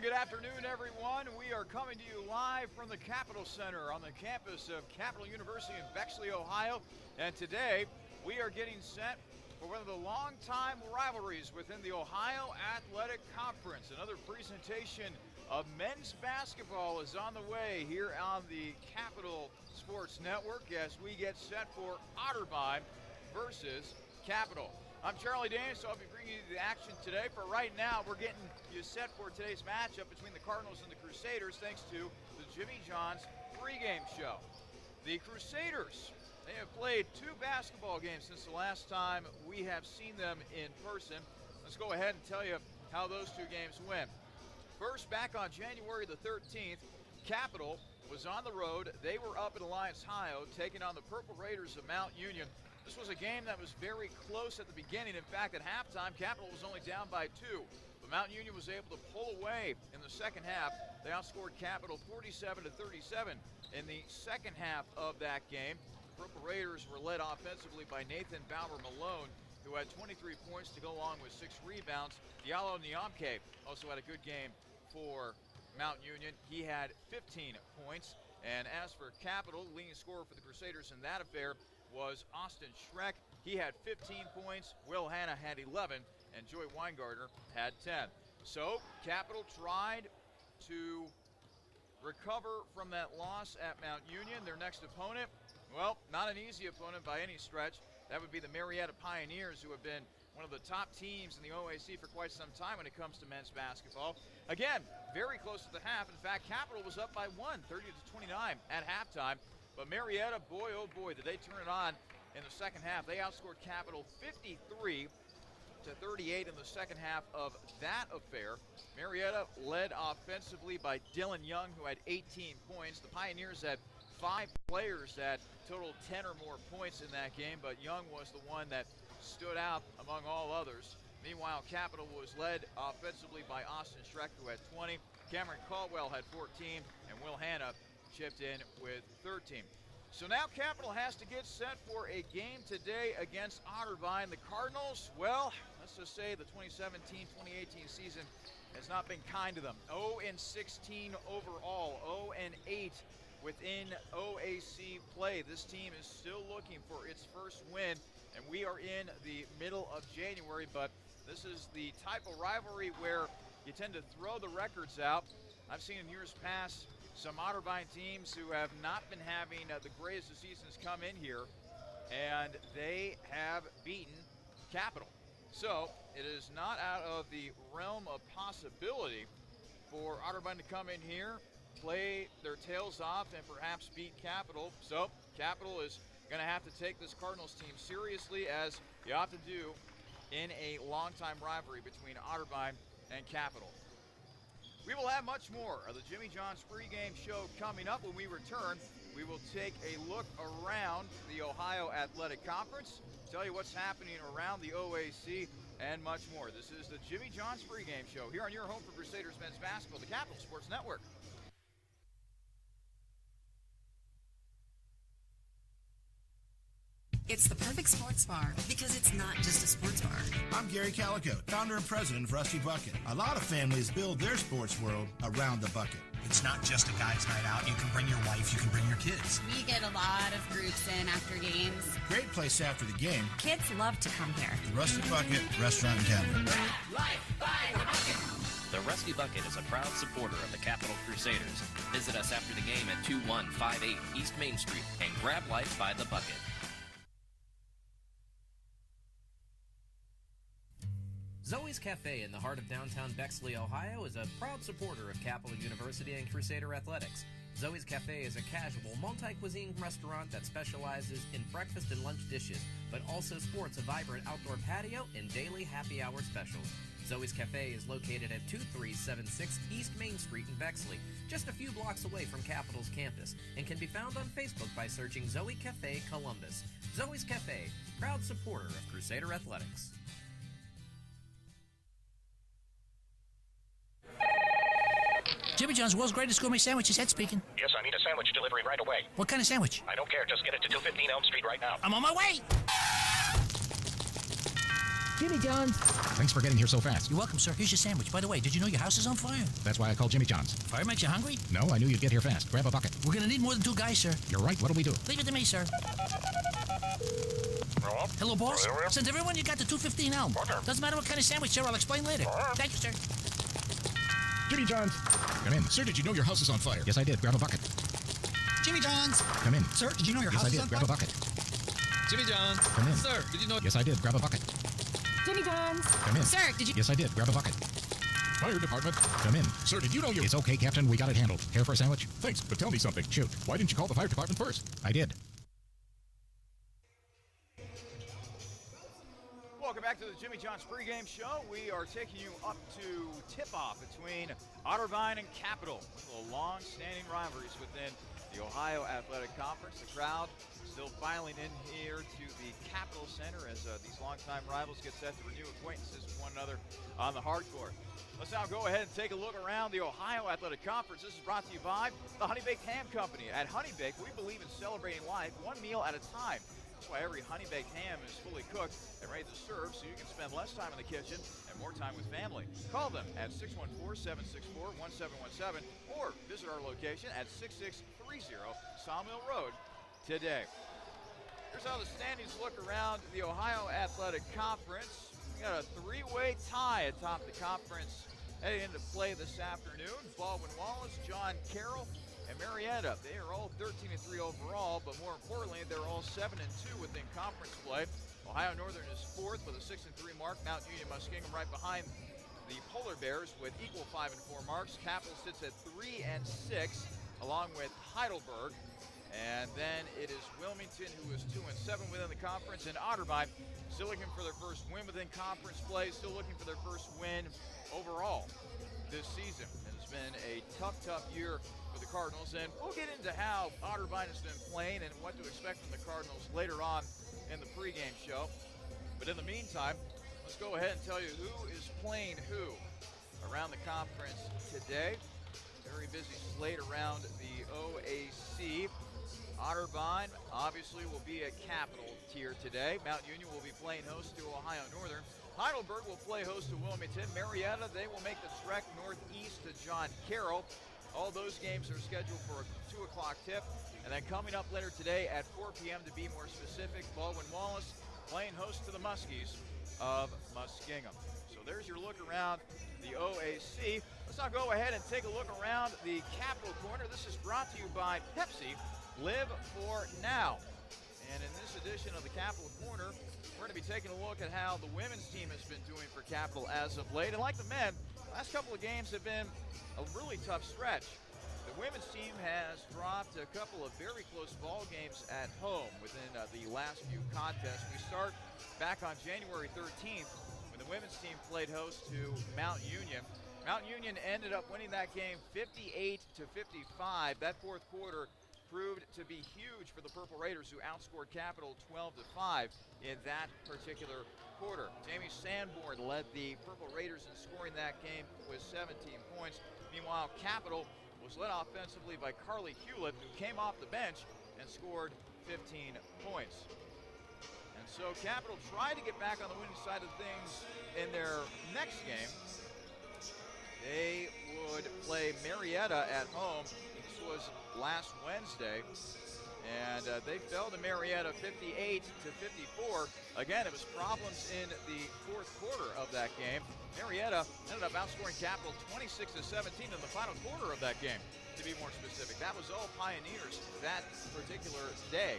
good afternoon, everyone. We are coming to you live from the Capitol Center on the campus of Capital University in Bexley, Ohio. And today, we are getting set for one of the longtime rivalries within the Ohio Athletic Conference. Another presentation of men's basketball is on the way here on the Capital Sports Network as we get set for Otterbein versus Capital. I'm Charlie Danes, so I'll be bringing you the action today. For right now, we're getting you set for today's matchup between the Cardinals and the Crusaders thanks to the Jimmy John's pregame show. The Crusaders, they have played 2 basketball games since the last time we have seen them in person. Let's go ahead and tell you how those 2 games went. First, back on January the 13th, Capital was on the road. They were up at Alliance Ohio, taking on the Purple Raiders of Mount Union. This was a game that was very close at the beginning. In fact, at halftime, Capital was only down by 2. But Mount Union was able to pull away in the second half. They outscored Capital 47-37 in the second half of that game. The Purple Raiders were led offensively by Nathan Bauer-Malone, who had 23 points to go along with 6 rebounds. Diallo Niamke also had a good game for Mount Union. He had 15 points. And as for Capital, the leading scorer for the Crusaders in that affair was Austin Schreck. He had 15 points, Will Hanna had 11, and Joey Weingartner had 10. So Capital tried to recover from that loss at Mount Union. Their next opponent, well, not an easy opponent by any stretch. That would be the Marietta Pioneers, who have been one of the top teams in the OAC for quite some time when it comes to men's basketball. Again, very close to the half. In fact, Capital was up by 1, 30-29 at halftime. But Marietta, boy, oh boy, did they turn it on in the second half. They outscored Capital 53-38 in the second half of that affair. Marietta led offensively by Dylan Young, who had 18 points. The Pioneers had 5 players that totaled 10 or more points in that game, but Young was the one that stood out among all others. Meanwhile, Capital was led offensively by Austin Schreck, who had 20. Cameron Caldwell had 14, and Will Hanna chipped in with 13. So now Capital has to get set for a game today against Otterbein. The Cardinals, well, let's just say the 2017-2018 season has not been kind to them. 0-16 overall, 0-8 within OAC play. This team is still looking for its first win, and we are in the middle of January, but this is the type of rivalry where you tend to throw the records out. I've seen in years past some Otterbein teams who have not been having the greatest of seasons come in here, and they have beaten Capital. So it is not out of the realm of possibility for Otterbein to come in here, play their tails off, and perhaps beat Capital. So Capital is going to have to take this Cardinals team seriously, as you have to do in a long-time rivalry between Otterbein and Capital. We will have much more of the Jimmy John's pregame show coming up. When we return, we will take a look around the Ohio Athletic Conference, tell you what's happening around the OAC, and much more. This is the Jimmy John's pregame show here on your home for Crusaders men's basketball, the Capital Sports Network. It's the perfect sports bar because it's not just a sports bar. I'm Gary Calico, founder and president of Rusty Bucket. A lot of families build their sports world around the bucket. It's not just a guy's night out. You can bring your wife, you can bring your kids. We get a lot of groups in after games. Great place after the game. Kids love to come here. The Rusty Bucket Restaurant and Tavern. Life by the Bucket. The Rusty Bucket is a proud supporter of the Capital Crusaders. Visit us after the game at 2158 East Main Street and grab life by the bucket. Zoe's Cafe in the heart of downtown Bexley, Ohio is a proud supporter of Capital University and Crusader athletics. Zoe's Cafe is a casual, multi-cuisine restaurant that specializes in breakfast and lunch dishes, but also sports a vibrant outdoor patio and daily happy hour specials. Zoe's Cafe is located at 2376 East Main Street in Bexley, just a few blocks away from Capital's campus, and can be found on Facebook by searching Zoe Cafe Columbus. Zoe's Cafe, proud supporter of Crusader athletics. Jimmy John's, world's greatest gourmet sandwiches. Ed speaking. Yes, I need a sandwich delivery right away. What kind of sandwich? I don't care. Just get it to 215 Elm Street right now. I'm on my way. Jimmy John's. Thanks for getting here so fast. You're welcome, sir. Here's your sandwich. By the way, did you know your house is on fire? That's why I called Jimmy John's. Fire makes you hungry? No, I knew you'd get here fast. Grab a bucket. We're going to need more than 2 guys, sir. You're right. What'll we do? Leave it to me, sir. Hello, boss? Send everyone you got to 215 Elm. Doesn't matter what kind of sandwich, sir. I'll explain later. Thank you, sir. Jimmy John's. Come in. Sir, did you know your house is on fire? Yes, I did. Grab a bucket. Jimmy John's. Come in. Sir, did you know your yes, house I is on did. fire? Grab a bucket. Jimmy John's. Come in. Sir, did you know... Yes, I did. Grab a bucket. Jimmy John's. Come in. Sir, did you... Yes, I did. Grab a bucket. Fire department. Come in. Sir, did you know you... It's okay, Captain. We got it handled. Care for a sandwich? Thanks, but tell me something. Shoot. Why didn't you call the fire department first? I did. Welcome back to the Jimmy John's pregame show. We are taking you up to tip-off between Otterbein and Capital, one of the long-standing rivalries within the Ohio Athletic Conference. The crowd still filing in here to the Capitol Center as these longtime rivals get set to renew acquaintances with one another on the hard court. Let's now go ahead and take a look around the Ohio Athletic Conference. This is brought to you by the Honey Baked Ham Company. At Honey Baked, we believe in celebrating life one meal at a time. That's why every Honey Baked ham is fully cooked and ready to serve, so you can spend less time in the kitchen and more time with family. Call them at 614-764-1717 or visit our location at 6630 Sawmill Road today. Here's how the standings look around the Ohio Athletic Conference. We got a 3-way tie atop the conference heading into play this afternoon. Baldwin Wallace, John Carroll, and Marietta. They are all 13-3 overall, but more importantly, they're all 7-2 within conference play. Ohio Northern is 4th with a 6-3 mark. Mount Union Muskingum right behind the Polar Bears with equal 5-4 marks. Capital sits at 3-6, along with Heidelberg. And then it is Wilmington, who is 2-7 within the conference, and Otterbein still looking for their first win within conference play, still looking for their first win overall this season. It has been a tough year for the Cardinals, and we'll get into how Otterbein has been playing and what to expect from the Cardinals later on in the pregame show. But in the meantime, let's go ahead and tell you who is playing who around the conference today. Very busy slate around the OAC. Otterbein obviously will be a Capital tier today. Mount Union will be playing host to Ohio Northern. Heidelberg will play host to Wilmington. Marietta, they will make the trek northeast to John Carroll. All those games are scheduled for a 2 o'clock tip. And then coming up later today at 4 p.m. to be more specific, Baldwin Wallace playing host to the Muskies of Muskingum. So there's your look around the OAC. Let's now go ahead and take a look around the Capital Corner. This is brought to you by Pepsi. Live for now. And in this edition of the Capital Corner, we're going to be taking a look at how the women's team has been doing for Capital as of late. And like the men, the last couple of games have been a really tough stretch. The women's team has dropped a couple of very close ball games at home within the last few contests. We start back on January 13th when the women's team played host to Mount Union. Mount Union ended up winning that game 58-55. That fourth quarter proved to be huge for the Purple Raiders, who outscored Capital 12-5 in that particular quarter. Jamie Sanborn led the Purple Raiders in scoring that game with 17 points. Meanwhile, Capital was led offensively by Carly Hewlett, who came off the bench and scored 15 points. And so Capital tried to get back on the winning side of things in their next game. They would play Marietta at home. This was last Wednesday, and they fell to Marietta 58-54. Again, it was problems in the fourth quarter of that game. Marietta ended up outscoring Capital 26-17 in the final quarter of that game, to be more specific. That was all Pioneers that particular day.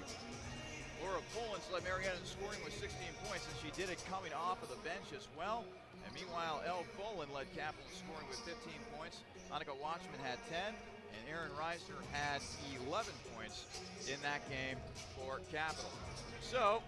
Laura Pullins led Marietta in scoring with 16 points, and she did it coming off of the bench as well. And meanwhile, Elle Bolin led Capital in scoring with 15 points. Monica Watchman had 10. And Aaron Reisner had 11 points in that game for Capital. So,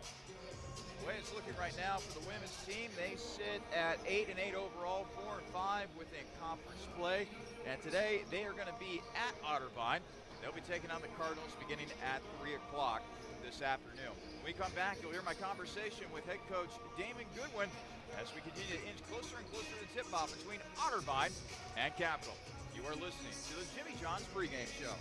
the way it's looking right now for the women's team, they sit at 8-8 overall, 4-5 within conference play. And today, they are going to be at Otterbein. They'll be taking on the Cardinals beginning at 3 o'clock this afternoon. When we come back, you'll hear my conversation with head coach Damon Goodwin as we continue to inch closer and closer to the tip-off between Otterbein and Capital. You are listening to the Jimmy John's pregame show.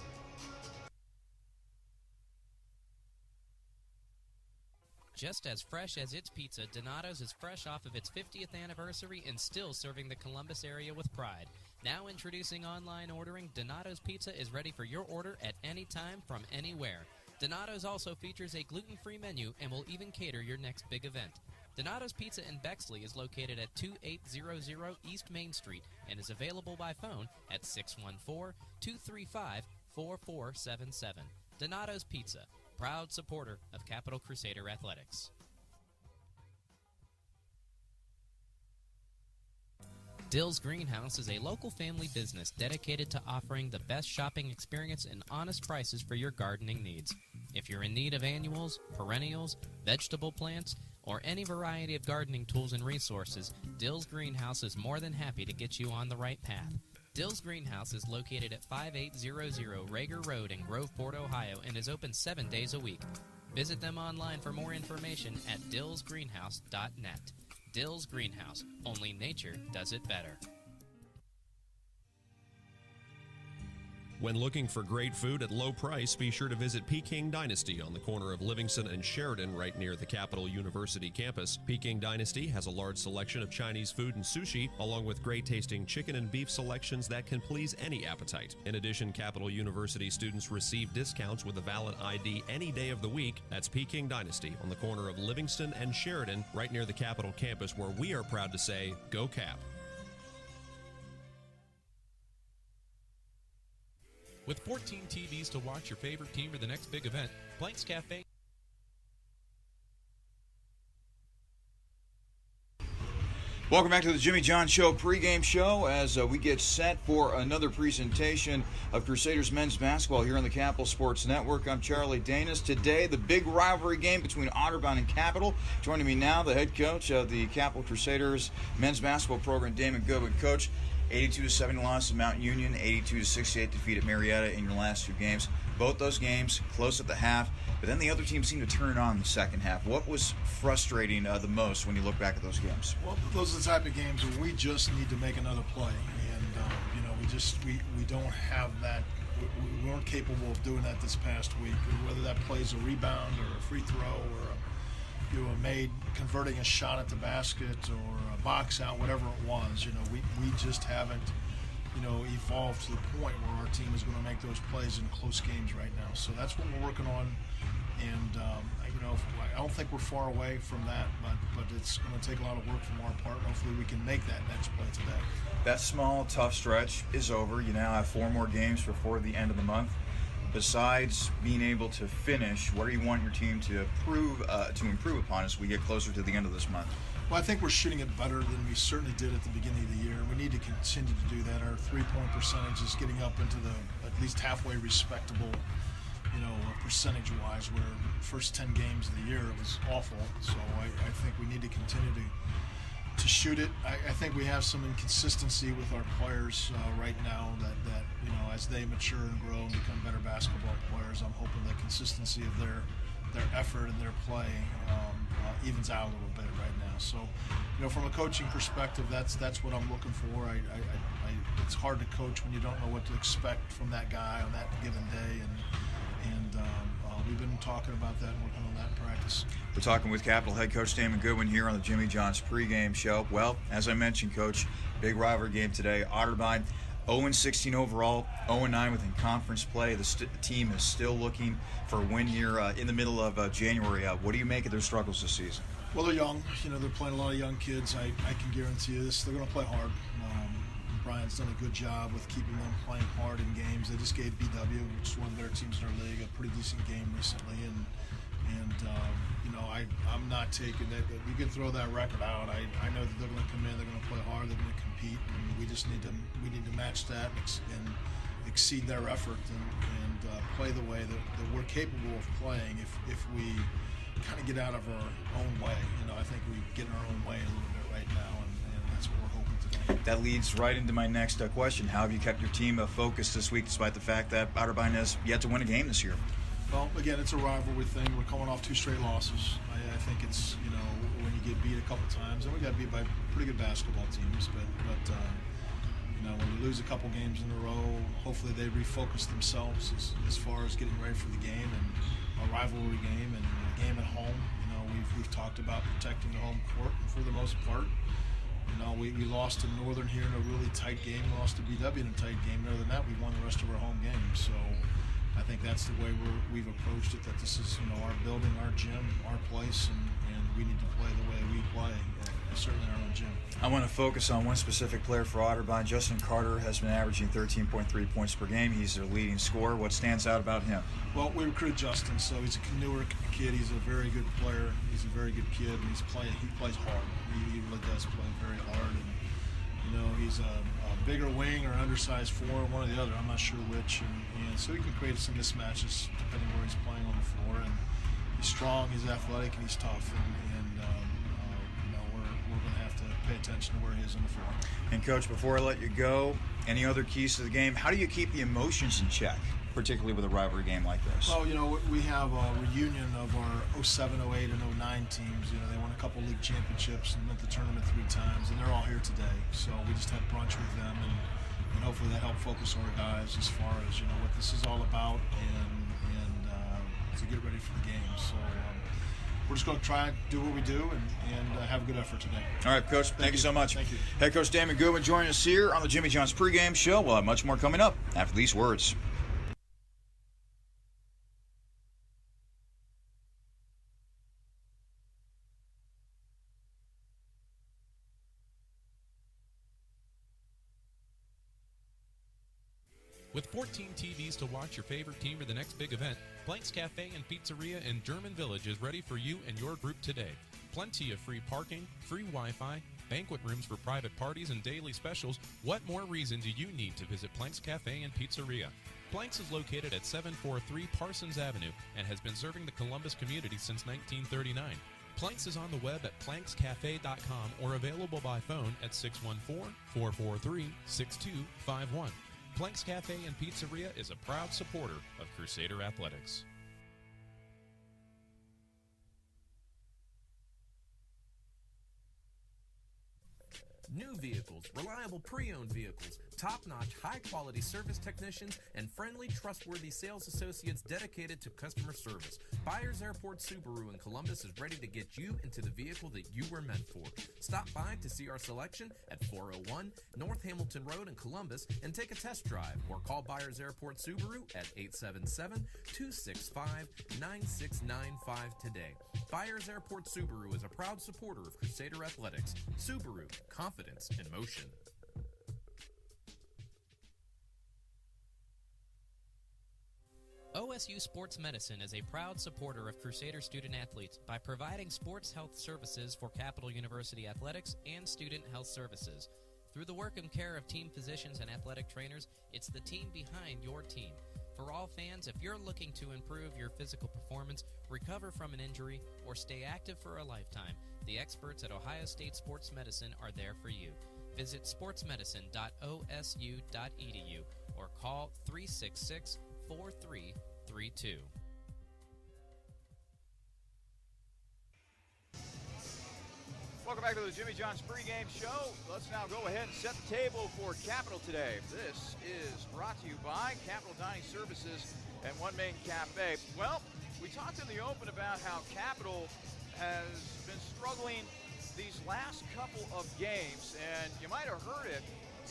Just as fresh as its pizza, Donato's is fresh off of its 50th anniversary and still serving the Columbus area with pride. Now introducing online ordering, Donato's Pizza is ready for your order at any time from anywhere. Donato's also features a gluten-free menu and will even cater your next big event. Donato's Pizza in Bexley is located at 2800 East Main Street and is available by phone at 614-235-4477. Donato's Pizza, proud supporter of Capital Crusader Athletics. Dill's Greenhouse is a local family business dedicated to offering the best shopping experience and honest prices for your gardening needs. If you're in need of annuals, perennials, vegetable plants, or any variety of gardening tools and resources, Dill's Greenhouse is more than happy to get you on the right path. Dill's Greenhouse is located at 5800 Rager Road in Groveport, Ohio, and is open 7 days a week. Visit them online for more information at dillsgreenhouse.net. Dill's Greenhouse. Only nature does it better. When looking for great food at low price, be sure to visit Peking Dynasty on the corner of Livingston and Sheridan, right near the Capital University campus. Peking Dynasty has a large selection of Chinese food and sushi, along with great-tasting chicken and beef selections that can please any appetite. In addition, Capital University students receive discounts with a valid ID any day of the week. That's Peking Dynasty on the corner of Livingston and Sheridan, right near the Capital campus, where we are proud to say, Go Cap! With 14 TVs to watch your favorite team or the next big event, Blank's Cafe. Welcome back to the Jimmy John Show pregame show as we get set for another presentation of Crusaders men's basketball here on the Capital Sports Network. I'm Charlie Danis. Today, the big rivalry game between Otterbein and Capital. Joining me now, the head coach of the Capital Crusaders men's basketball program, Damon Goodwin. Coach, 82-70 loss to Mount Union, 82-68 defeat at Marietta in your last two games. Both those games close at the half, but then the other team seemed to turn it on in the second half. What was frustrating the most when you look back at those games? Well, those are the type of games where we just need to make another play, and we don't have that. We weren't capable of doing that this past week. Whether that play's a rebound or a free throw or converting a shot at the basket or a box out, whatever it was, we just haven't, evolved to the point where our team is going to make those plays in close games right now. So that's what we're working on, and I don't think we're far away from that, but it's going to take a lot of work from our part. Hopefully we can make that next play today. That small, tough stretch is over. You now have 4 more games before the end of the month. Besides being able to finish, what do you want your team to improve upon as we get closer to the end of this month? Well, I think we're shooting it better than we certainly did at the beginning of the year. We need to continue to do that. Our three-point percentage is getting up into the at least halfway respectable, percentage-wise, where the first 10 games of the year it was awful. So I think we need to continue to shoot it. I think we have some inconsistency with our players right now that as they mature and grow and become better basketball players, I'm hoping the consistency of their effort and their play evens out a little bit right now. So, from a coaching perspective, that's what I'm looking for. It's hard to coach when you don't know what to expect from that guy on that given day, and we've been talking about that and working on that in practice. We're talking with Capital head coach Damon Goodwin here on the Jimmy John's pregame show. Well, as I mentioned, Coach, big rivalry game today. Otterbein 0-16 overall, 0-9 within conference play. The team is still looking for a win here in the middle of January. What do you make of their struggles this season? Well, they're young. They're playing a lot of young kids. I can guarantee you this. They're going to play hard. Brian's done a good job with keeping them playing hard in games. They just gave BW, which is one of their teams in our league, a pretty decent game recently, and I'm not taking that. You can throw that record out. I know that they're going to come in, they're going to play hard, they're going to compete, and we need to match that and exceed their effort and play the way that we're capable of playing. If we kind of get out of our own way, I think we get in our own way a little bit right now, and that's what we're hoping today. That leads right into my next question. How have you kept your team focused this week, despite the fact that Otterbein has yet to win a game this year? Well, again, it's a rivalry thing. We're coming off 2 straight losses. I think it's, when you get beat a couple times, and we got beat by pretty good basketball teams, but when you lose a couple games in a row, hopefully they refocus themselves as far as getting ready for the game and a rivalry game and a game at home. we've talked about protecting the home court, and for the most part, we lost to Northern here in a really tight game, lost to BW in a tight game. Other than that, we won the rest of our home games. So I think that's the way we've approached it, that this is, our building, our gym, our place, and we need to play the way we play, certainly in our own gym. I want to focus on one specific player for Otterbein. Justin Carter has been averaging 13.3 points per game. He's their leading scorer. What stands out about him? Well, we recruited Justin, so he's a newer kid. He's a very good player. He's a very good kid, and he plays hard. He really does play very hard. And he's a bigger wing or undersized four, one or the other. I'm not sure which. And so he can create some mismatches depending where he's playing on the floor. And he's strong, he's athletic, and he's tough. And we're going to have to pay attention to where he is on the floor. And Coach, before I let you go, any other keys to the game? How do you keep the emotions in check, particularly with a rivalry game like this? Well, we have a reunion of our 07, 08, and 09 teams. They won a couple league championships and went to the tournament 3 times, and they're all here today. So we just had brunch with them, and hopefully that helped focus our guys as far as what this is all about, and to get ready for the game. So we're just going to try and do what we do and have a good effort today. All right, Coach. Thank you so much. Thank you. Head Coach Damon Goodwin joining us here on the Jimmy John's pregame show. We'll have much more coming up after these words. With 14 TVs to watch your favorite team or the next big event, Blank's Cafe and Pizzeria in German Village is ready for you and your group today. Plenty of free parking, free Wi-Fi, banquet rooms for private parties, and daily specials. What more reason do you need to visit Plank's Cafe and Pizzeria? Plank's is located at 743 Parsons Avenue and has been serving the Columbus community since 1939. Plank's is on the web at plankscafe.com or available by phone at 614-443-6251. Plank's Cafe and Pizzeria is a proud supporter of Crusader Athletics. New vehicles, reliable pre-owned vehicles, top-notch, high-quality service technicians, and friendly, trustworthy sales associates dedicated to customer service. Byers Airport Subaru in Columbus is ready to get you into the vehicle that you were meant for. Stop by to see our selection at 401 North Hamilton Road in Columbus and take a test drive, or call Byers Airport Subaru at 877-265-9695 today. Byers Airport Subaru is a proud supporter of Crusader Athletics. Subaru, confidence in motion. OSU Sports Medicine is a proud supporter of Crusader student athletes by providing sports health services for Capital University athletics and student health services. Through the work and care of team physicians and athletic trainers, it's the team behind your team. For all fans, if you're looking to improve your physical performance, recover from an injury, or stay active for a lifetime, the experts at Ohio State Sports Medicine are there for you. Visit sportsmedicine.osu.edu or call 366-4332. Welcome back to the Jimmy John's pregame show. Let's now go ahead and set the table for Capital today. This is brought to you by Capital Dining Services and One Main Cafe. Well, we talked in the open about how Capital has been struggling these last couple of games, and you might have heard it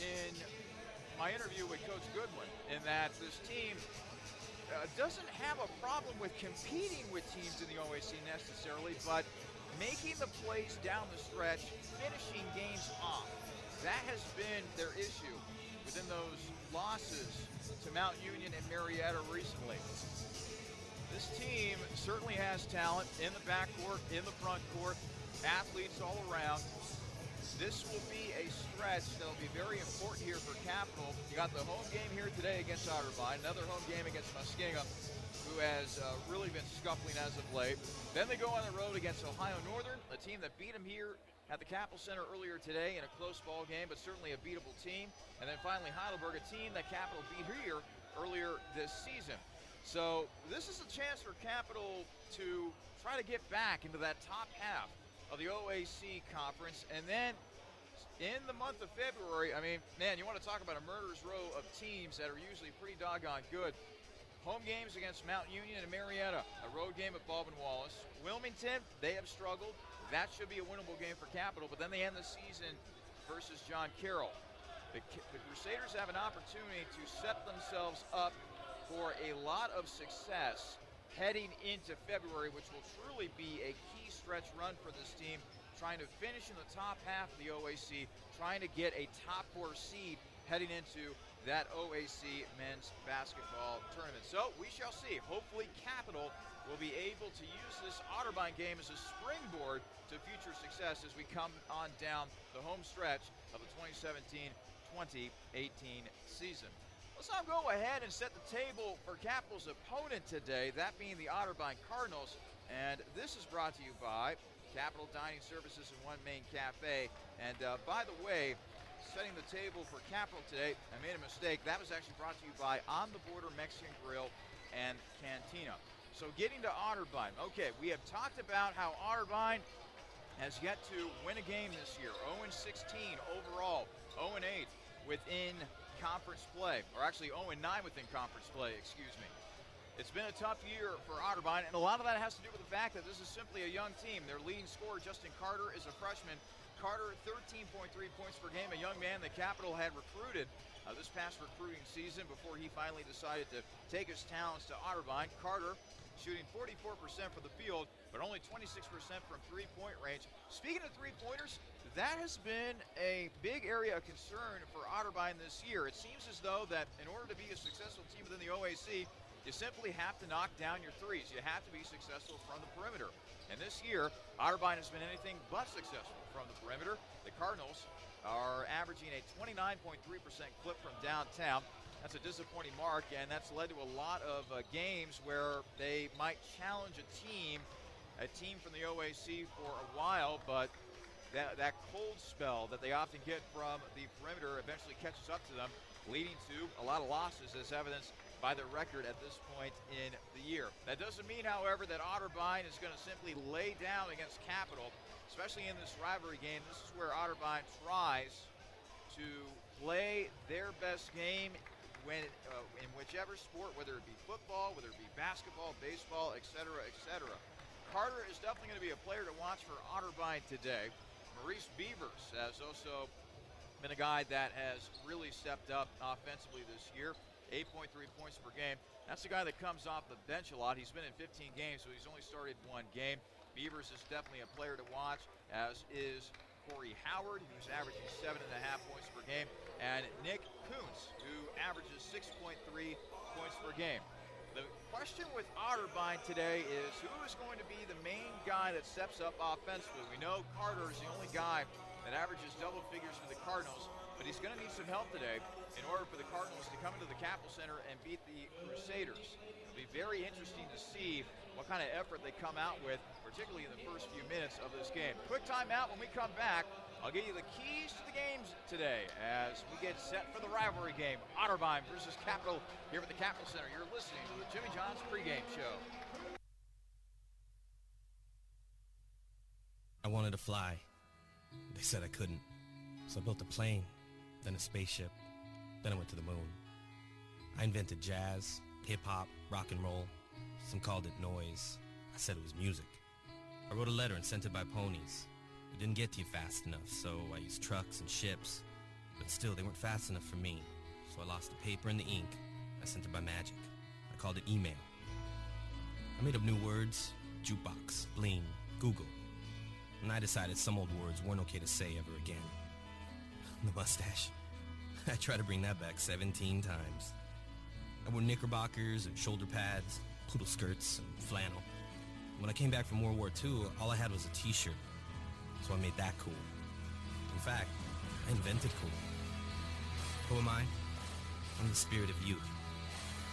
in my interview with Coach Goodwin, in that this team doesn't have a problem with competing with teams in the OAC necessarily, but making the plays down the stretch, finishing games off. That has been their issue within those losses to Mount Union and Marietta recently. This team certainly has talent in the backcourt, in the front court, athletes all around. This will be a stretch that will be very important here for Capital. You got the home game here today against Otterbein, another home game against Muskingum, who has really been scuffling as of late. Then they go on the road against Ohio Northern, a team that beat them here at the Capital Center earlier today in a close ball game, but certainly a beatable team. And then finally Heidelberg, a team that Capital beat here earlier this season. So this is a chance for Capital to try to get back into that top half of the OAC conference. And then in the month of February, I mean, man, you want to talk about a murderer's row of teams that are usually pretty doggone good. Home games against Mount Union and Marietta. A road game at Baldwin-Wallace. Wilmington, they have struggled. That should be a winnable game for Capital, but then they end the season versus John Carroll. The Crusaders have an opportunity to set themselves up for a lot of success heading into February, which will truly be a key stretch run for this team, trying to finish in the top half of the OAC, trying to get a top 4 seed heading into that OAC men's basketball tournament. So we shall see. Hopefully Capital will be able to use this Otterbein game as a springboard to future success as we come on down the home stretch of the 2017-2018 season. Let's now go ahead and set the table for Capital's opponent today, that being the Otterbein Cardinals. And this is brought to you by Capital Dining Services and One Main Cafe. And by the way, setting the table for Capital today, I made a mistake. That was actually brought to you by On the Border Mexican Grill and Cantina. So getting to Otterbein. Okay, we have talked about how Otterbein has yet to win a game this year. 0-16 overall, 0-8 within conference play, or actually 0-9 within conference play, excuse me. It's been a tough year for Otterbein, and a lot of that has to do with the fact that this is simply a young team. Their leading scorer, Justin Carter, is a freshman. Carter, 13.3 points per game, a young man that Capital had recruited this past recruiting season before he finally decided to take his talents to Otterbein. Carter shooting 44% from the field, but only 26% from three-point range. Speaking of three-pointers, that has been a big area of concern for Otterbein this year. It seems as though that in order to be a successful team within the OAC, you simply have to knock down your threes. You have to be successful from the perimeter. And this year, Otterbein has been anything but successful from the perimeter. The Cardinals are averaging a 29.3% clip from downtown. That's a disappointing mark, and that's led to a lot of games where they might challenge a team from the OAC for a while, but that cold spell that they often get from the perimeter eventually catches up to them, leading to a lot of losses, as evidenced by their record at this point in the year. That doesn't mean, however, that Otterbein is going to simply lay down against Capital, especially in this rivalry game. This is where Otterbein tries to play their best game when in whichever sport, whether it be football, whether it be basketball, baseball, etc., etc. Carter is definitely going to be a player to watch for Otterbein today. Maurice Beavers has also been a guy that has really stepped up offensively this year. 8.3 points per game. That's the guy that comes off the bench a lot. He's been in 15 games, so he's only started one game. Beavers is definitely a player to watch, as is Corey Howard, who's averaging 7.5 points per game, and Nick Kuntz, who averages 6.3 points per game. The question with Otterbein today is who is going to be the main guy that steps up offensively? We know Carter is the only guy that averages double figures for the Cardinals, but he's going to need some help today in order for the Cardinals to come into the Capital Center and beat the Crusaders. It'll be very interesting to see what kind of effort they come out with, particularly in the first few minutes of this game. Quick timeout. When we come back, I'll give you the keys to the games today as we get set for the rivalry game, Otterbein versus Capital, here at the Capital Center. You're listening to the Jimmy John's pregame show. I wanted to fly. They said I couldn't. So I built a plane, then a spaceship, then I went to the moon. I invented jazz, hip-hop, rock and roll. Some called it noise. I said it was music. I wrote a letter and sent it by ponies. It didn't get to you fast enough, so I used trucks and ships. But still, they weren't fast enough for me. So I lost the paper and the ink. I sent it by magic. I called it email. I made up new words: jukebox, bling, Google. And I decided some old words weren't okay to say ever again. The mustache. I tried to bring that back 17 times. I wore knickerbockers and shoulder pads, poodle skirts and flannel. When I came back from World War II, all I had was a t-shirt. So I made that cool. In fact, I invented cool. Who am I? I'm the spirit of youth.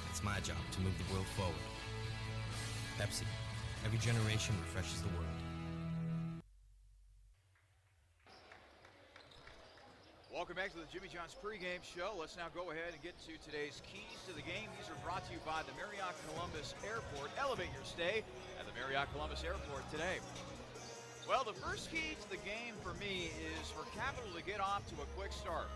It's my job to move the world forward. Pepsi. Every generation refreshes the world. Welcome back to the Jimmy John's pregame show. Let's now go ahead and get to today's keys to the game. These are brought to you by the Marriott Columbus Airport. Elevate your stay at the Marriott Columbus Airport today. Well, the first key to the game for me is for Capital to get off to a quick start.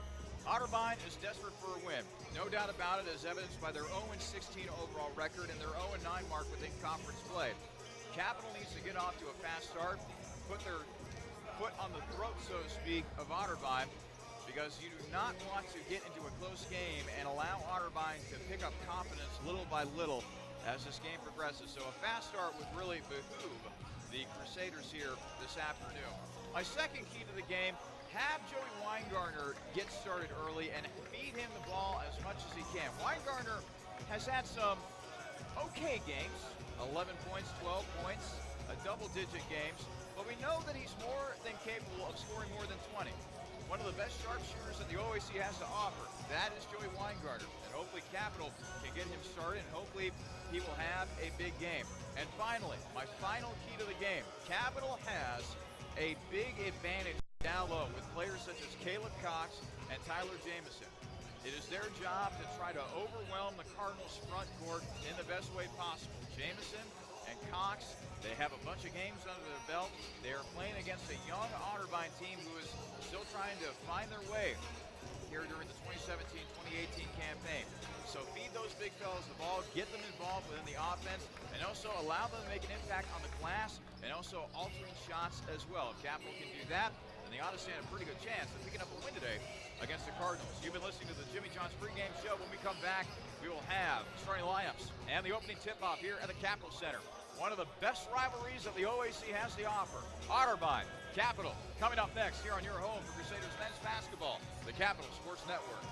Otterbein is desperate for a win. No doubt about it, as evidenced by their 0-16 overall record and their 0-9 mark within conference play. Capital needs to get off to a fast start, put their foot on the throat, so to speak, of Otterbein, because you do not want to get into a close game and allow Otterbein to pick up confidence little by little as this game progresses. So a fast start would really behoove the Crusaders here this afternoon. My second key to the game, have Joey Weingartner get started early and feed him the ball as much as he can. Weingartner has had some okay games, 11 points, 12 points, double-digit games, but we know that he's more than capable of scoring more than 20. One of the best sharpshooters that the OAC has to offer, that is Joey Weingartner, and hopefully Capital can get him started, and hopefully he will have a big game. And finally, my final key to the game, Capital has a big advantage down low with players such as Caleb Cox and Tyler Jamison. It is their job to try to overwhelm the Cardinals' front court in the best way possible. Jamison and Cox, they have a bunch of games under their belt. They are playing against a young Otterbein team who is still trying to find their way here during the 2017-2018 campaign. So feed those big fellas the ball, get them involved within the offense, and also allow them to make an impact on the glass and also altering shots as well. If Capital can do that, then they ought to stand a pretty good chance of picking up a win today against the Cardinals. You've been listening to the Jimmy John's pregame show. When we come back, we will have starting lineups and the opening tip-off here at the Capitol Center. One of the best rivalries that the OAC has to offer. Otterbein, Capital, coming up next here on your home for Crusaders men's basketball, the Capital Sports Network.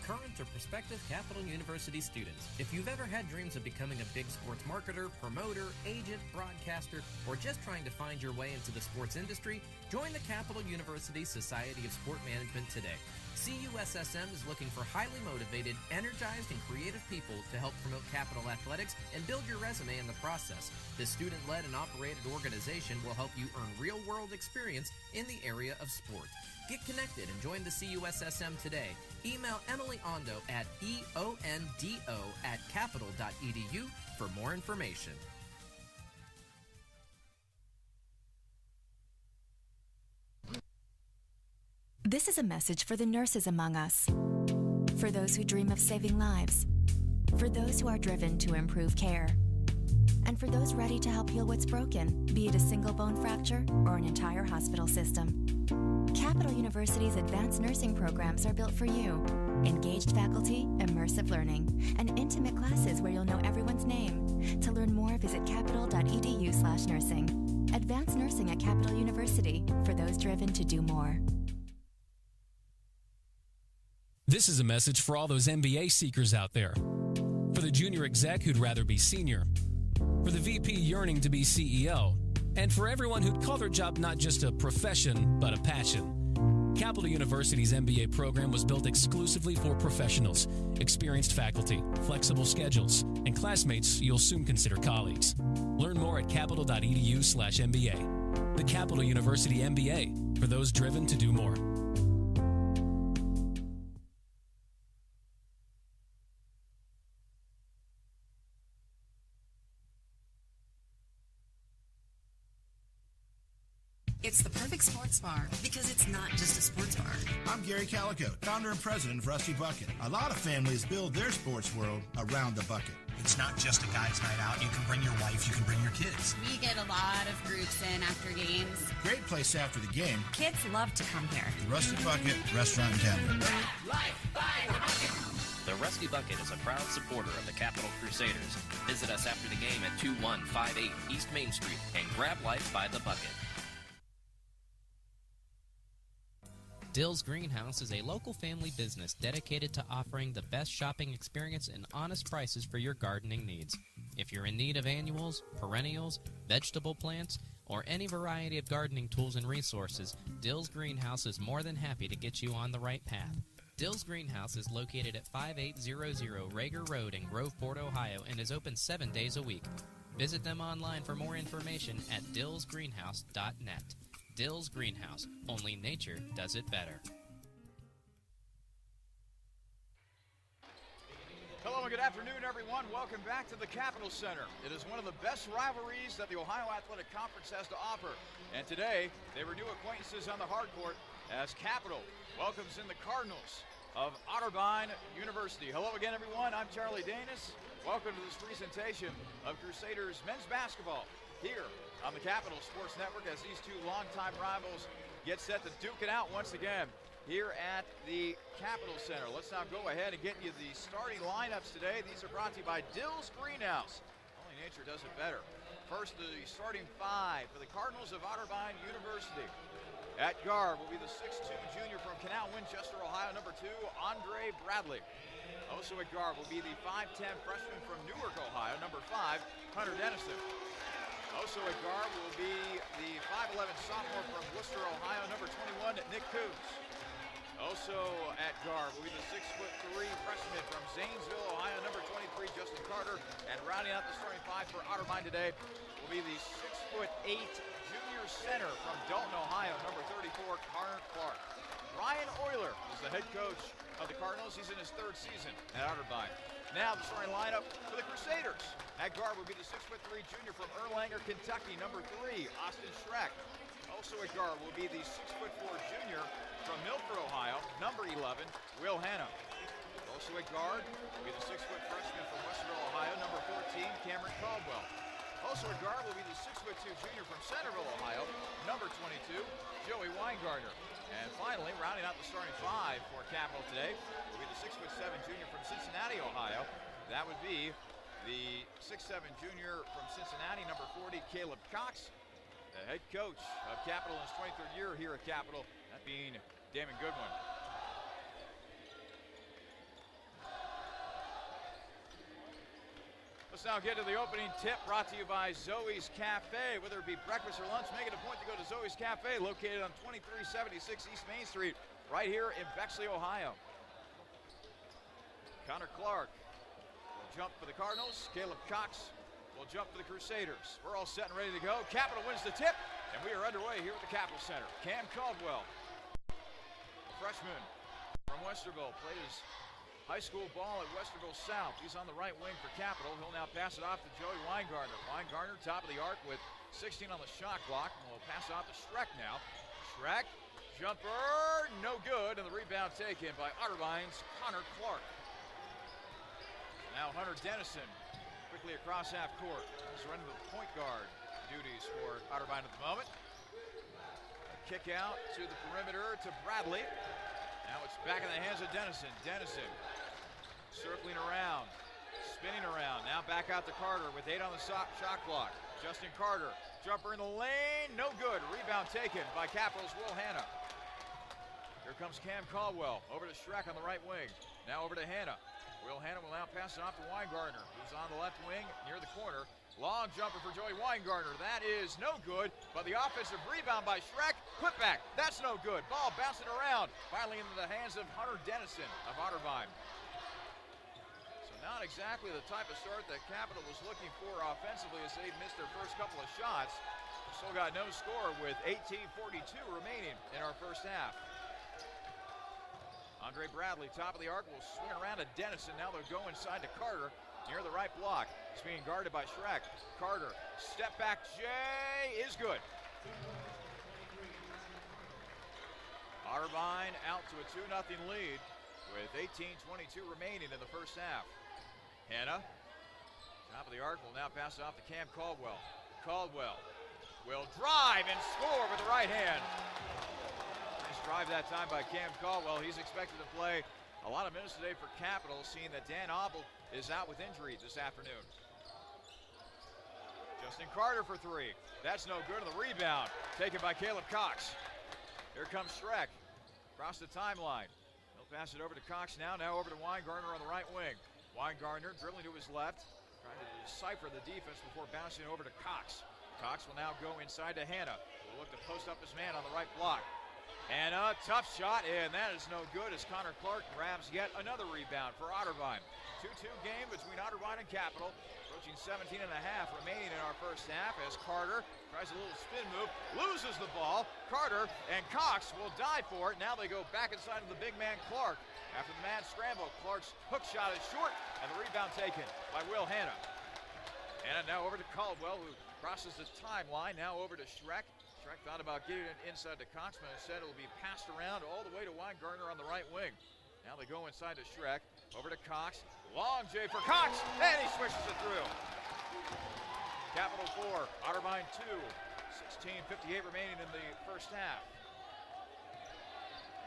Current or prospective Capital University students, if you've ever had dreams of becoming a big sports marketer, promoter, agent, broadcaster, or just trying to find your way into the sports industry, join the Capital University Society of Sport Management today. CUSSM is looking for highly motivated, energized, and creative people to help promote Capital athletics and build your resume in the process. This student-led and operated organization will help you earn real-world experience in the area of sport. Get connected and join the CUSSM today. Email Emily Ondo at eondo@capital.edu for more information. This is a message for the nurses among us, for those who dream of saving lives, for those who are driven to improve care, and for those ready to help heal what's broken, be it a single bone fracture or an entire hospital system. Capital University's advanced nursing programs are built for you. Engaged faculty, immersive learning, and intimate classes where you'll know everyone's name. To learn more, visit capital.edu/nursing. Advanced nursing at Capital University, for those driven to do more. This is a message for all those MBA seekers out there. For the junior exec who'd rather be senior. For the VP yearning to be CEO. And for everyone who'd call their job not just a profession, but a passion. Capital University's MBA program was built exclusively for professionals, experienced faculty, flexible schedules, and classmates you'll soon consider colleagues. Learn more at capital.edu/MBA. The Capital University MBA, for those driven to do more. It's the perfect sports bar because it's not just a sports bar. I'm Gary Calico, founder and president of Rusty Bucket. A lot of families build their sports world around the bucket. It's not just a guy's night out. You can bring your wife, you can bring your kids. We get a lot of groups in after games. Great place after the game. Kids love to come here. The Rusty Bucket Restaurant and Tavern. The Rusty Bucket is a proud supporter of the Capital Crusaders. Visit us after the game at 2158 East Main Street and grab life by the bucket. Dill's Greenhouse is a local family business dedicated to offering the best shopping experience and honest prices for your gardening needs. If you're in need of annuals, perennials, vegetable plants, or any variety of gardening tools and resources, Dill's Greenhouse is more than happy to get you on the right path. Dill's Greenhouse is located at 5800 Rager Road in Groveport, Ohio, and is open 7 days a week. Visit them online for more information at dillsgreenhouse.net. Dill's Greenhouse. Only nature does it better. Hello and good afternoon, everyone. Welcome back to the Capitol Center. It is one of the best rivalries that the Ohio Athletic Conference has to offer. And today, they renew acquaintances on the hard court as Capitol welcomes in the Cardinals of Otterbein University. Hello again, everyone. I'm Charlie Danis. Welcome to this presentation of Crusaders men's basketball here on the Capitol Sports Network as these two longtime rivals get set to duke it out once again here at the Capitol Center. Let's now go ahead and get you the starting lineups today. These are brought to you by Dill's Greenhouse. Only nature does it better. First, the starting five for the Cardinals of Otterbein University. At guard will be the 6'2 junior from Canal, Winchester, Ohio, number 2, Andre Bradley. Also at guard will be the 5'10 freshman from Newark, Ohio, number 5, Hunter Dennison. Also at guard will be the 5'11 sophomore from Worcester, Ohio, number 21, Nick Coons. Also at guard will be the 6'3 freshman from Zanesville, Ohio, number 23, Justin Carter. And rounding out the starting five for Otterbein today will be the 6'8 junior center from Dalton, Ohio, number 34, Connor Clark. Ryan Euler is the head coach of the Cardinals. He's in his third season at Otterbein. Now the starting lineup for the Crusaders. At guard will be the 6'3 junior from Erlanger, Kentucky, number 3, Austin Schreck. Also at guard will be the 6'4 junior from Milford, Ohio, number 11, Will Hanna. Also at guard will be the 6' freshman from Westerville, Ohio, number 14, Cameron Caldwell. Also at guard will be the 6'2 junior from Centerville, Ohio, number 22, Joey Weingartner. And finally, rounding out the starting five for Capitol today will be the 6'7 junior from Cincinnati, Ohio. That would be the 6'7 junior from Cincinnati, number 40, Caleb Cox. The head coach of Capitol in his 23rd year here at Capitol, that being Damon Goodwin. Let's now get to the opening tip brought to you by Zoe's Cafe. Whether it be breakfast or lunch, make it a point to go to Zoe's Cafe, located on 2376 East Main Street, right here in Bexley, Ohio. Connor Clark will jump for the Cardinals. Caleb Cox will jump for the Crusaders. We're all set and ready to go. Capitol wins the tip, and we are underway here at the Capitol Center. Cam Caldwell, a freshman from Westerville, played his high school ball at Westerville South. He's on the right wing for Capitol. He'll now pass it off to Joey Weingartner. Weingartner, top of the arc with 16 on the shot clock. And we'll pass it off to Schreck now. Schreck, jumper, no good, and the rebound taken by Otterbein's Connor Clark. Now Hunter Dennison quickly across half court. He's running the point guard duties for Otterbein at the moment. A kick out to the perimeter to Bradley. Now it's back in the hands of Dennison. Dennison circling around, spinning around. Now back out to Carter with 8 on the shot clock. Justin Carter, jumper in the lane, no good. Rebound taken by Capitol's Will Hanna. Here comes Cam Caldwell over to Schreck on the right wing. Now over to Hanna. Will Hanna will now pass it off to Weingartner, who's on the left wing near the corner. Long jumper for Joey Weingartner. That is no good, but the offensive rebound by Schreck. Put back. That's no good. Ball bouncing around. Finally into the hands of Hunter Dennison of Otterbein. So not exactly the type of start that Capitol was looking for offensively as they missed their first couple of shots. Still got no score with 18:42 remaining in our first half. Andre Bradley, top of the arc, will swing around to Dennison. Now they'll go inside to Carter near the right block. He's being guarded by Schreck. Carter, step back, Jay is good. Otterbein out to a 2-0 lead with 18:22 remaining in the first half. Hanna, top of the arc, will now pass it off to Cam Caldwell. Caldwell will drive and score with the right hand. Drive that time by Cam Caldwell. He's expected to play a lot of minutes today for Capitol, seeing that Dan Obel is out with injury this afternoon. Justin Carter for 3. That's no good, and the rebound taken by Caleb Cox. Here comes Schreck across the timeline. He'll pass it over to Cox now over to Weingartner on the right wing. Weingartner dribbling to his left, trying to decipher the defense before bouncing over to Cox. Cox will now go inside to Hanna. Will look to post up his man on the right block. And a tough shot, and that is no good as Connor Clark grabs yet another rebound for Otterbein. 2-2 game between Otterbein and Capitol. approaching 17 and a half remaining in our first half as Carter tries a little spin move, loses the ball. Carter and Cox will die for it. Now they go back inside of the big man Clark. After the man scramble, Clark's hook shot is short, and the rebound taken by Will Hanna. Hanna now over to Caldwell, who crosses the timeline. Now over to Schreck. Schreck thought about getting it inside to Cox, but instead it'll be passed around all the way to Weingartner on the right wing. Now they go inside to Schreck. Over to Cox. Long J for Cox, and he swishes it through. Capital 4, Otterbein 2. 16:58 remaining in the first half.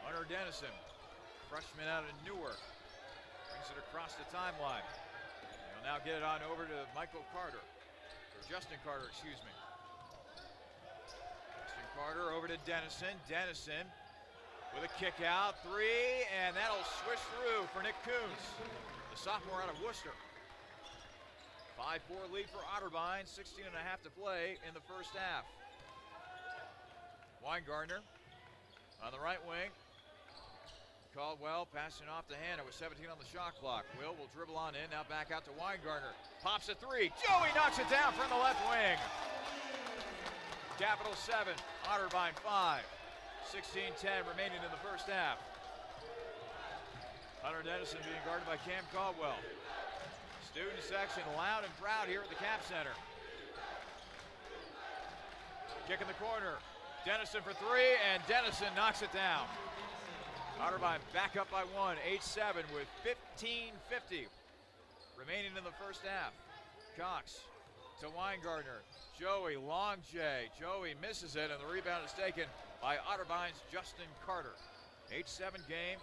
Hunter Dennison, freshman out of Newark, brings it across the timeline. He'll now get it on over to Michael Carter, or Justin Carter, excuse me. Justin Carter over to Dennison. Dennison with a kick out, three, and that'll swish through for Nick Coons, the sophomore out of Worcester. 5-4 lead for Otterbein, 16 and a half to play in the first half. Weingartner on the right wing. Caldwell passing off to Hanna with 17 on the shot clock. Will dribble on in, now back out to Weingartner. Pops a three, Joey knocks it down from the left wing. Capital 7, Otterbein 5. 16-10 remaining in the first half. Hunter Dennison being guarded by Cam Caldwell. Student section loud and proud here at the Cap Center. Kick in the corner. Dennison for three, and Dennison knocks it down. Otterbein back up by 1, 8-7 with 15:50 remaining in the first half. Cox to Weingartner. Joey, long J. Joey misses it, and the rebound is taken by Otterbein's Justin Carter. 8-7 game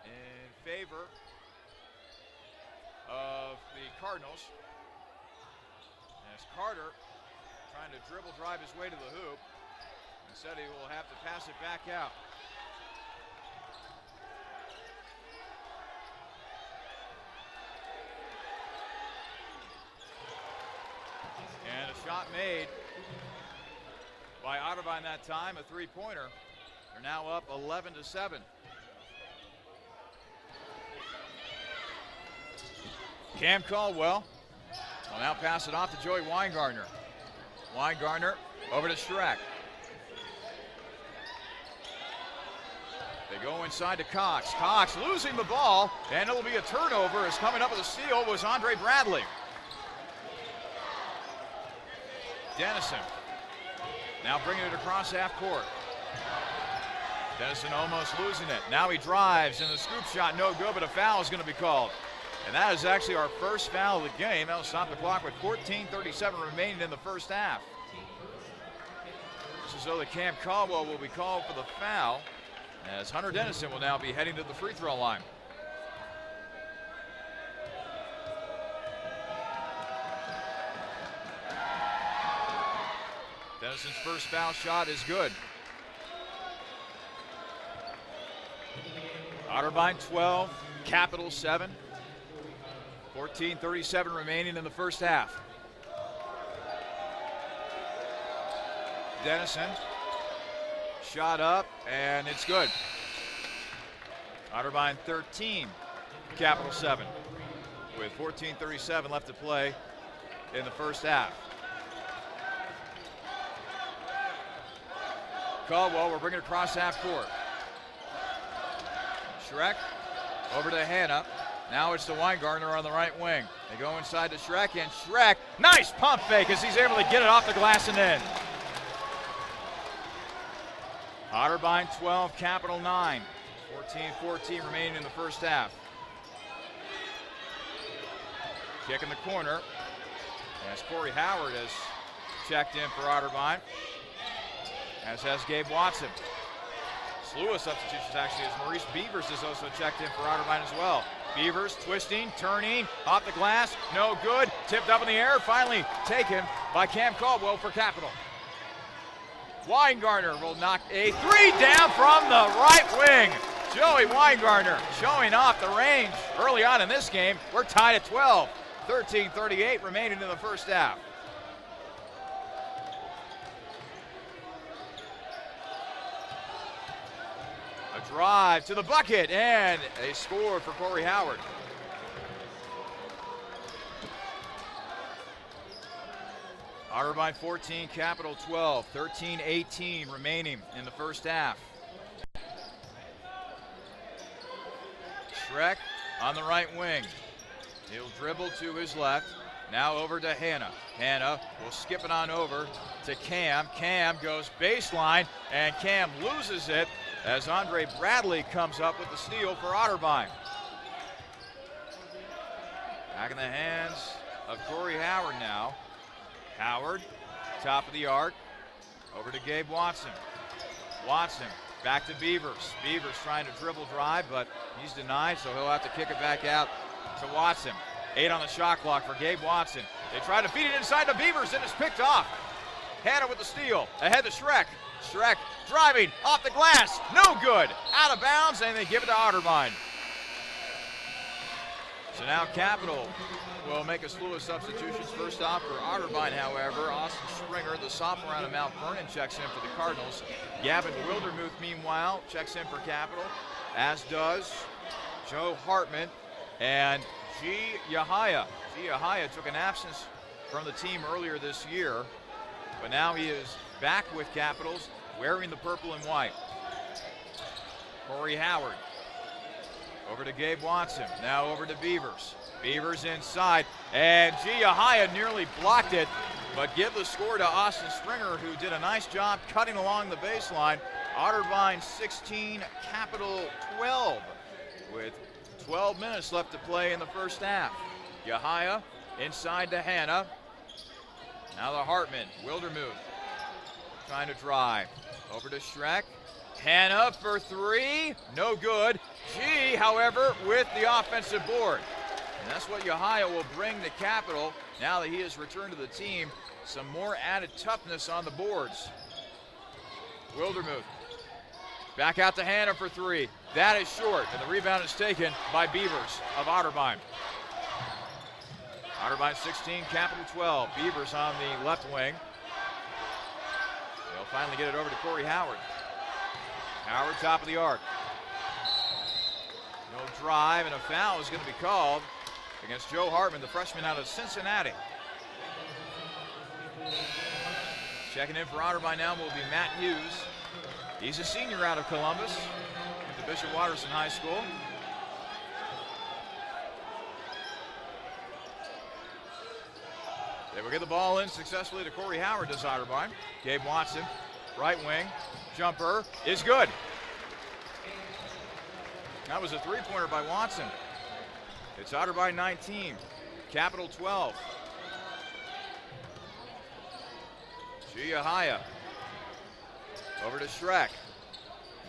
in favor of the Cardinals. As Carter trying to dribble drive his way to the hoop. Instead, he will have to pass it back out. And a shot made by Otterbein that time, a three-pointer. They're now up 11-7. Cam Caldwell will now pass it off to Joey Weingartner. Weingartner over to Schreck. They go inside to Cox. Cox losing the ball, and it'll be a turnover as coming up with a steal was Andre Bradley. Dennison now bringing it across half court. Dennison almost losing it. Now he drives, and the scoop shot no good, but a foul is going to be called. And that is actually our first foul of the game. That'll stop the clock with 14:37 remaining in the first half. It's as though the Cam Caldwell will be called for the foul, as Hunter Dennison will now be heading to the free throw line. Dennison's first foul shot is good. Otterbein 12, Capital 7. 14:37 remaining in the first half. Dennison, shot up, and it's good. Otterbein 13, Capital 7, with 14:37 left to play in the first half. Caldwell will bring it across half court. Schreck over to Hanna. Now it's to Weingartner on the right wing. They go inside to Schreck, and Schreck, nice pump fake as he's able to get it off the glass and in. Otterbein 12, Capital 9. 14:14 remaining in the first half. Kick in the corner as Corey Howard has checked in for Otterbein, as has Gabe Watson. Slew of substitutions actually, as Maurice Beavers has also checked in for Otterbein as well. Beavers twisting, turning, off the glass, no good, tipped up in the air, finally taken by Cam Caldwell for Capital. Weingartner will knock a three down from the right wing. Joey Weingartner showing off the range early on in this game. We're tied at 12, 13:38 remaining in the first half. Drive to the bucket, and a score for Corey Howard. Otterbein 14, Capital 12, 13-18 remaining in the first half. Schreck on the right wing. He'll dribble to his left. Now over to Hanna. Hanna will skip it on over to Cam. Cam goes baseline, and Cam loses it as Andre Bradley comes up with the steal for Otterbein. Back in the hands of Corey Howard now. Howard, top of the arc, over to Gabe Watson. Watson back to Beavers. Beavers trying to dribble drive, but he's denied, so he'll have to kick it back out to Watson. 8 on the shot clock for Gabe Watson. They try to feed it inside to Beavers, and it's picked off. Hanna with the steal, ahead to Schreck. Schreck driving off the glass, no good. Out of bounds, and they give it to Otterbein. So now Capital will make a slew of substitutions. First off for Otterbein, however, Austin Springer, the sophomore out of Mount Vernon, checks in for the Cardinals. Gavin Wildermuth, meanwhile, checks in for Capital, as does Joe Hartman and G. Yahaya. G. Yahaya took an absence from the team earlier this year, but now he is back with Capitals, wearing the purple and white. Corey Howard. Over to Gabe Watson, now over to Beavers. Beavers inside, and Giahaya nearly blocked it, but give the score to Austin Springer, who did a nice job cutting along the baseline. Otterbein 16, Capital 12, with 12 minutes left to play in the first half. Yahaya inside to Hanna. Now the Hartman, Wildermuth trying to drive. Over to Schreck. Hanna for 3, no good. G, however, with the offensive board. And that's what Yahaya will bring to Capital now that he has returned to the team. Some more added toughness on the boards. Wildermuth back out to Hanna for 3. That is short, and the rebound is taken by Beavers of Otterbein. Otterbein 16, Capital 12. Beavers on the left wing. They'll finally get it over to Corey Howard. Howard, top of the arc. No drive, and a foul is going to be called against Joe Hartman, the freshman out of Cincinnati. Checking in for Otterbein now will be Matt Hughes. He's a senior out of Columbus, with the Bishop Watterson High School. They will get the ball in successfully to Corey Howard, does Otterbein. Gabe Watson, right wing, jumper is good. That was a three-pointer by Watson. It's Otterbein 19, Capital 12. Giahaya over to Schreck,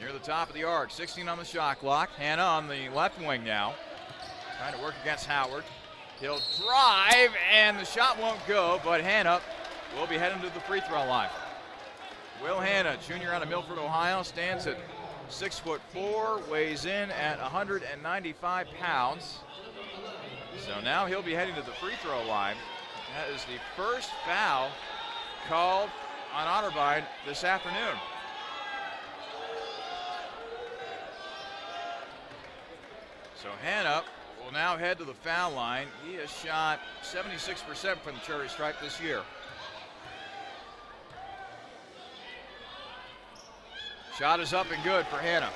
near the top of the arc, 16 on the shot clock. Hanna on the left wing now, trying to work against Howard. He'll drive, and the shot won't go, but Hanna will be heading to the free throw line. Will Hanna, junior out of Milford, Ohio, stands at 6'4", weighs in at 195 pounds. So now he'll be heading to the free throw line. That is the first foul called on Otterbein this afternoon. So Hanna will now head to the foul line. He has shot 76% from the cherry stripe this year. Shot is up and good for Hanna.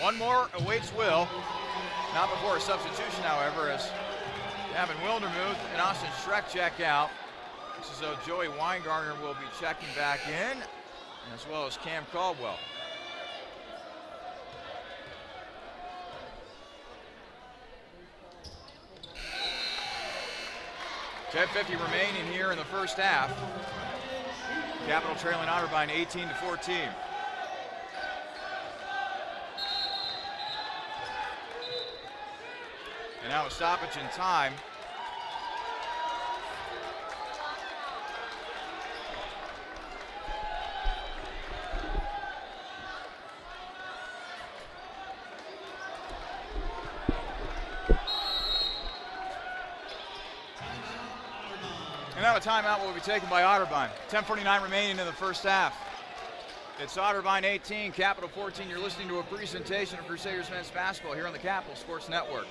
One more awaits Will. Not before a substitution, however, as Gavin Wildermuth and Austin Schreck check out. This is so Joey Weingartner will be checking back in, as well as Cam Caldwell. .50 remaining here in the first half. Capital trailing Otterbein 18-14. And now a stoppage in time. And now a timeout will be taken by Otterbein. 10:49 remaining in the first half. It's Otterbein 18, Capital 14. You're listening to a presentation of Crusaders men's basketball here on the Capital Sports Network.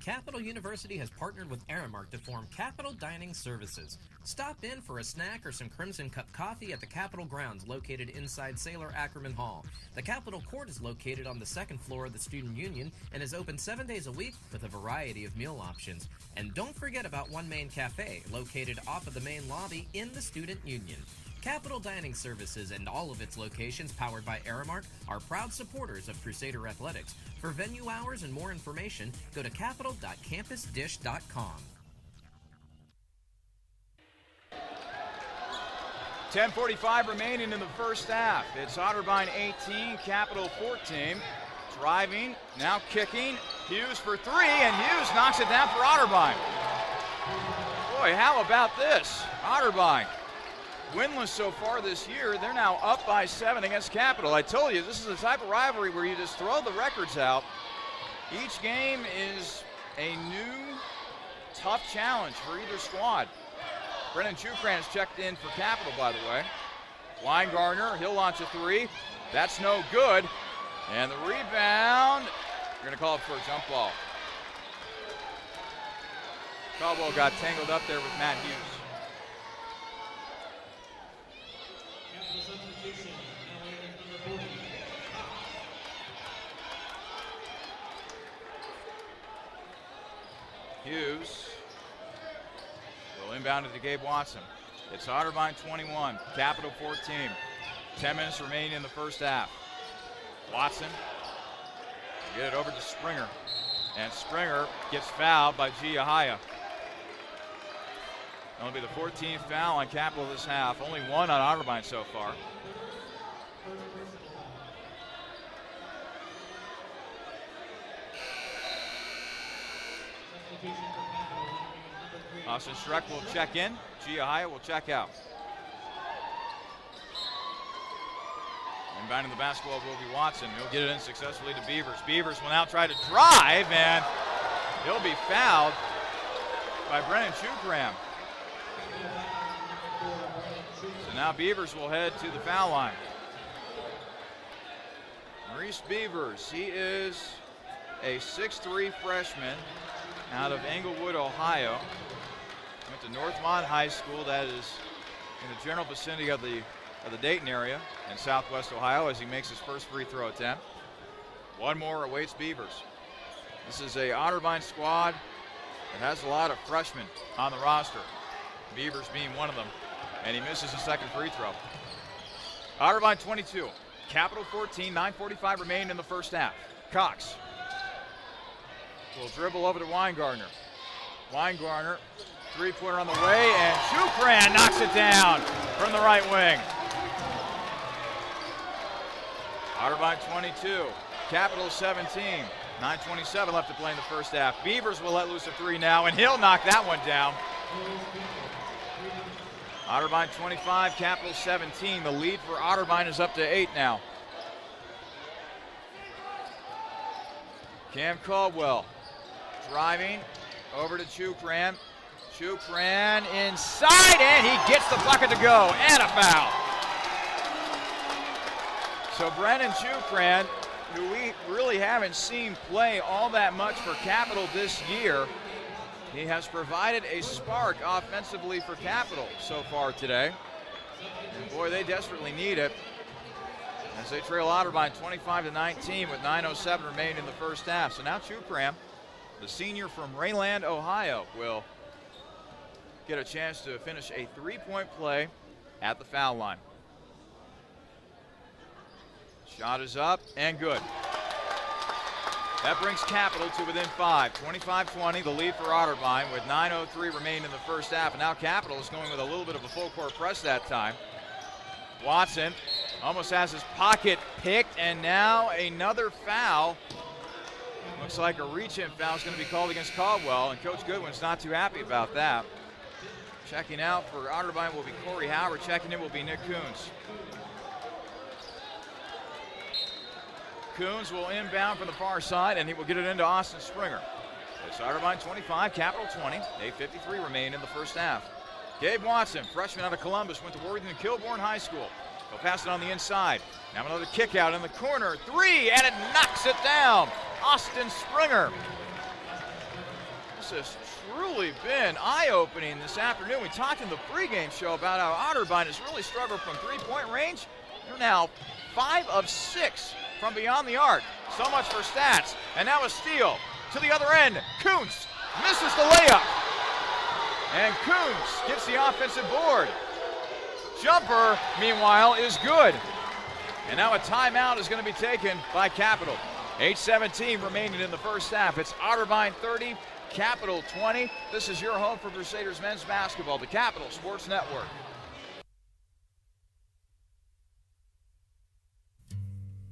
Capital University has partnered with Aramark to form Capital Dining Services. Stop in for a snack or some Crimson Cup coffee at the Capitol grounds located inside Sailor Ackerman Hall. The Capitol Court is located on the second floor of the Student Union and is open 7 days a week with a variety of meal options. And don't forget about One Main Cafe, located off of the main lobby in the Student Union. Capital Dining Services and all of its locations powered by Aramark are proud supporters of Crusader Athletics. For venue hours and more information, go to capital.campusdish.com. 10:45 remaining in the first half. It's Otterbein 18, Capital 14. Driving, now kicking. Hughes for three, and Hughes knocks it down for Otterbein. Boy, how about this? Otterbein, winless so far this year. They're now up by 7 against Capital. I told you, this is the type of rivalry where you just throw the records out. Each game is a new, tough challenge for either squad. Brennan Chukran has checked in for Capital, by the way. Weingartner, he'll launch a three. That's no good. And the rebound, you're going to call it for a jump ball. Caldwell got tangled up there with Matt Hughes. Hughes will inbound it to Gabe Watson. It's Otterbein 21, Capital 14. 10 minutes remaining in the first half. Watson get it over to Springer. And Springer gets fouled by Giahaya. That'll be the 14th foul on Capital this half. Only one on Otterbein so far. Austin Streck will check in. Giahaya will check out. Inbounding the basketball will be Watson. He'll get it in successfully to Beavers. Beavers will now try to drive, and he'll be fouled by Brennan Chukram. So now Beavers will head to the foul line. Maurice Beavers, he is a 6'3" freshman out of Englewood, Ohio. Went to Northmont High School, that is in the general vicinity of the Dayton area in Southwest Ohio, as he makes his first free throw attempt. One more awaits Beavers. This is a Otterbein squad that has a lot of freshmen on the roster, Beavers being one of them, and he misses his second free throw. Otterbein 22, Capital 14, 9:45 remaining in the first half. Cox will dribble over to Weingartner. Weingartner, three-pointer on the way, and Chukran knocks it down from the right wing. Otterbein 22, Capital 17, 9:27 left to play in the first half. Beavers will let loose a three now, and he'll knock that one down. Otterbein 25, Capital 17. The lead for Otterbein is up to 8 now. Cam Caldwell driving over to Chukran. Chukran inside, and he gets the bucket to go, and a foul. So Brennan Chukran, who we really haven't seen play all that much for Capital this year, he has provided a spark offensively for Capital so far today. And boy, they desperately need it as they trail Otterbein 25-19 with 9:07 remaining in the first half. So now Chukran, the senior from Rayland, Ohio, will get a chance to finish a three-point play at the foul line. Shot is up and good. That brings Capital to within 5, 25-20, the lead for Otterbein with 9:03 remaining in the first half. And now Capital is going with a little bit of a full court press that time. Watson almost has his pocket picked, and now another foul. Looks like a reach-in foul is going to be called against Caldwell, and Coach Goodwin's not too happy about that. Checking out for Otterbein will be Corey Howard. Checking in will be Nick Coons. Coons will inbound from the far side, and he will get it into Austin Springer. It's Otterbein 25, Capital 20, 8:53 remain in the first half. Gabe Watson, freshman out of Columbus, went to Worthington Kilbourne High School. He'll pass it on the inside. Now another kick out in the corner, three, and it knocks it down. Austin Springer. this has truly been eye-opening this afternoon. We talked in the pregame show about how Otterbein has really struggled from three-point range. They're now 5 of 6 from beyond the arc. So much for stats. And now a steal to the other end. Kuntz misses the layup. And Kuntz gets the offensive board. Jumper, meanwhile, is good. And now a timeout is going to be taken by Capital. 8:17 remaining in the first half. It's Otterbein 30, Capital 20. This is your home for Crusaders men's basketball, the Capital Sports Network.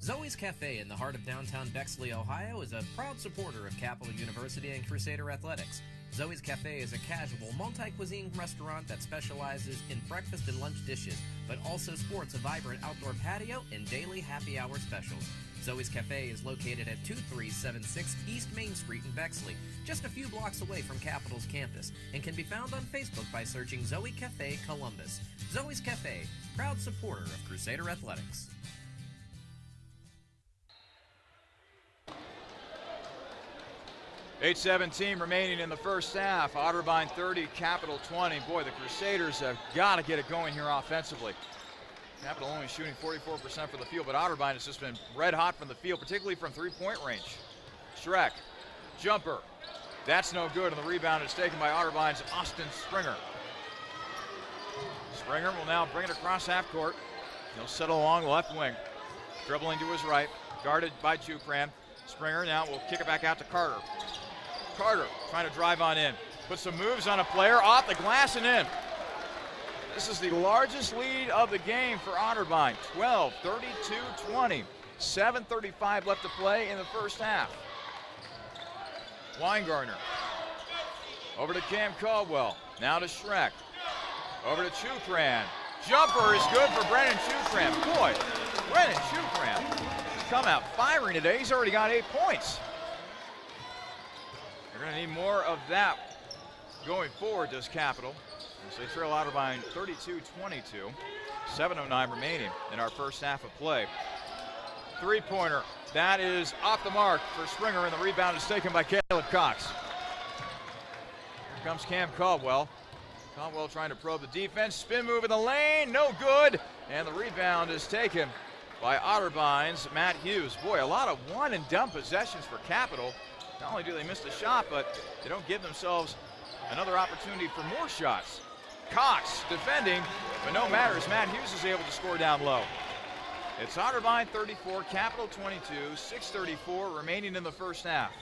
Zoe's Cafe in the heart of downtown Bexley, Ohio is a proud supporter of Capital University and Crusader athletics. Zoe's Cafe is a casual, multi-cuisine restaurant that specializes in breakfast and lunch dishes, but also sports a vibrant outdoor patio and daily happy hour specials. Zoe's Cafe is located at 2376 East Main Street in Bexley, just a few blocks away from Capital's campus, and can be found on Facebook by searching Zoe Cafe Columbus. Zoe's Cafe, proud supporter of Crusader athletics. 8:17 remaining in the first half. Otterbein 30, Capital 20. Boy, the Crusaders have got to get it going here offensively. Capital only shooting 44% from the field, but Otterbein has just been red hot from the field, particularly from three-point range. Schreck, jumper. That's no good, and the rebound is taken by Otterbein's Austin Springer. Springer will now bring it across half court. He'll settle along the left wing. Dribbling to his right, guarded by Jukran. Springer now will kick it back out to Carter. Carter trying to drive on in. Put some moves on a player, off the glass and in. This is the largest lead of the game for Otterbein. 12, 32-20. 7:35 left to play in the first half. Weingartner. Over to Cam Caldwell. Now to Schreck. Over to Chukran. Jumper is good for Brennan Chukran. Boy, Brennan Chukran has come out firing today. He's already got 8 points. They're going to need more of that going forward, does Capital. So they trail Otterbein 32-22. 7:09 remaining in our first half of play. Three-pointer. That is off the mark for Springer, and the rebound is taken by Caleb Cox. Here comes Cam Caldwell. Caldwell trying to probe the defense. Spin move in the lane, no good. And the rebound is taken by Otterbein's Matt Hughes. Boy, a lot of one-and-done possessions for Capital. Not only do they miss the shot, but they don't give themselves another opportunity for more shots. Cox defending, but no matter as Matt Hughes is able to score down low. It's Otterbein 34, Capital 22, 6:34 remaining in the first half.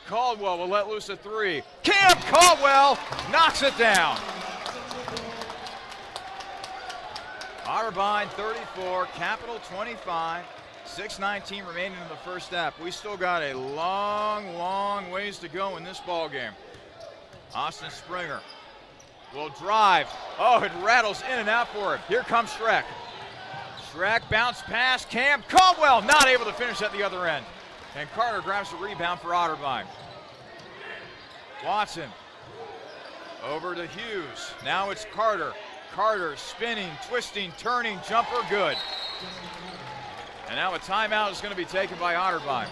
Caldwell will let loose a three. Cam Caldwell knocks it down. Otterbein 34, Capital 25, 6:19 remaining in the first half. We still got a long, long ways to go in this ball game. Austin Springer will drive. Oh, it rattles in and out for him. Here comes Schreck. Schreck bounce pass. Cam Caldwell not able to finish at the other end. And Carter grabs the rebound for Otterbein. Watson over to Hughes. Now it's Carter. Carter spinning, twisting, turning, jumper good. And now a timeout is going to be taken by Otterbein.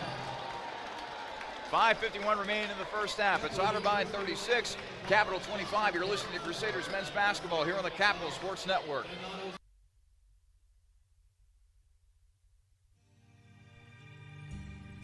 5:51 remaining in the first half. It's Otterbein 36, Capital 25. You're listening to Crusaders men's basketball here on the Capital Sports Network.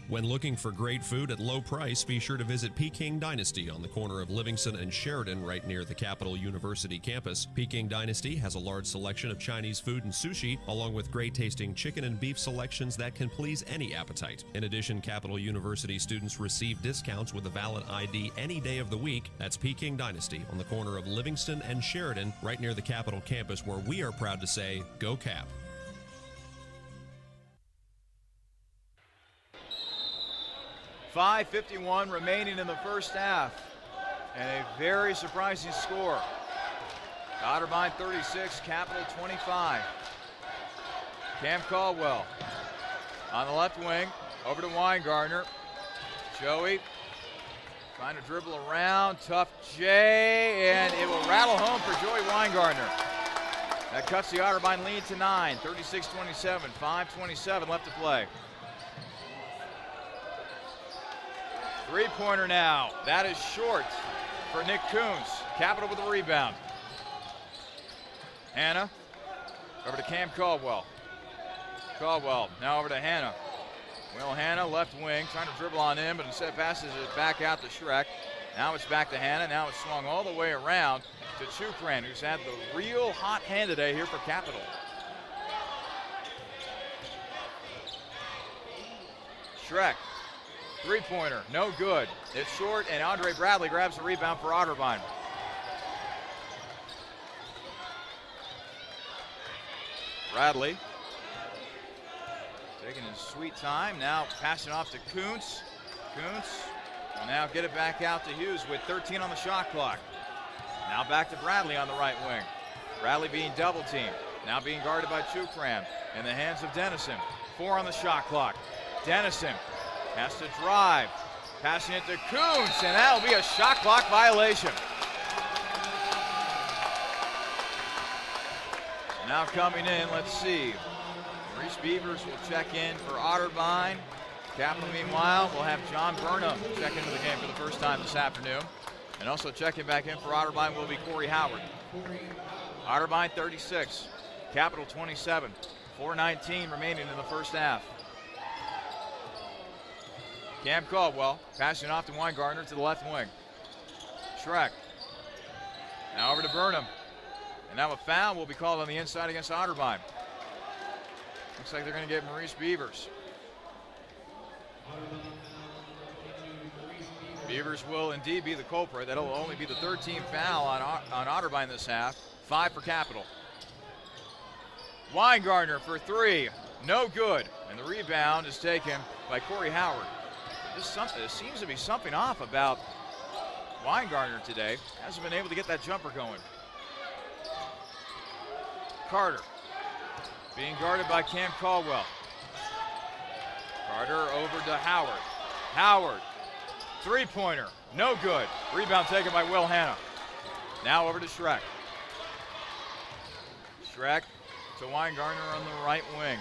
When looking for great food at low price, be sure to visit Peking Dynasty on the corner of Livingston and Sheridan right near the Capital University campus. Peking Dynasty has a large selection of Chinese food and sushi, along with great-tasting chicken and beef selections that can please any appetite. In addition, Capital University students receive discounts with a valid ID any day of the week. That's Peking Dynasty on the corner of Livingston and Sheridan right near the Capital campus, where we are proud to say, Go Cap! 5:51 remaining in the first half. And a very surprising score. Otterbein 36, Capital 25. Cam Caldwell on the left wing, over to Weingartner. Joey trying to dribble around, tough J, and it will rattle home for Joey Weingartner. That cuts the Otterbein lead to 9, 36-27, 5:27 left to play. Three-pointer now. That is short for Nick Coons. Capital with the rebound. Hannah over to Cam Caldwell. Caldwell now over to Hannah. Will Hannah, left wing, trying to dribble on in, but instead passes it back out to Schreck. Now it's back to Hannah. Now it's swung all the way around to Chukran, who's had the real hot hand today here for Capital. Schreck, three-pointer, no good. It's short, and Andre Bradley grabs the rebound for Otterbein. Bradley taking his sweet time, now passing off to Kuntz. Kuntz will now get it back out to Hughes with 13 on the shot clock. Now back to Bradley on the right wing. Bradley being double teamed, now being guarded by Chukran in the hands of Dennison. 4 on the shot clock. Dennison has to drive, passing it to Kuntz, and that'll be a shot clock violation. Now coming in, let's see. Maurice Beavers will check in for Otterbein. Capital, meanwhile, will have John Burnham check into the game for the first time this afternoon. And also checking back in for Otterbein will be Corey Howard. Otterbein 36, Capital 27. 4:19 remaining in the first half. Cam Caldwell passing off to Weingartner to the left wing. Schreck. Now over to Burnham. And now a foul will be called on the inside against Otterbein. Looks like they're going to get Maurice Beavers. Beavers will indeed be the culprit. That'll only be the 13th foul on Otterbein this half. 5 for Capital. Weingartner for 3. No good. And the rebound is taken by Corey Howard. There seems to be something off about Weingartner today. Hasn't been able to get that jumper going. Carter being guarded by Cam Caldwell. Carter over to Howard. Howard, three-pointer, no good. Rebound taken by Will Hannah. Now over to Schreck. Schreck to Weingartner on the right wing.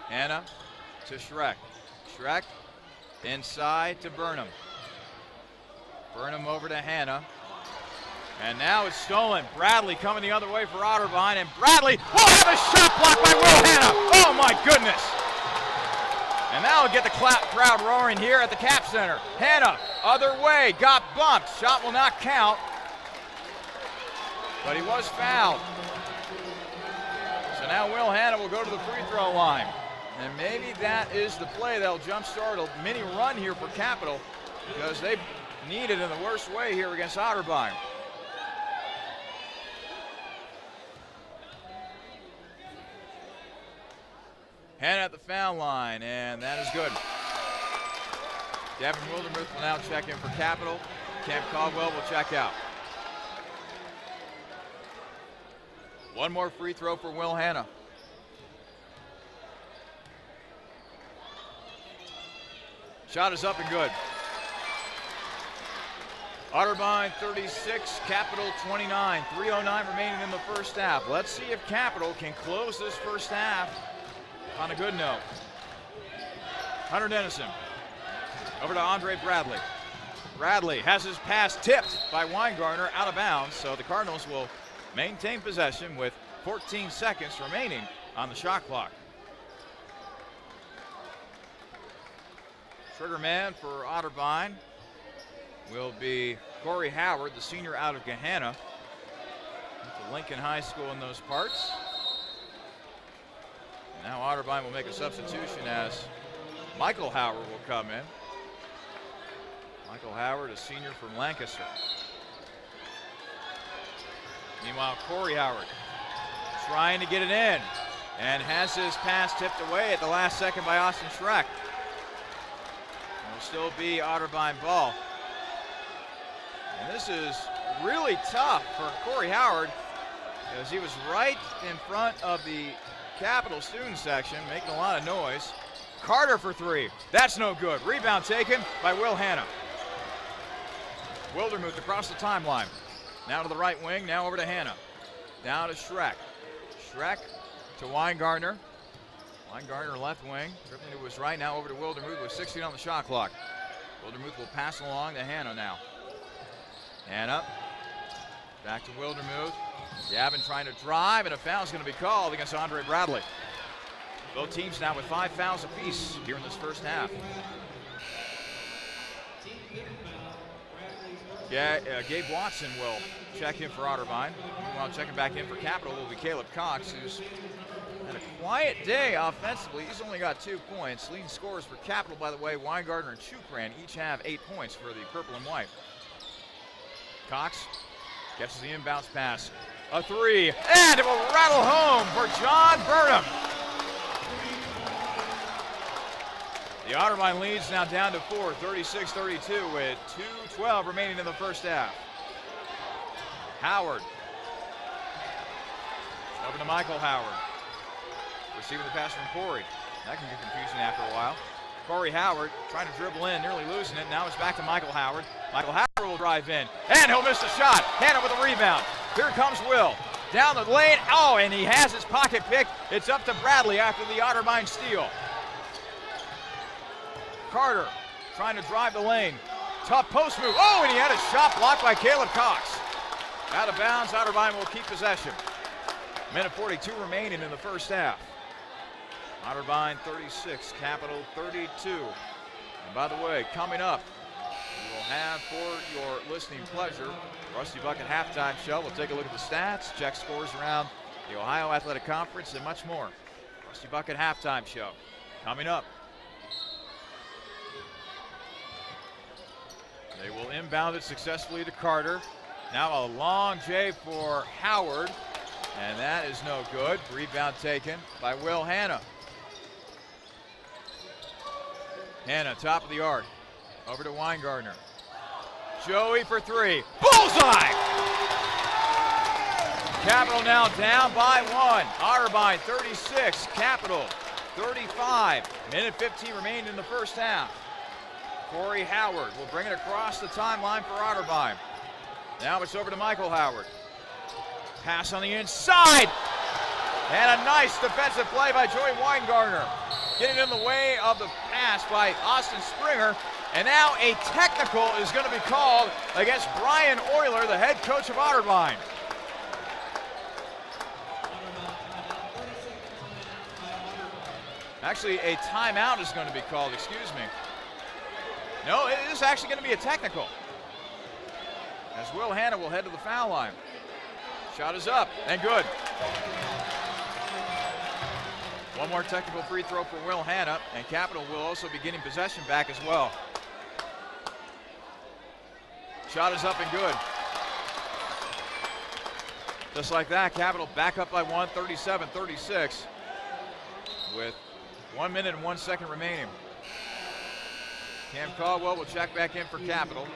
Hannah to Schreck. Schreck inside to Burnham. Burnham over to Hannah. And now it's stolen. Bradley coming the other way for Otterbein, and Bradley will have a shot blocked by Will Hannah. Oh my goodness. And now we'll get the crowd roaring here at the Cap Center. Hannah, other way, got bumped. Shot will not count, but he was fouled. So now Will Hannah will go to the free throw line. And maybe that is the play that'll jumpstart a mini run here for Capital, because they need it in the worst way here against Otterbein. Hannah at the foul line, and that is good. Devin Wildermuth will now check in for Capital. Cam Caldwell will check out. One more free throw for Will Hannah. Shot is up and good. Otterbein 36, Capital 29. 3:09 remaining in the first half. Let's see if Capital can close this first half on a good note. Hunter Dennison over to Andre Bradley. Bradley has his pass tipped by Weingartner out of bounds, so the Cardinals will maintain possession with 14 seconds remaining on the shot clock. Trigger man for Otterbein will be Corey Howard, the senior out of Gahanna. Went to Lincoln High School in those parts. Now Otterbein will make a substitution as Michael Howard will come in. Michael Howard, a senior from Lancaster. Meanwhile, Corey Howard trying to get it in and has his pass tipped away at the last second by Austin Schreck. It'll still be Otterbein ball. And this is really tough for Corey Howard, because he was right in front of the Capital student section, making a lot of noise. Carter for 3. That's no good. Rebound taken by Will Hannah. Wildermuth across the timeline. Now to the right wing, now over to Hannah. Down to Schreck. Schreck to Weingartner. Weingartner left wing, dribbling to his right, now over to Wildermuth with 16 on the shot clock. Wildermuth will pass along to Hanna now. Hanna, back to Wildermuth. Gavin trying to drive, and a foul is going to be called against Andre Bradley. Both teams now with 5 fouls apiece here in this first half. Gabe Watson will check in for Otterbein. Meanwhile, checking back in for Capital will be Caleb Cox, who's had a quiet day offensively. He's only got 2 points. Leading scorers for Capital, by the way, Weingartner and Chukran each have 8 points for the purple and white. Cox catches the inbounds pass. A 3, and it will rattle home for John Burnham. The Otterbein leads now down to 4, 36-32 with 2:12 remaining in the first half. Howard. Over to Michael Howard. Receiving the pass from Corey. That can get confusing after a while. Corey Howard trying to dribble in, nearly losing it. Now it's back to Michael Howard. Michael Howard will drive in, and he'll miss the shot. Hanna with a rebound. Here comes Will. Down the lane. Oh, and he has his pocket picked. It's up to Bradley after the Otterbein steal. Carter trying to drive the lane. Tough post move. Oh, and he had a shot blocked by Caleb Cox. Out of bounds. Otterbein will keep possession. Minute 42 remaining in the first half. Otterbein 36, Capital 32. And by the way, coming up, we will have for your listening pleasure, Rusty Bucket halftime show. We'll take a look at the stats, check scores around the Ohio Athletic Conference, and much more. Rusty Bucket halftime show coming up. They will inbound it successfully to Carter. Now a long J for Howard, and that is no good. Rebound taken by Will Hanna. Hanna, top of the arc. Over to Weingartner. Joey for 3. Bullseye! Capital now down by 1. Otterbein 36, Capital 35. Minute 15 remained in the first half. Corey Howard will bring it across the timeline for Otterbein. Now it's over to Michael Howard. Pass on the inside. And a nice defensive play by Joey Weingartner. Getting in the way of the pass by Austin Springer. And now a technical is going to be called against Brian Euler, the head coach of Otterbein. Actually, a timeout is going to be called, excuse me. No, it is actually going to be a technical. As Will Hanna will head to the foul line. Shot is up and good. One more technical free throw for Will Hanna, and Capital will also be getting possession back as well. Shot is up and good. Just like that, Capital back up by 1, 37-36, with 1 minute and 1 second remaining. Cam Caldwell will check back in for Capital.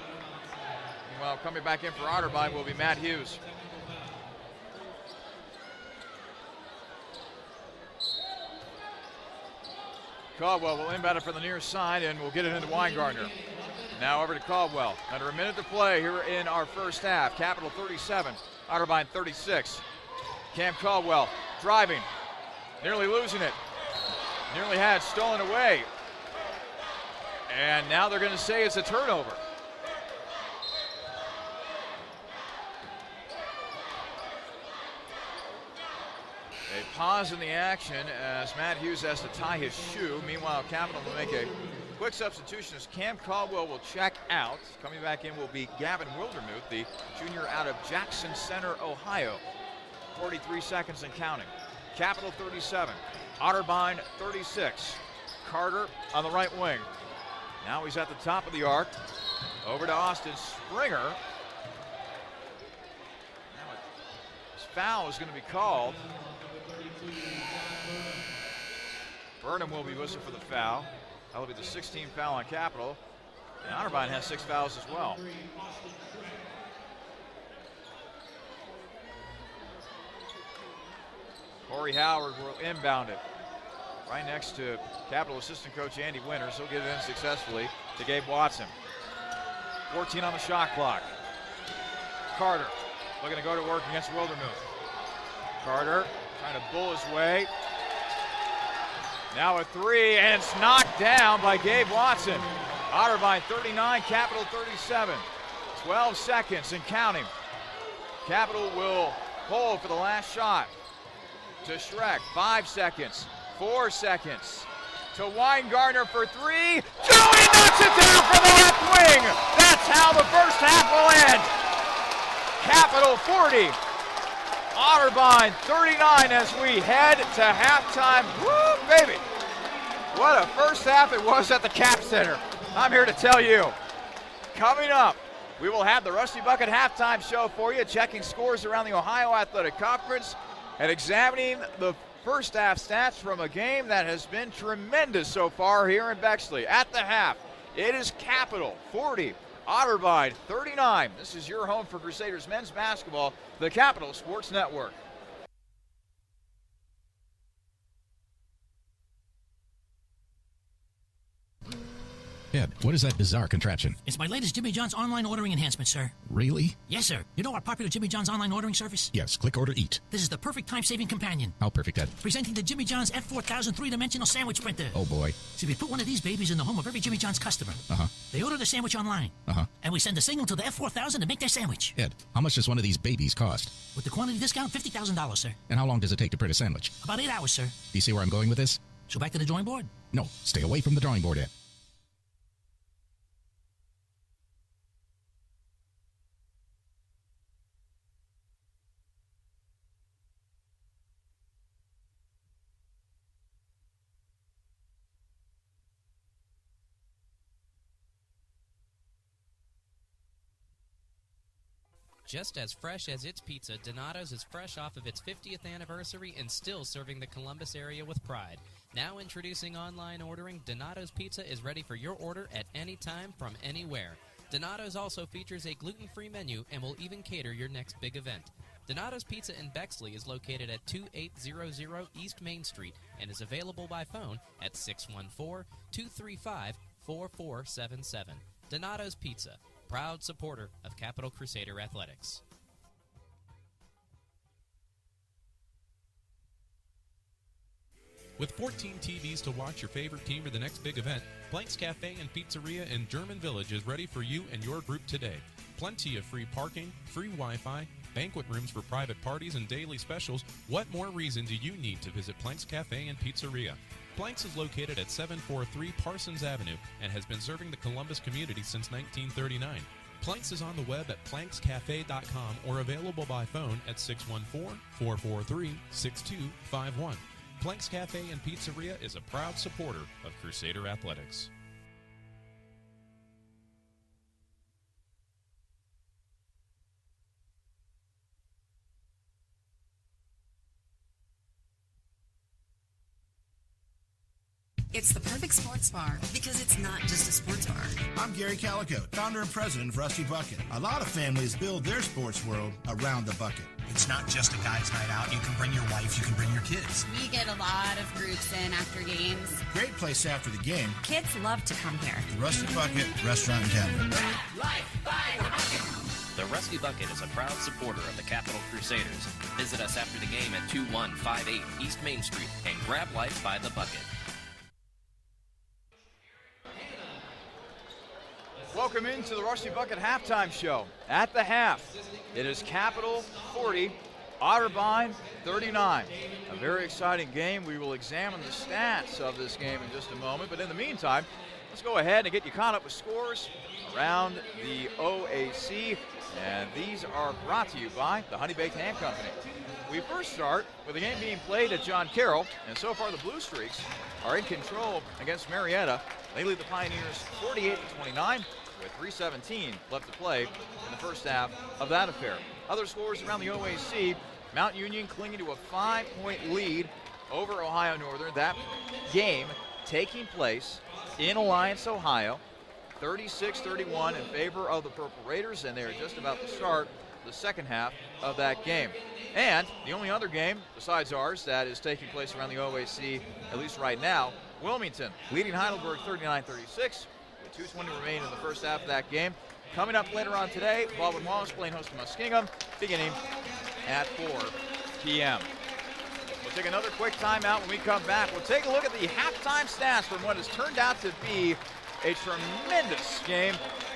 Meanwhile, coming back in for Otterbein will be Matt Hughes. Caldwell will inbound it from the near side and will get it into Weingartner. Now over to Caldwell. Under a minute to play here in our first half. Capital 37, Otterbein 36. Cam Caldwell driving, nearly losing it. Nearly had stolen away. And now they're going to say it's a turnover. A pause in the action as Matt Hughes has to tie his shoe. Meanwhile, Capital will make a quick substitution as Cam Caldwell will check out. Coming back in will be Gavin Wildermuth, the junior out of Jackson Center, Ohio. 43 seconds and counting. Capital 37, Otterbein 36. Carter on the right wing. Now he's at the top of the arc. Over to Austin Springer. Now his foul is going to be called. Burnham will be whistled for the foul. That will be the 16th foul on Capital. And Otterbein has 6 fouls as well. Corey Howard will inbound it. Right next to Capital assistant coach Andy Winters. He'll get it in successfully to Gabe Watson. 14 on the shot clock. Carter looking to go to work against Wildermuth. Carter trying to bull his way. Now a three, and it's knocked down by Gabe Watson. Otterbein 39, Capital 37. 12 seconds and counting. Capital will hold for the last shot. To Schreck, 5 seconds, 4 seconds. To Weingartner for three. Joey knocks it down from the left wing. That's how the first half will end. Capital 40, Otterbein 39 as we head to halftime. Woo, baby. What a first half it was at the Cap Center. I'm here to tell you. Coming up, we will have the Rusty Bucket halftime show for you, checking scores around the Ohio Athletic Conference and examining the first half stats from a game that has been tremendous so far here in Bexley. At the half, it is Capital 40, Otterbein 39. This is your home for Crusaders men's basketball, the Capital Sports Network. Ed, what is that bizarre contraption? It's my latest Jimmy John's online ordering enhancement, sir. Really? Yes, sir. You know our popular Jimmy John's online ordering service? Yes, click, order, eat. This is the perfect time-saving companion. How perfect, Ed? Presenting the Jimmy John's F4000 three-dimensional sandwich printer. Oh, boy. See, we put one of these babies in the home of every Jimmy John's customer. Uh-huh. They order the sandwich online. Uh-huh. And we send a signal to the F4000 to make their sandwich. Ed, how much does one of these babies cost? With the quantity discount, $50,000, sir. And how long does it take to print a sandwich? About 8 hours, sir. Do you see where I'm going with this? So back to the drawing board? No, stay away from the drawing board, Ed. Just as fresh as its pizza, Donato's is fresh off of its 50th anniversary and still serving the Columbus area with pride. Now introducing online ordering, Donato's Pizza is ready for your order at any time from anywhere. Donato's also features a gluten-free menu and will even cater your next big event. Donato's Pizza in Bexley is located at 2800 East Main Street and is available by phone at 614-235-4477. Donato's Pizza, proud supporter of Capital Crusader Athletics. With 14 TVs to watch your favorite team for the next big event, Blank's Cafe and Pizzeria in German Village is ready for you and your group today. Plenty of free parking, free Wi-Fi, banquet rooms for private parties, and daily specials. What more reason do you need to visit Blank's Cafe and Pizzeria? Blank's is located at 743 Parsons Avenue and has been serving the Columbus community since 1939. Planks is on the web at plankscafe.com or available by phone at 614-443-6251. Planks Cafe and Pizzeria is a proud supporter of Crusader Athletics. It's the perfect sports bar because it's not just a sports bar. I'm Gary Calico, founder and president of Rusty Bucket. A lot of families build their sports world around the bucket. It's not just a guy's night out. You can bring your wife, you can bring your kids. We get a lot of groups in after games. Great place after the game. Kids love to come here. The Rusty Bucket Restaurant and Tavern. The Rusty Bucket is a proud supporter of the Capital Crusaders. Visit us after the game at 2158 East Main Street and grab life by the bucket. Welcome into the Rusty Bucket halftime show. At the half, it is Capital 40, Otterbein 39. A very exciting game. We will examine the stats of this game in just a moment. But in the meantime, let's go ahead and get you caught up with scores around the OAC. And these are brought to you by the Honey Baked Ham Company. We first start with the game being played at John Carroll. And so far the Blue Streaks are in control against Marietta. They lead the Pioneers 48-29. with 3:17 left to play in the first half of that affair. Other scores around the OAC, Mount Union clinging to a 5-point lead over Ohio Northern. That game taking place in Alliance, Ohio, 36-31 in favor of the Purple Raiders, and they are just about to start the second half of that game. And the only other game besides ours that is taking place around the OAC, at least right now, Wilmington leading Heidelberg 39-36. 2:20 remain in the first half of that game. Coming up later on today, Baldwin Wallace playing host to Muskingum, beginning at 4 p.m. We'll We'll take another quick timeout. When we come back, we'll take a look at the halftime stats from what has turned out to be a tremendous game,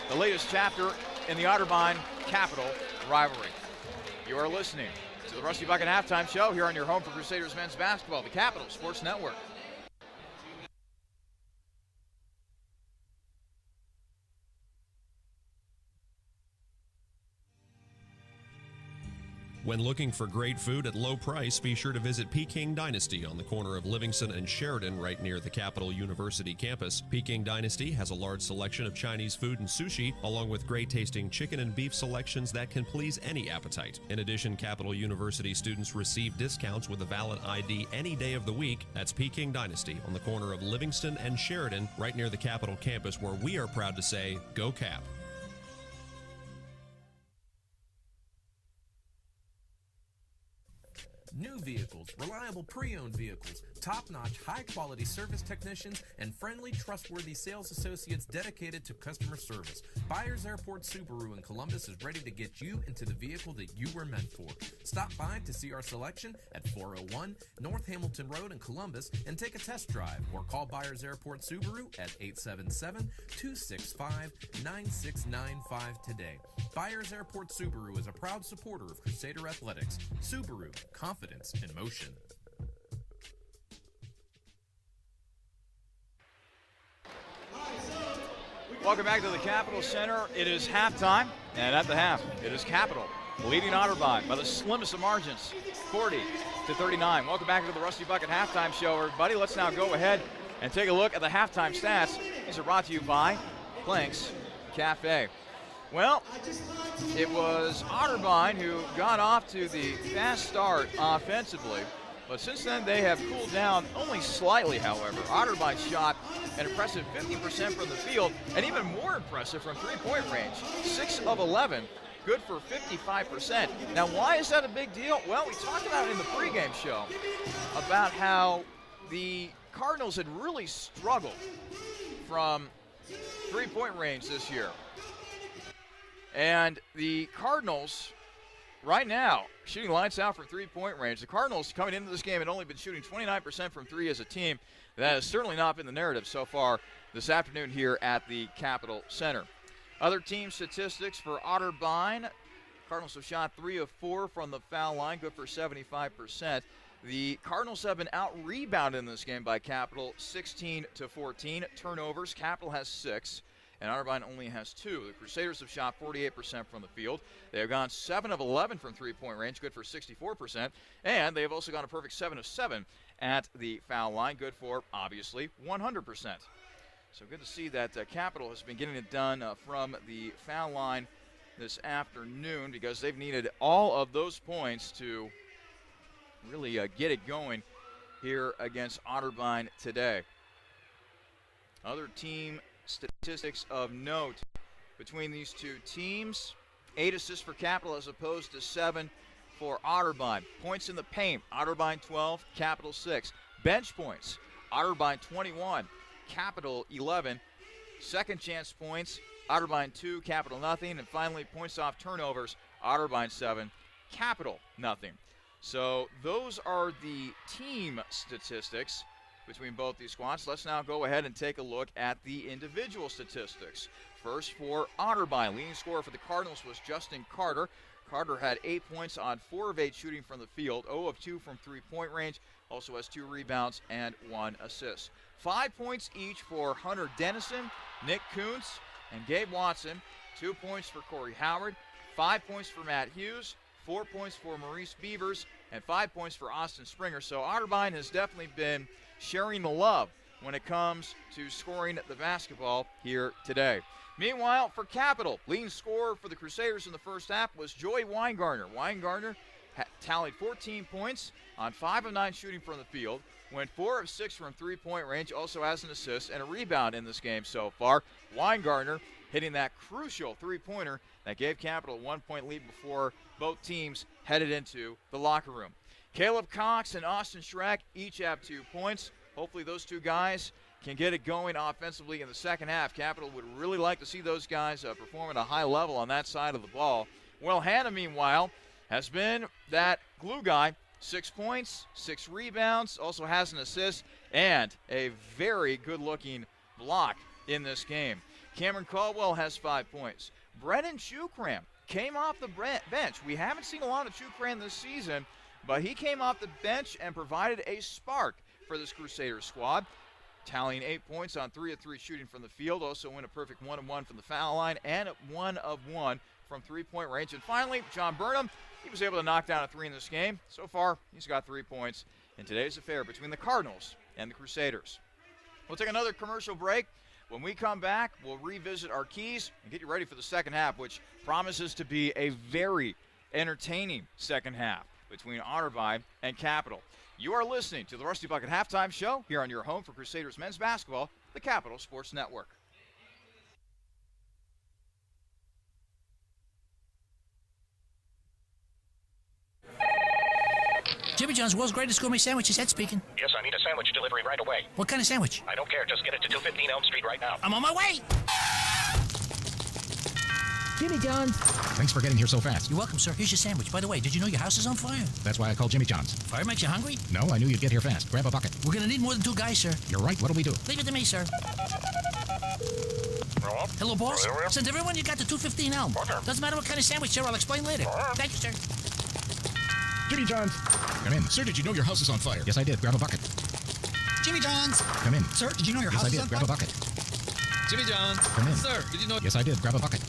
the latest chapter in the Otterbein Capital rivalry. You are listening to the Rusty Bucket Halftime Show here on your home for Crusaders men's basketball, the Capital Sports Network. When looking for great food at low price, be sure to visit Peking Dynasty on the corner of Livingston and Sheridan right near the Capital University campus. Peking Dynasty has a large selection of Chinese food and sushi, along with great tasting chicken and beef selections that can please any appetite. In addition, Capital University students receive discounts with a valid ID any day of the week. That's Peking Dynasty on the corner of Livingston and Sheridan right near the Capital campus, where we are proud to say, Go Cap! New vehicles, reliable pre-owned vehicles, top-notch, high-quality service technicians, and friendly, trustworthy sales associates dedicated to customer service. Byers Airport Subaru in Columbus is ready to get you into the vehicle that you were meant for. Stop by to see our selection at 401 North Hamilton Road in Columbus and take a test drive, or call Byers Airport Subaru at 877-265-9695 today. Byers Airport Subaru is a proud supporter of Crusader Athletics. Subaru, confidence in motion. Welcome back to the Capital Center. It is halftime, and at the half, it is Capital leading Otterbein by the slimmest of margins, 40-39. Welcome back to the Rusty Bucket Halftime Show, everybody. Let's now go ahead and take a look at the halftime stats. These are brought to you by Planks Cafe. Well, it was Otterbein who got off to the fast start offensively, but since then they have cooled down only slightly, however. Otterbein shot an impressive 50% from the field, and even more impressive from three-point range, 6 of 11, good for 55%. Now, why is that a big deal? Well, we talked about it in the pregame show about how the Cardinals had really struggled from three-point range this year. And the Cardinals, right now, shooting lights out from three-point range. The Cardinals, coming into this game, had only been shooting 29% from three as a team. That has certainly not been the narrative so far this afternoon here at the Capital Center. Other team statistics for Otterbein. Cardinals have shot 3 of 4 from the foul line, good for 75%. The Cardinals have been out-rebounded in this game by Capital, 16-14. Turnovers, Capital has 6. And Otterbein only has 2. The Crusaders have shot 48% from the field. They have gone 7 of 11 from three-point range, good for 64%. And they have also gone a perfect 7 of 7 at the foul line, good for, obviously, 100%. So good to see that Capital has been getting it done from the foul line this afternoon, because they've needed all of those points to really get it going here against Otterbein today. Other team statistics of note between these two teams: 8 assists for Capital as opposed to 7 for Otterbein. Points in the paint, Otterbein 12, Capital 6. Bench points, Otterbein 21, Capital 11. Second chance points, Otterbein 2, Capital nothing. And finally, points off turnovers, Otterbein 7, Capital nothing. So those are the team statistics between both these squads. Let's now go ahead and take a look at the individual statistics. First, for Otterbein, leading scorer for the Cardinals was Justin Carter. Carter had 8 points on 4 of 8 shooting from the field, 0 of 2 from three-point range, also has 2 rebounds and 1 assist. 5 points each for Hunter Dennison, Nick Kuntz, and Gabe Watson. 2 points for Corey Howard, 5 points for Matt Hughes, 4 points for Maurice Beavers, and 5 points for Austin Springer. So Otterbein has definitely been sharing the love when it comes to scoring the basketball here today. Meanwhile, for Capital, leading scorer for the Crusaders in the first half was Joey Weingartner. Weingartner tallied 14 points on 5 of 9 shooting from the field, went 4 of 6 from three-point range, also has an assist and a rebound in this game so far. Weingartner hitting that crucial three-pointer that gave Capital a 1-point lead before both teams headed into the locker room. Caleb Cox and Austin Schreck each have 2 points. Hopefully those two guys can get it going offensively in the second half. Capital would really like to see those guys perform at a high level on that side of the ball. Will Hanna, meanwhile, has been that glue guy 6 points, 6 rebounds, also has an assist, and a very good-looking block in this game. Cameron Caldwell has 5 points. Brennan Chukram came off the bench. We haven't seen a lot of Chukram this season, but he came off the bench and provided a spark for this Crusaders squad, tallying 8 points on 3 of 3 shooting from the field, also win a perfect 1-of-1 from the foul line and 1-of-1 from three-point range. And finally, John Burnham, he was able to knock down a 3 in this game. So far, he's got 3 points in today's affair between the Cardinals and the Crusaders. We'll take another commercial break. When we come back, we'll revisit our keys and get you ready for the second half, which promises to be a very entertaining second half between Otterbein and Capital. You are listening to the Rusty Bucket Halftime Show here on your home for Crusaders men's basketball, the Capital Sports Network. Jimmy John's, world's greatest gourmet sandwiches. Ed speaking. Yes, I need a sandwich delivery right away. What kind of sandwich? I don't care. Just get it to 215 Elm Street right now. I'm on my way. Jimmy John's. Thanks for getting here so fast. You're welcome, sir. Here's your sandwich. By the way, did you know your house is on fire? That's why I called Jimmy John's. Fire makes you hungry? No, I knew you'd get here fast. Grab a bucket. We're going to need more than 2 guys, sir. You're right. What'll we do? Leave it to me, sir. Hello, boss. Send everyone you got to 215 Elm. Doesn't matter what kind of sandwich, sir. I'll explain later. Thank you, sir. Jimmy John's. Come in. Sir, did you know your house is on fire? Yes, I did. Grab a bucket. Jimmy John's. Come in. Sir, did you know your house is on fire? Grab a bucket. Jimmy John's. Come in. Sir, did you know... Yes, I did. Grab a bucket.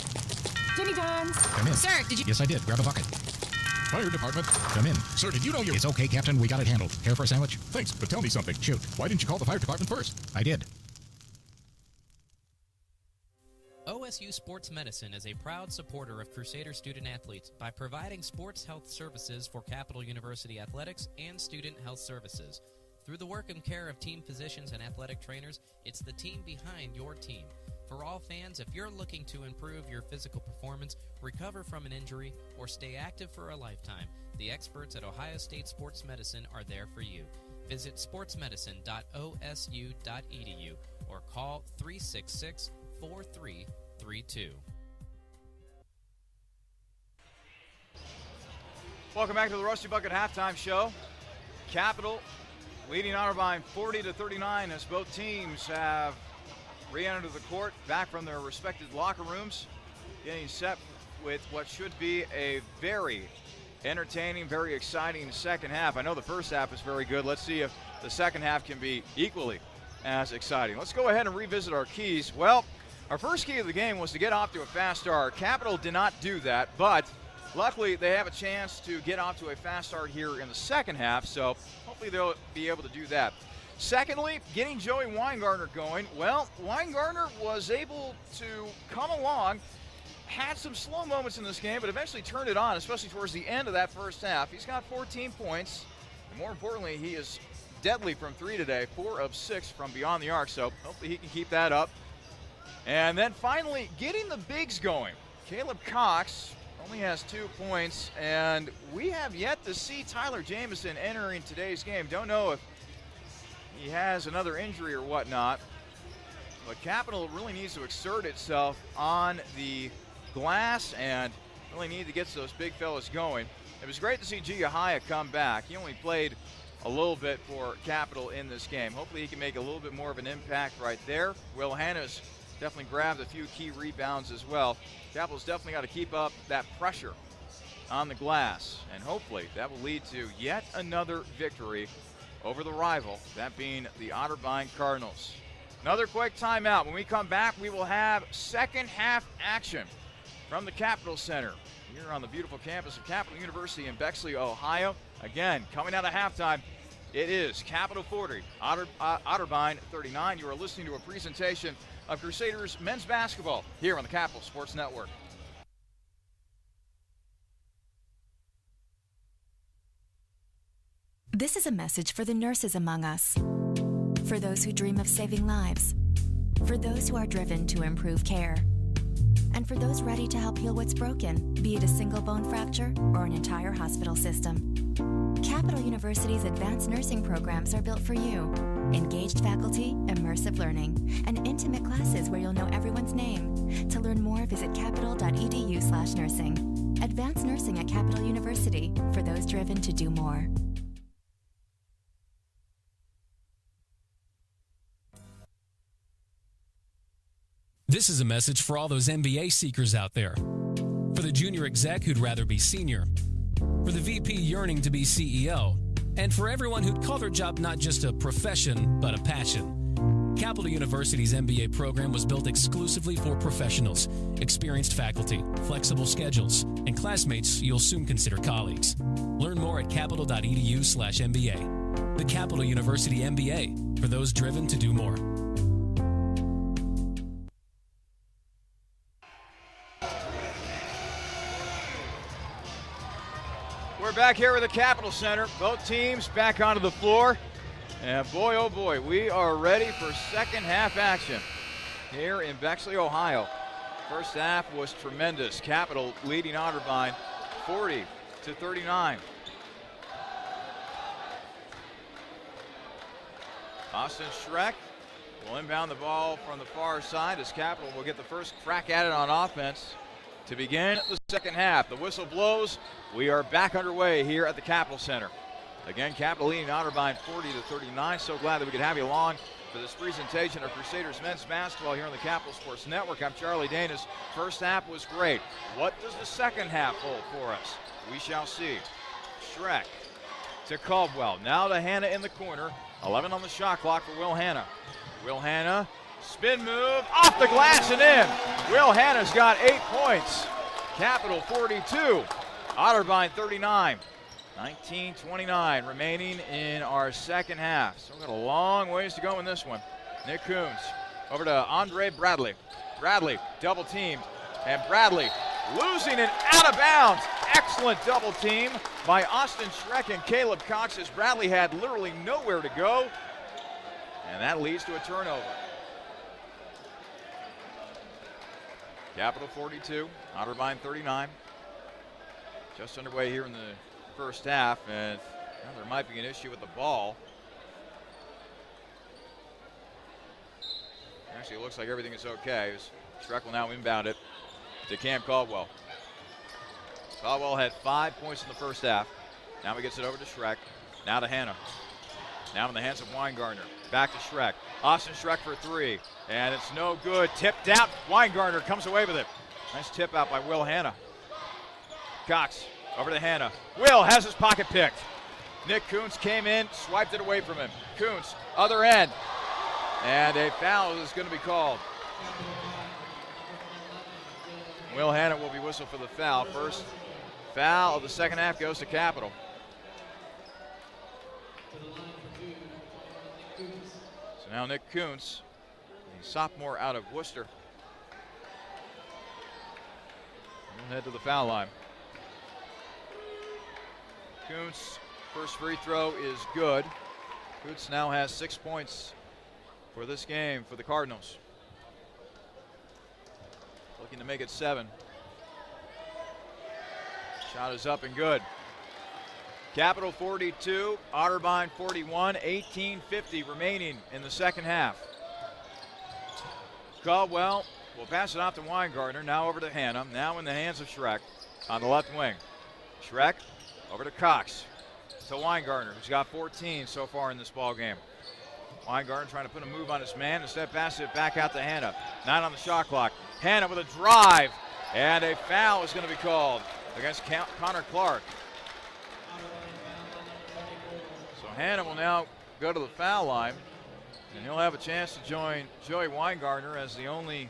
Jimmy John's. Come in. Sir, did you... Yes, I did. Grab a bucket. Fire department. Come in. Sir, did you know your... It's okay, Captain. We got it handled. Care for a sandwich? Thanks, but tell me something. Shoot. Why didn't you call the fire department first? I did. OSU Sports Medicine is a proud supporter of Crusader student-athletes by providing sports health services for Capital University athletics and student health services. Through the work and care of team physicians and athletic trainers, it's the team behind your team. For all fans, if you're looking to improve your physical performance, recover from an injury, or stay active for a lifetime, the experts at Ohio State Sports Medicine are there for you. Visit sportsmedicine.osu.edu or call 366-4332. Welcome back to the Rusty Bucket Halftime Show. Capital leading Otterbein 40-39 as both teams have re-entered the court back from their respective locker rooms, getting set with what should be a very entertaining, very exciting second half. I know the first half is very good. Let's see if the second half can be equally as exciting. Let's go ahead and revisit our keys. Well, our first key of the game was to get off to a fast start. Capital did not do that, but luckily they have a chance to get off to a fast start here in the second half, so hopefully they'll be able to do that. Secondly, getting Joey Weingartner going. Well, Weingartner was able to come along, had some slow moments in this game, but eventually turned it on, especially towards the end of that first half. He's got 14 points, and more importantly, he is deadly from 3 today, 4 of 6 from beyond the arc, so hopefully he can keep that up. And then finally, getting the bigs going. Caleb Cox only has 2 points, and we have yet to see Tyler Jamison entering today's game. Don't know if he has another injury or whatnot, but Capital really needs to exert itself on the glass and really need to get those big fellas going. It was great to see Giahaya come back. He only played a little bit for Capital in this game. Hopefully he can make a little bit more of an impact right there. Will Hanna's definitely grabbed a few key rebounds as well. Capital's definitely got to keep up that pressure on the glass, and hopefully that will lead to yet another victory over the rival, that being the Otterbein Cardinals. Another quick timeout. When we come back, we will have second half action from the Capitol Center here on the beautiful campus of Capital University in Bexley, Ohio. Again, coming out of halftime, it is Capital 40, Otterbein 39. You are listening to a presentation of Crusaders men's basketball here on the Capital Sports Network. This is a message for the nurses among us, for those who dream of saving lives, for those who are driven to improve care, and for those ready to help heal what's broken, be it a single bone fracture or an entire hospital system. Capital University's advanced nursing programs are built for you. Engaged faculty, immersive learning, and intimate classes where you'll know everyone's name. To learn more, visit capital.edu/nursing. Advanced nursing at Capital University, for those driven to do more. This is a message for all those MBA seekers out there. For the junior exec who'd rather be senior. For the VP yearning to be CEO. And for everyone who'd call their job not just a profession, but a passion. Capital University's MBA program was built exclusively for professionals, experienced faculty, flexible schedules, and classmates you'll soon consider colleagues. Learn more at capital.edu/MBA. The Capital University MBA, for those driven to do more. We're back here at the Capitol Center. Both teams back onto the floor. And boy, oh boy, we are ready for second half action here in Bexley, Ohio. First half was tremendous. Capital leading Otterbein 40-39. Austin Schreck will inbound the ball from the far side as Capital will get the first crack at it on offense to begin the second half. The whistle blows. We are back underway here at the Capitol Center. Again, Capital leading Otterbein 40-39. So glad that we could have you along for this presentation of Crusaders men's basketball here on the Capital Sports Network. I'm Charlie Danis. First half was great. What does the second half hold for us? We shall see. Schreck to Caldwell. Now to Hanna in the corner. 11 on the shot clock for Will Hanna. Will Hanna, spin move, off the glass and in. Will Hanna's got 8 points. Capital 42, Otterbein 39. 19:29 remaining in our second half. So we've got a long ways to go in this one. Nick Coons over to Andre Bradley. Bradley double teamed, and Bradley losing it out of bounds. Excellent double team by Austin Schreck and Caleb Cox as Bradley had literally nowhere to go. And that leads to a turnover. Capital 42, Otterbein 39. Just underway here in the first half, and there might be an issue with the ball. Actually, it looks like everything is okay. Schreck will now inbound it to Cam Caldwell. Caldwell had 5 points in the first half. Now he gets it over to Schreck. Now to Hanna. Now in the hands of Weingartner. Back to Schreck. Austin Schreck for three. And it's no good. Tipped out. Weingartner comes away with it. Nice tip out by Will Hanna. Cox over to Hanna. Will has his pocket picked. Nick Kuntz came in, swiped it away from him. Kuntz, other end. And a foul is going to be called. Will Hanna will be whistled for the foul. First foul of the second half goes to Capital. So now Nick Kuntz, a sophomore out of Worcester, will head to the foul line. Kuntz, first free throw is good. Kuntz now has 6 points for this game for the Cardinals. Looking to make it 7. Shot is up and good. Capital 42, Otterbein 41, 18:50 remaining in the second half. Caldwell will pass it off to Weingartner, now over to Hanna, now in the hands of Schreck on the left wing. Schreck over to Cox, to Weingartner, who's got 14 so far in this ball game. Weingartner trying to put a move on his man, instead passes it back out to Hanna. 9 on the shot clock. Hanna with a drive, and a foul is going to be called against Connor Clark. So Hanna will now go to the foul line, and he'll have a chance to join Joey Weingartner as the only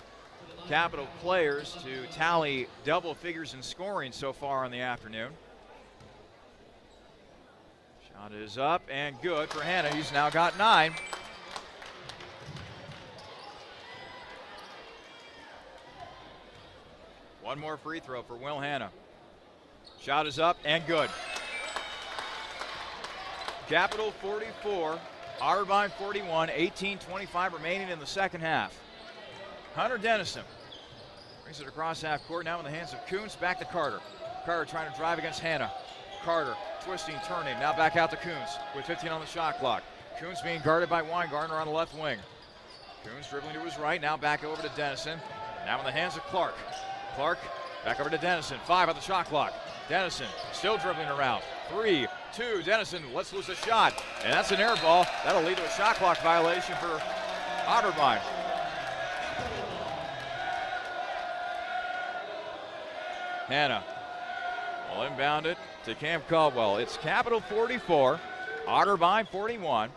Capital players to tally double figures in scoring so far in the afternoon. Shot is up and good for Hanna. He's now got 9. One more free throw for Will Hanna. Shot is up and good. Capital 44, Otterbein 41, 18:25 remaining in the second half. Hunter Dennison brings it across half court, now in the hands of Kuntz, back to Carter. Carter trying to drive against Hanna. Carter twisting, turning, now back out to Kuntz with 15 on the shot clock. Kuntz being guarded by Weingartner on the left wing. Kuntz dribbling to his right, now back over to Dennison. Now in the hands of Clark. Clark back over to Dennison, 5 on the shot clock. Dennison still dribbling around. 3, 2, Dennison lets loose a shot, and that's an air ball. That'll lead to a shot clock violation for Otterbein. Hannah will inbound it to Cam Caldwell. It's Capital 44, Otterbein 41.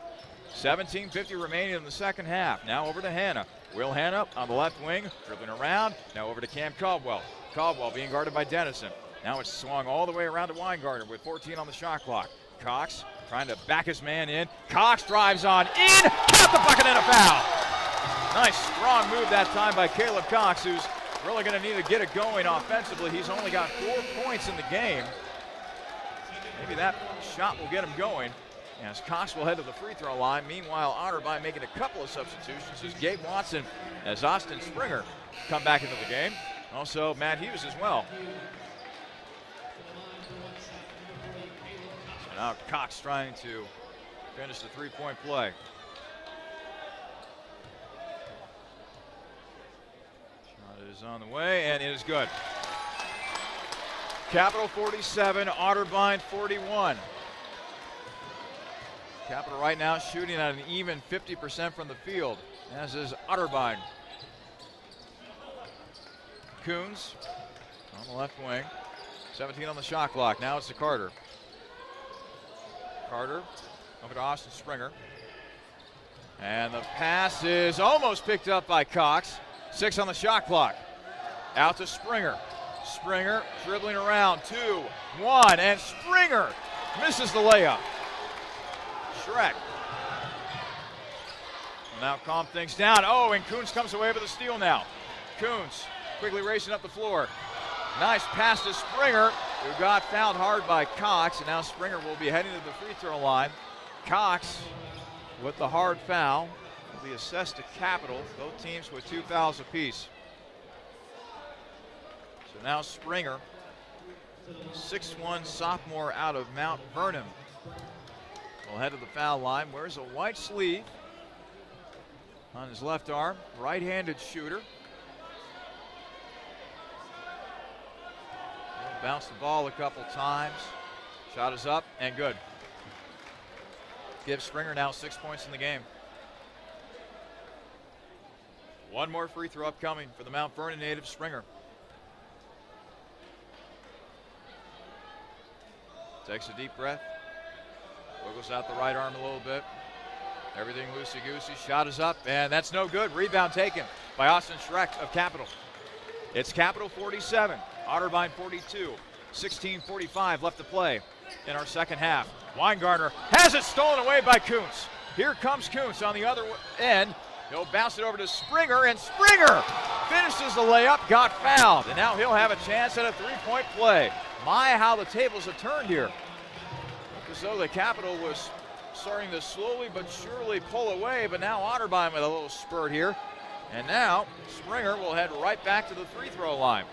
17:50 remaining in the second half. Now over to Hannah. Will Hannah on the left wing, dribbling around. Now over to Cam Caldwell. Caldwell being guarded by Dennison. Now it's swung all the way around to Weingartner with 14 on the shot clock. Cox trying to back his man in. Cox drives on in, got the bucket and a foul. Nice strong move that time by Caleb Cox, who's really going to need to get it going offensively. He's only got 4 points in the game. Maybe that shot will get him going, as Cox will head to the free throw line. Meanwhile, Otterbein making a couple of substitutions as Gabe Watson, as Austin Springer come back into the game. Also, Matt Hughes as well. So now Cox trying to finish the three-point play. Shot is on the way, and it is good. Capital 47, Otterbein 41. Capital right now shooting at an even 50% from the field, as is Otterbein. Coons on the left wing, 17 on the shot clock. Now it's to Carter. Carter over to Austin Springer. And the pass is almost picked up by Cox. 6 on the shot clock. Out to Springer. Springer dribbling around, 2-1, and Springer misses the layup. Schreck. Now calm things down. Oh, and Coons comes away with a steal now. Coons quickly racing up the floor. Nice pass to Springer, who got fouled hard by Cox, and now Springer will be heading to the free throw line. Cox with the hard foul will be assessed to Capital, both teams with 2 fouls apiece. So now Springer, 6'1" sophomore out of Mount Vernon, will head to the foul line. Wears a white sleeve on his left arm, right-handed shooter. He'll bounce the ball a couple times. Shot is up and good. Gives Springer now 6 points in the game. One more free throw upcoming for the Mount Vernon native, Springer. Takes a deep breath. Wiggles out the right arm a little bit. Everything loosey-goosey. Shot is up, and that's no good. Rebound taken by Austin Schreck of Capital. It's Capital 47, Otterbein 42. 16:45 left to play in our second half. Weingartner has it stolen away by Kuntz. Here comes Kuntz on the other end. He'll bounce it over to Springer, and Springer finishes the layup, got fouled, and now he'll have a chance at a three-point play. My, how the tables have turned here. Look as though the Capital was starting to slowly but surely pull away, but now Otterbein with a little spurt here. And now Springer will head right back to the free throw line.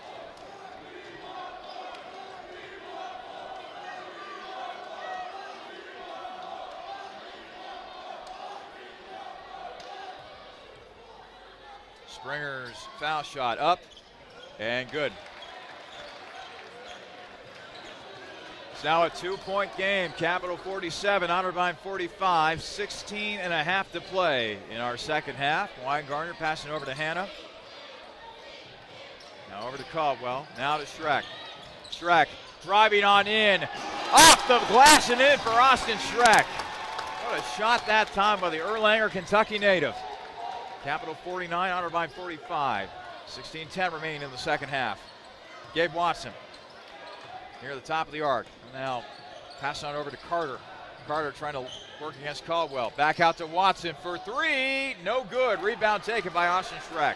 Springer's foul shot up and good. It's now a 2-point game. Capital 47, Otterbein 45, 16 and a half to play in our second half. Weingartner passing over to Hannah. Now over to Caldwell. Now to Schreck. Schreck driving on in. Off the glass and in for Austin Schreck. What a shot that time by the Erlanger, Kentucky native. Capital 49, Otterbein 45. 16-10 remaining in the second half. Gabe Watson near the top of the arc. Now pass on over to Carter. Carter trying to work against Caldwell. Back out to Watson for three. No good. Rebound taken by Austin Schreck.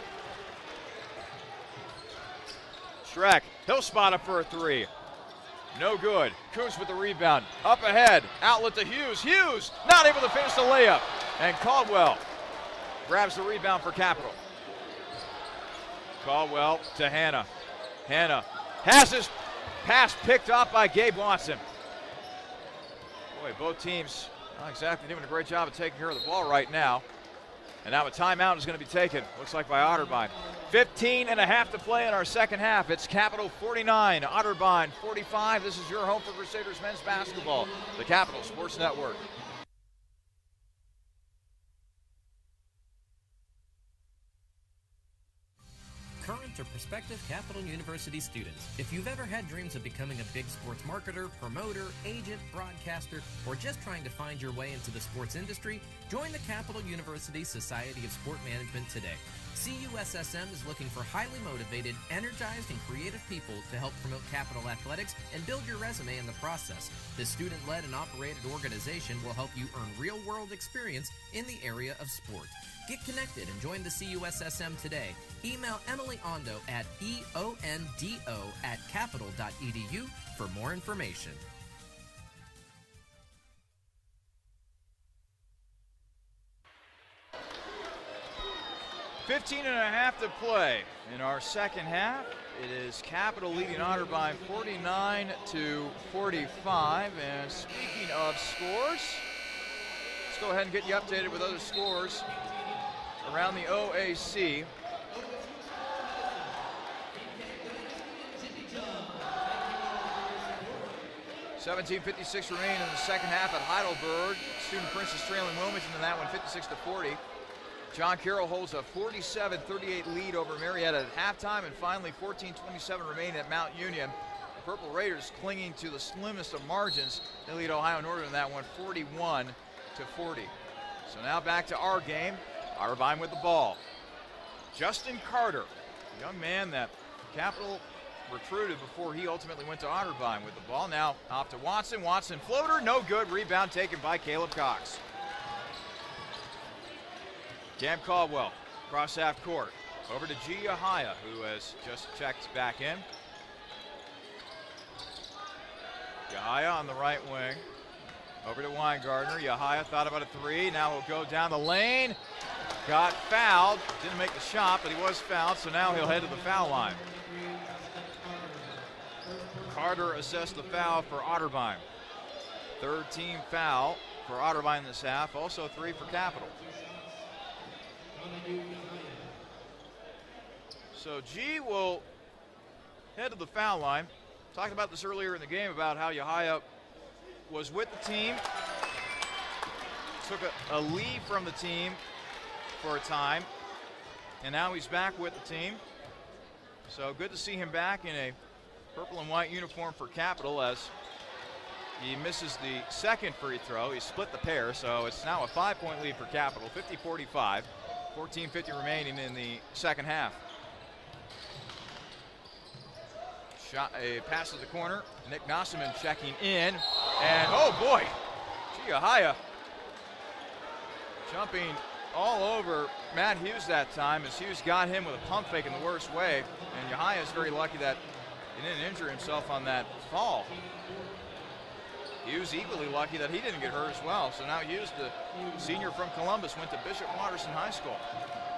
Schreck, he'll spot up for a three. No good. Kuntz with the rebound. Up ahead. Outlet to Hughes. Hughes not able to finish the layup. And Caldwell grabs the rebound for Capital. Caldwell to Hannah. Hannah has his pass picked up by Gabe Watson. Boy, both teams not exactly doing a great job of taking care of the ball right now. And now a timeout is going to be taken, looks like by Otterbein. 15 and a half to play in our second half. It's Capital 49, Otterbein 45. This is your home for Crusaders men's basketball, the Capital Sports Network. Current current or prospective Capital University students. If you've ever had dreams of becoming a big sports marketer, promoter, agent, broadcaster, or just trying to find your way into the sports industry, join the Capital University Society of Sport Management today. CUSSM is looking for highly motivated, energized, and creative people to help promote Capital athletics and build your resume in the process. This student-led and operated organization will help you earn real-world experience in the area of sport. Get connected and join the CUSSM today. Email Emily Ondo at eondo@capital.edu for more information. 15.5 to play in our second half. It is Capital leading Otterbein 49-45. And speaking of scores, let's go ahead and get you updated with other scores around the OAC. $17:56 remain in the second half at Heidelberg. Student Princess trailing Wilmington in that one, 56-40. John Carroll holds a 47-38 lead over Marietta at halftime, and finally 14:27 remaining at Mount Union. The Purple Raiders clinging to the slimmest of margins. They lead Ohio Northern in that one, 41-40. So now back to our game. Otterbein with the ball. Justin Carter, a young man that Capital recruited before he ultimately went to Otterbein with the ball. Now off to Watson. Watson floater, no good. Rebound taken by Caleb Cox. Cam Caldwell, cross half court. Over to G. Yahaya, who has just checked back in. Yahaya on the right wing. Over to Weingartner. Yahaya thought about a three. Now he'll go down the lane. Got fouled. Didn't make the shot, but he was fouled, so now he'll head to the foul line. Carter assessed the foul for Otterbein. Third team foul for Otterbein this half. Also 3 for Capital. So G will head to the foul line. Talked about this earlier in the game about how Yahaya was with the team, took a leave from the team for a time, and now he's back with the team. So good to see him back in a purple and white uniform for Capital as he misses the second free throw. He split the pair, so it's now a 5-point lead for Capital, 50-45. 14:50 remaining in the second half. Shot, a pass to the corner. Nick Nosserman checking in. And oh boy, Yahaya jumping all over Matt Hughes that time as Hughes got him with a pump fake in the worst way. And Yahaya is very lucky that he didn't injure himself on that fall. Hughes equally lucky that he didn't get hurt as well. So now Hughes, the senior from Columbus, went to Bishop Watterson High School.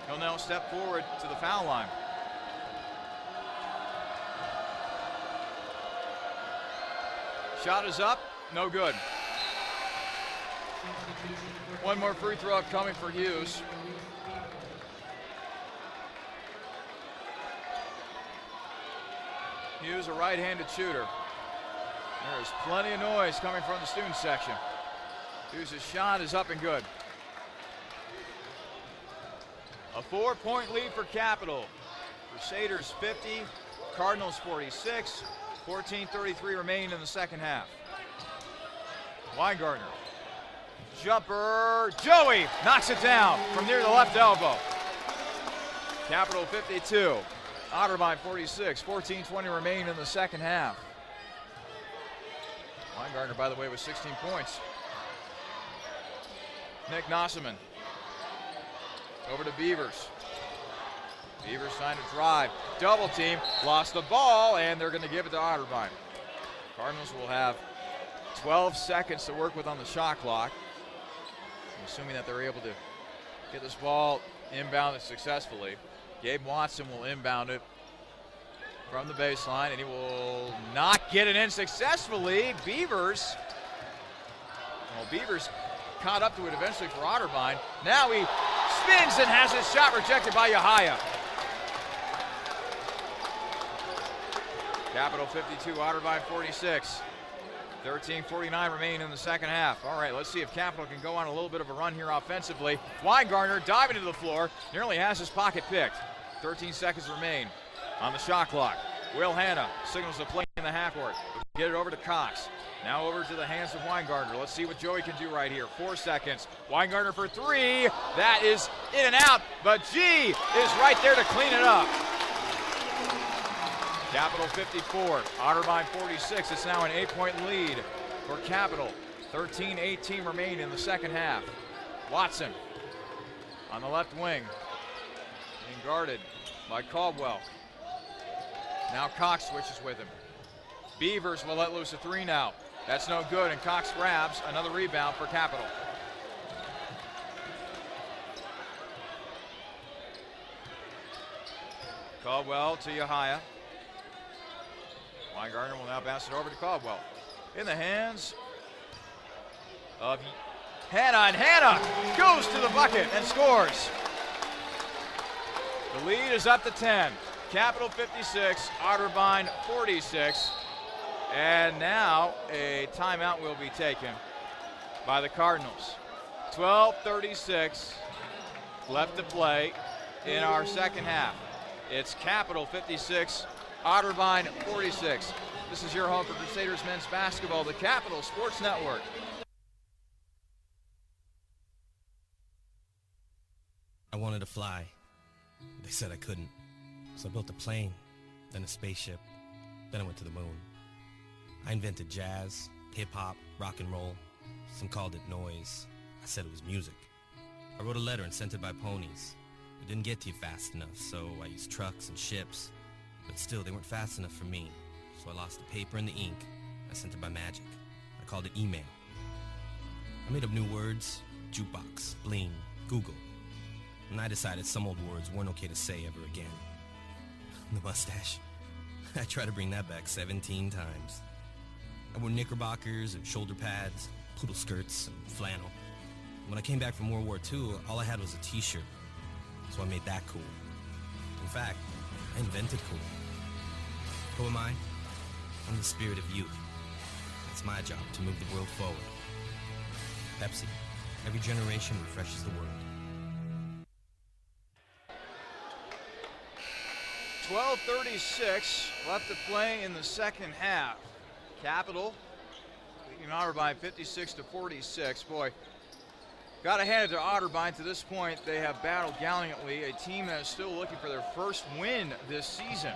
He'll now step forward to the foul line. Shot is up, no good. One more free throw coming for Hughes. Hughes, a right-handed shooter. There's plenty of noise coming from the student section. Hughes' shot is up and good. A 4-point lead for Capital. Crusaders 50, Cardinals 46, 14:33 remaining in the second half. Weingartner, jumper, Joey knocks it down from near the left elbow. Capital 52, Otterbein 46, 14:20 remaining in the second half. Weingartner, by the way, with 16 points. Nick Nosserman. Over to Beavers. Beavers trying to drive. Double team. Lost the ball, and they're going to give it to Otterbein. Cardinals will have 12 seconds to work with on the shot clock. I'm assuming that they're able to get this ball inbounded successfully. Gabe Watson will inbound it from the baseline, and he will not get it in successfully. Beavers caught up to it eventually for Otterbein. Now he spins and has his shot rejected by Yahaya. Capital 52, Otterbein 46. 13:49 remaining in the second half. All right, let's see if Capital can go on a little bit of a run here offensively. Weingartner diving to the floor, nearly has his pocket picked. 13 seconds remain. on the shot clock. Will Hanna signals the play in the half court. Get it over to Cox. Now over to the hands of Weingartner. Let's see what Joey can do right here. 4 seconds. Weingartner for 3. That is in and out, but G is right there to clean it up. Capital 54, Otterbein 46. It's now an 8-point lead for Capital. 13-18 remain in the second half. Watson on the left wing, being guarded by Caldwell. Now Cox switches with him. Beavers will let loose a 3 now. That's no good, and Cox grabs another rebound for Capital. Caldwell to Yahaya. Weingartner will now pass it over to Caldwell. In the hands of Hanna, and Hanna goes to the bucket and scores. The lead is up to 10. Capital 56, Otterbein 46. And now a timeout will be taken by the Cardinals. 12:36 left to play in our second half. It's Capital 56, Otterbein 46. This is your home for Crusaders men's basketball, the Capital Sports Network. I wanted to fly. They said I couldn't. So I built a plane, then a spaceship, then I went to the moon. I invented jazz, hip-hop, rock and roll. Some called it noise. I said it was music. I wrote a letter and sent it by ponies. It didn't get to you fast enough, so I used trucks and ships. But still, they weren't fast enough for me. So I lost the paper and the ink. I sent it by magic. I called it email. I made up new words: jukebox, bling, Google. And I decided some old words weren't okay to say ever again. The mustache. I tried to bring that back 17 times. I wore knickerbockers and shoulder pads, poodle skirts and flannel. When I came back from World War II, all I had was a t-shirt. So I made that cool. In fact, I invented cool. Who am I? I'm the spirit of youth. It's my job to move the world forward. Pepsi. Every generation refreshes the world. 12:36 left to play in the second half. Capital leading Otterbein 56-46. Boy, got to hand it to Otterbein. To this point, they have battled gallantly. A team that is still looking for their first win this season.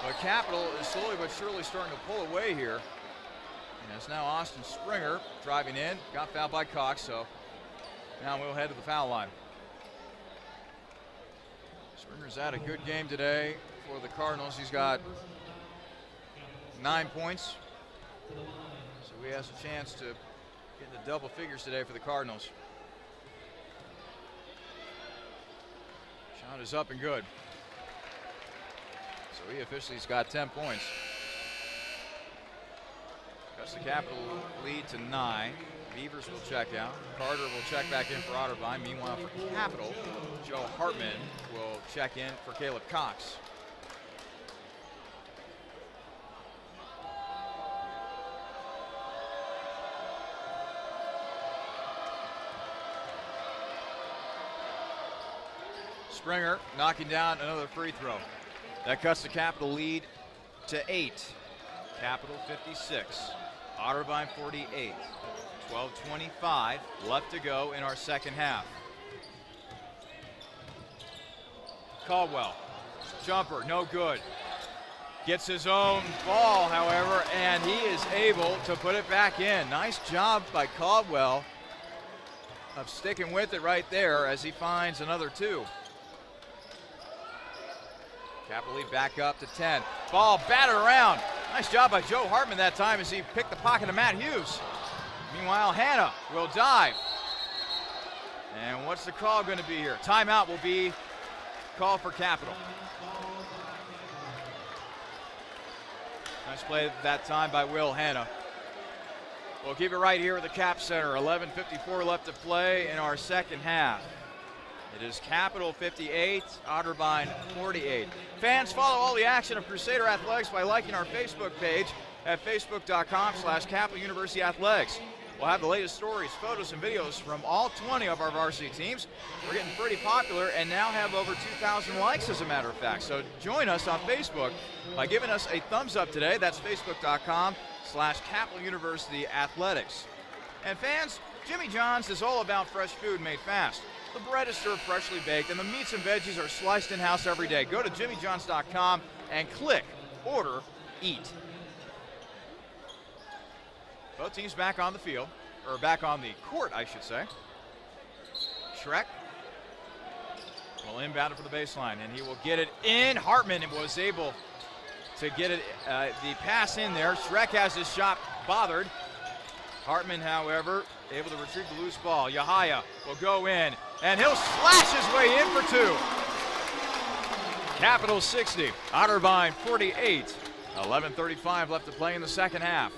But Capital is slowly but surely starting to pull away here. And it's now Austin Springer driving in. Got fouled by Cox, so now we'll head to the foul line. Springer's had a good game today for the Cardinals. He's got 9 points. So he has a chance to get into double figures today for the Cardinals. Shot is up and good. So he officially's got 10 points. That's the Capital lead to 9. Beavers will check out. Carter will check back in for Otterbein. Meanwhile, for Capital, Joe Hartman will check in for Caleb Cox. Springer knocking down another free throw. That cuts the Capital lead to 8. Capital 56, Otterbein 48. 12:25 left to go in our second half. Caldwell, jumper, no good. Gets his own ball, however, and he is able to put it back in. Nice job by Caldwell of sticking with it right there as he finds another 2. Capital lead back up to 10. Ball batted around. Nice job by Joe Hartman that time as he picked the pocket of Matt Hughes. Meanwhile, Hanna will dive. And what's the call going to be here? Timeout will be called for Capital. Nice play that time by Will Hanna. We'll keep it right here at the Cap Center. 11:54 left to play in our second half. It is Capital 58, Otterbein 48. Fans, follow all the action of Crusader Athletics by liking our Facebook page at facebook.com/Capital University Athletics. We'll have the latest stories, photos, and videos from all 20 of our varsity teams. We're getting pretty popular and now have over 2,000 likes, as a matter of fact. So join us on Facebook by giving us a thumbs up today. That's facebook.com/Capital University Athletics. And fans, Jimmy John's is all about fresh food made fast. The bread is served freshly baked, and the meats and veggies are sliced in-house every day. Go to jimmyjohns.com and click Order, Eat. Both teams back on the field, or back on the court, I should say. Shrek will inbound it for the baseline, and he will get it in. Hartman was able to get it, the pass in there. Shrek has his shot bothered. Hartman, however, able to retrieve the loose ball. Yahaya will go in, and he'll slash his way in for two. Capital 60, Otterbein 48. 11:35 left to play in the second half.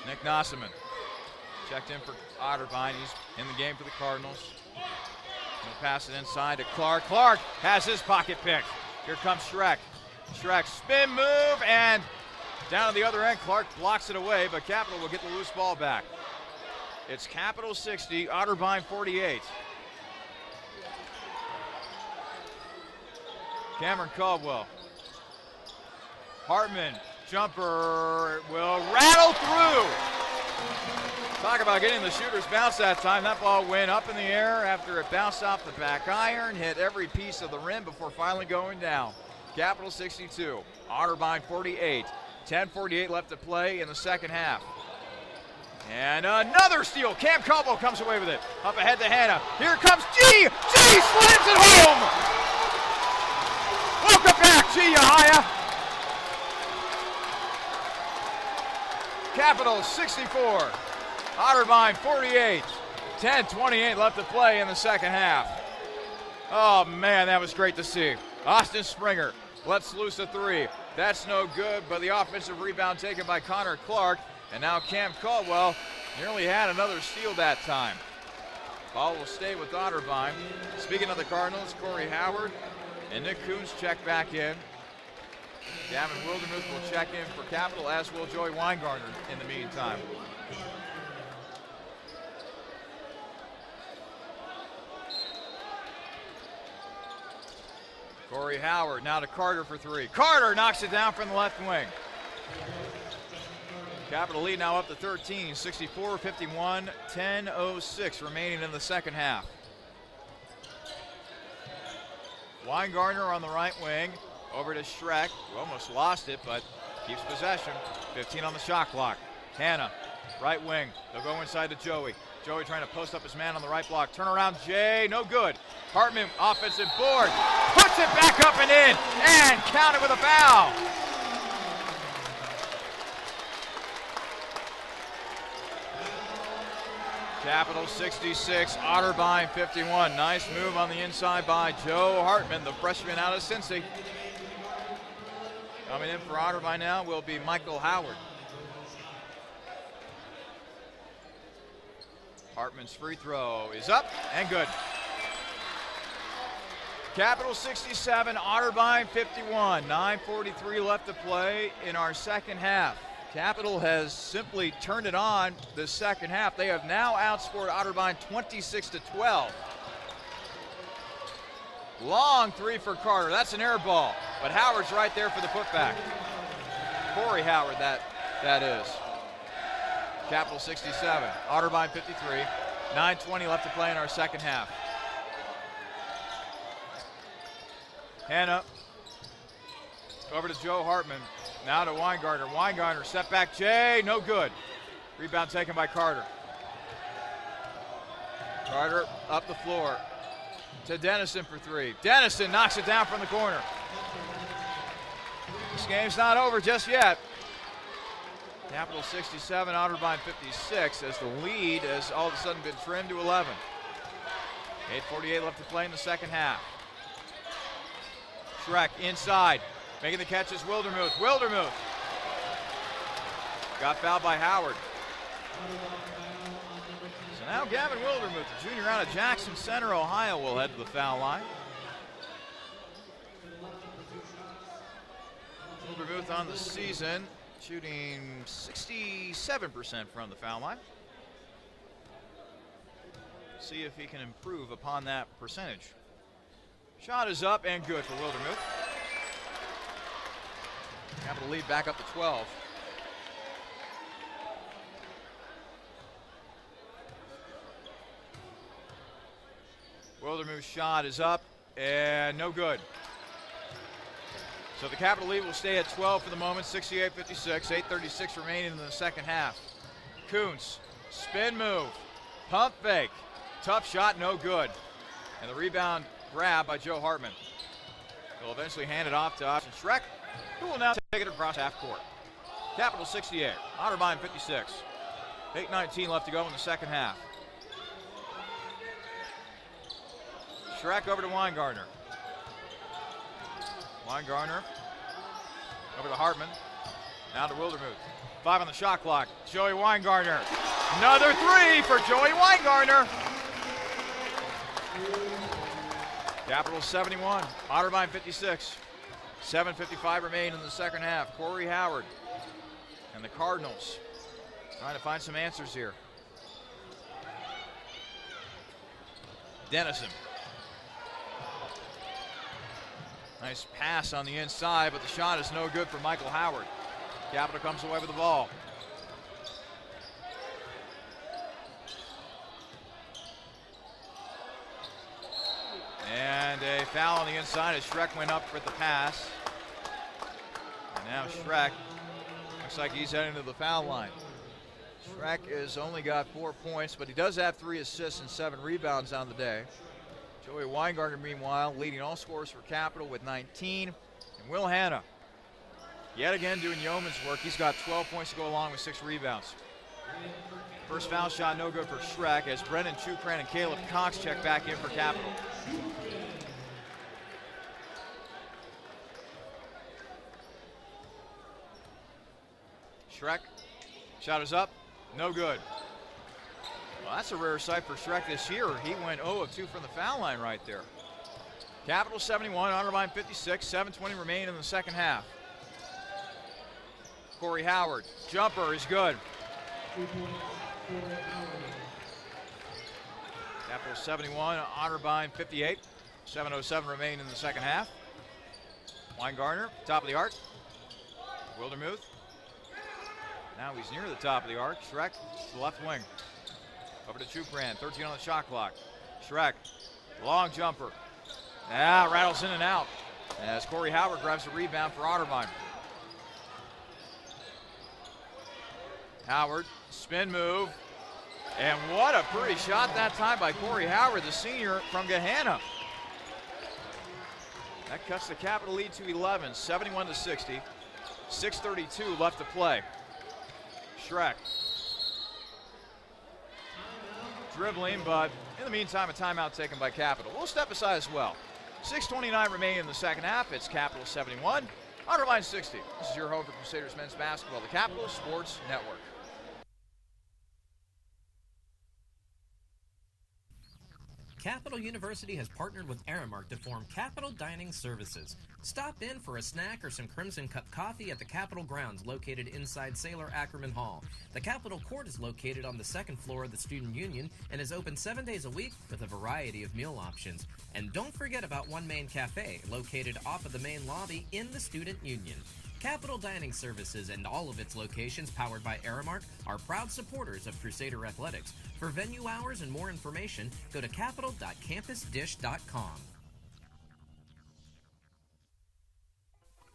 Nick Nosseman checked in for Otterbein. He's in the game for the Cardinals. He'll pass it inside to Clark. Clark has his pocket picked. Here comes Shrek. Shrek spin move, and down to the other end. Clark blocks it away, but Capital will get the loose ball back. It's Capital 60, Otterbein 48. Cameron Caldwell. Hartman, jumper will rattle through. Talk about getting the shooter's bounce that time. That ball went up in the air after it bounced off the back iron, hit every piece of the rim before finally going down. Capital 62, Otterbein 48. 10:48 left to play in the second half. And another steal. Cam Caldwell comes away with it. Up ahead to Hannah. Here comes G. G slams it home. Welcome back, G. Yahaya. Capital 64, Otterbein 48, 10:28 left to play in the second half. Oh man, that was great to see. Austin Springer lets loose a three. That's no good, but the offensive rebound taken by Connor Clark, and now Cam Caldwell nearly had another steal that time. Ball will stay with Otterbein. Speaking of the Cardinals, Corey Howard and Nick Coons check back in. Gavin Wildermuth will check in for Capital, as will Joey Weingartner in the meantime. Corey Howard now to Carter for three. Carter knocks it down from the left wing. Capital lead now up to 13, 64-51, 10:06 remaining in the second half. Weingartner on the right wing. Over to Shrek, who almost lost it, but keeps possession. 15 on the shot clock. Hannah, right wing. They'll go inside to Joey. Joey trying to post up his man on the right block. Turnaround, Jay, no good. Hartman, offensive board. Puts it back up and in, and counted with a foul. Capital 66, Otterbein 51. Nice move on the inside by Joe Hartman, the freshman out of Cincy. Coming in for Otterbein now will be Michael Howard. Hartman's free throw is up and good. Capital 67, Otterbein 51. 9:43 left to play in our second half. Capital has simply turned it on this second half. They have now outscored Otterbein 26-12. Long three for Carter. That's an air ball, but Howard's right there for the putback. Corey Howard, that is. Capital 67, Otterbein 53. 9:20 left to play in our second half. Hannah over to Joe Hartman. Now to Weingartner. Weingartner, step back, Jay, no good. Rebound taken by Carter. Carter up the floor to Dennison for three. Dennison knocks it down from the corner. This game's not over just yet. Capital 67, Otterbein 56, as the lead has all of a sudden been trimmed to 11. 8:48 left to play in the second half. Shrek inside, making the catch is Wildermuth. Wildermuth got fouled by Howard. So now Gavin Wildermuth, the junior out of Jackson Center, Ohio, will head to the foul line. Wildermuth on the season shooting 67% from the foul line. See if he can improve upon that percentage. Shot is up and good for Wildermuth. Capital lead back up to 12. Wildermuth's shot is up and no good. So the Capital lead will stay at 12 for the moment, 68-56, 8:36 remaining in the second half. Kuntz, spin move, pump fake, tough shot, no good. And the rebound grab by Joe Hartman. He'll eventually hand it off to Austin Schreck, who will now take it across half court. Capital 68, Otterbein 56. 8:19 left to go in the second half. Schreck over to Weingartner. Weingartner over to Hartman. Now to Wildermuth. 5 on the shot clock. Joey Weingartner. Another 3 for Joey Weingartner. Capital 71, Otterbein 56. 7:55 remain in the second half. Corey Howard and the Cardinals trying to find some answers here. Dennison. Nice pass on the inside, but the shot is no good for Michael Howard. Capital comes away with the ball. And a foul on the inside as Schreck went up for the pass. And now Schreck looks like he's heading to the foul line. Schreck has only got 4 points, but he does have 3 assists and 7 rebounds on the day. Joey Weingartner, meanwhile, leading all scorers for Capital with 19. And Will Hanna, yet again doing yeoman's work. He's got 12 points to go along with 6 rebounds. First foul shot no good for Schreck as Brendan Chukran and Caleb Cox check back in for Capital. Schreck, shot is up, no good. Well, that's a rare sight for Schreck this year. He went 0 of 2 from the foul line right there. Capital 71, Otterbein 56, 7:20 remain in the second half. Corey Howard, jumper is good. Capital 71, Otterbein 58, 7:07 remain in the second half. Weingartner, top of the arc. Wildermuth. Now he's near the top of the arc. Schreck to the left wing. Over to Chupran, 13 on the shot clock. Schreck, long jumper. Rattles in and out as Corey Howard grabs the rebound for Otterbein. Howard, spin move. And what a pretty shot that time by Corey Howard, the senior from Gahanna. That cuts the Capital lead to 11, 71-60. 6:32 left to play. Schreck. Dribbling, but in the meantime, a timeout taken by Capital. We'll step aside as well. 6:29 remain in the second half. It's Capital 71, Otterbein 60. This is your home for Crusaders men's basketball, the Capital Sports Network. Capital University has partnered with Aramark to form Capital Dining Services. Stop in for a snack or some Crimson Cup coffee at the Capital grounds located inside Sailor Ackerman Hall. The Capital Court is located on the second floor of the Student Union and is open 7 days a week with a variety of meal options. And don't forget about One Main Cafe, located off of the main lobby in the Student Union. Capital Dining Services and all of its locations powered by Aramark are proud supporters of Crusader Athletics. For venue hours and more information, go to capital.campusdish.com.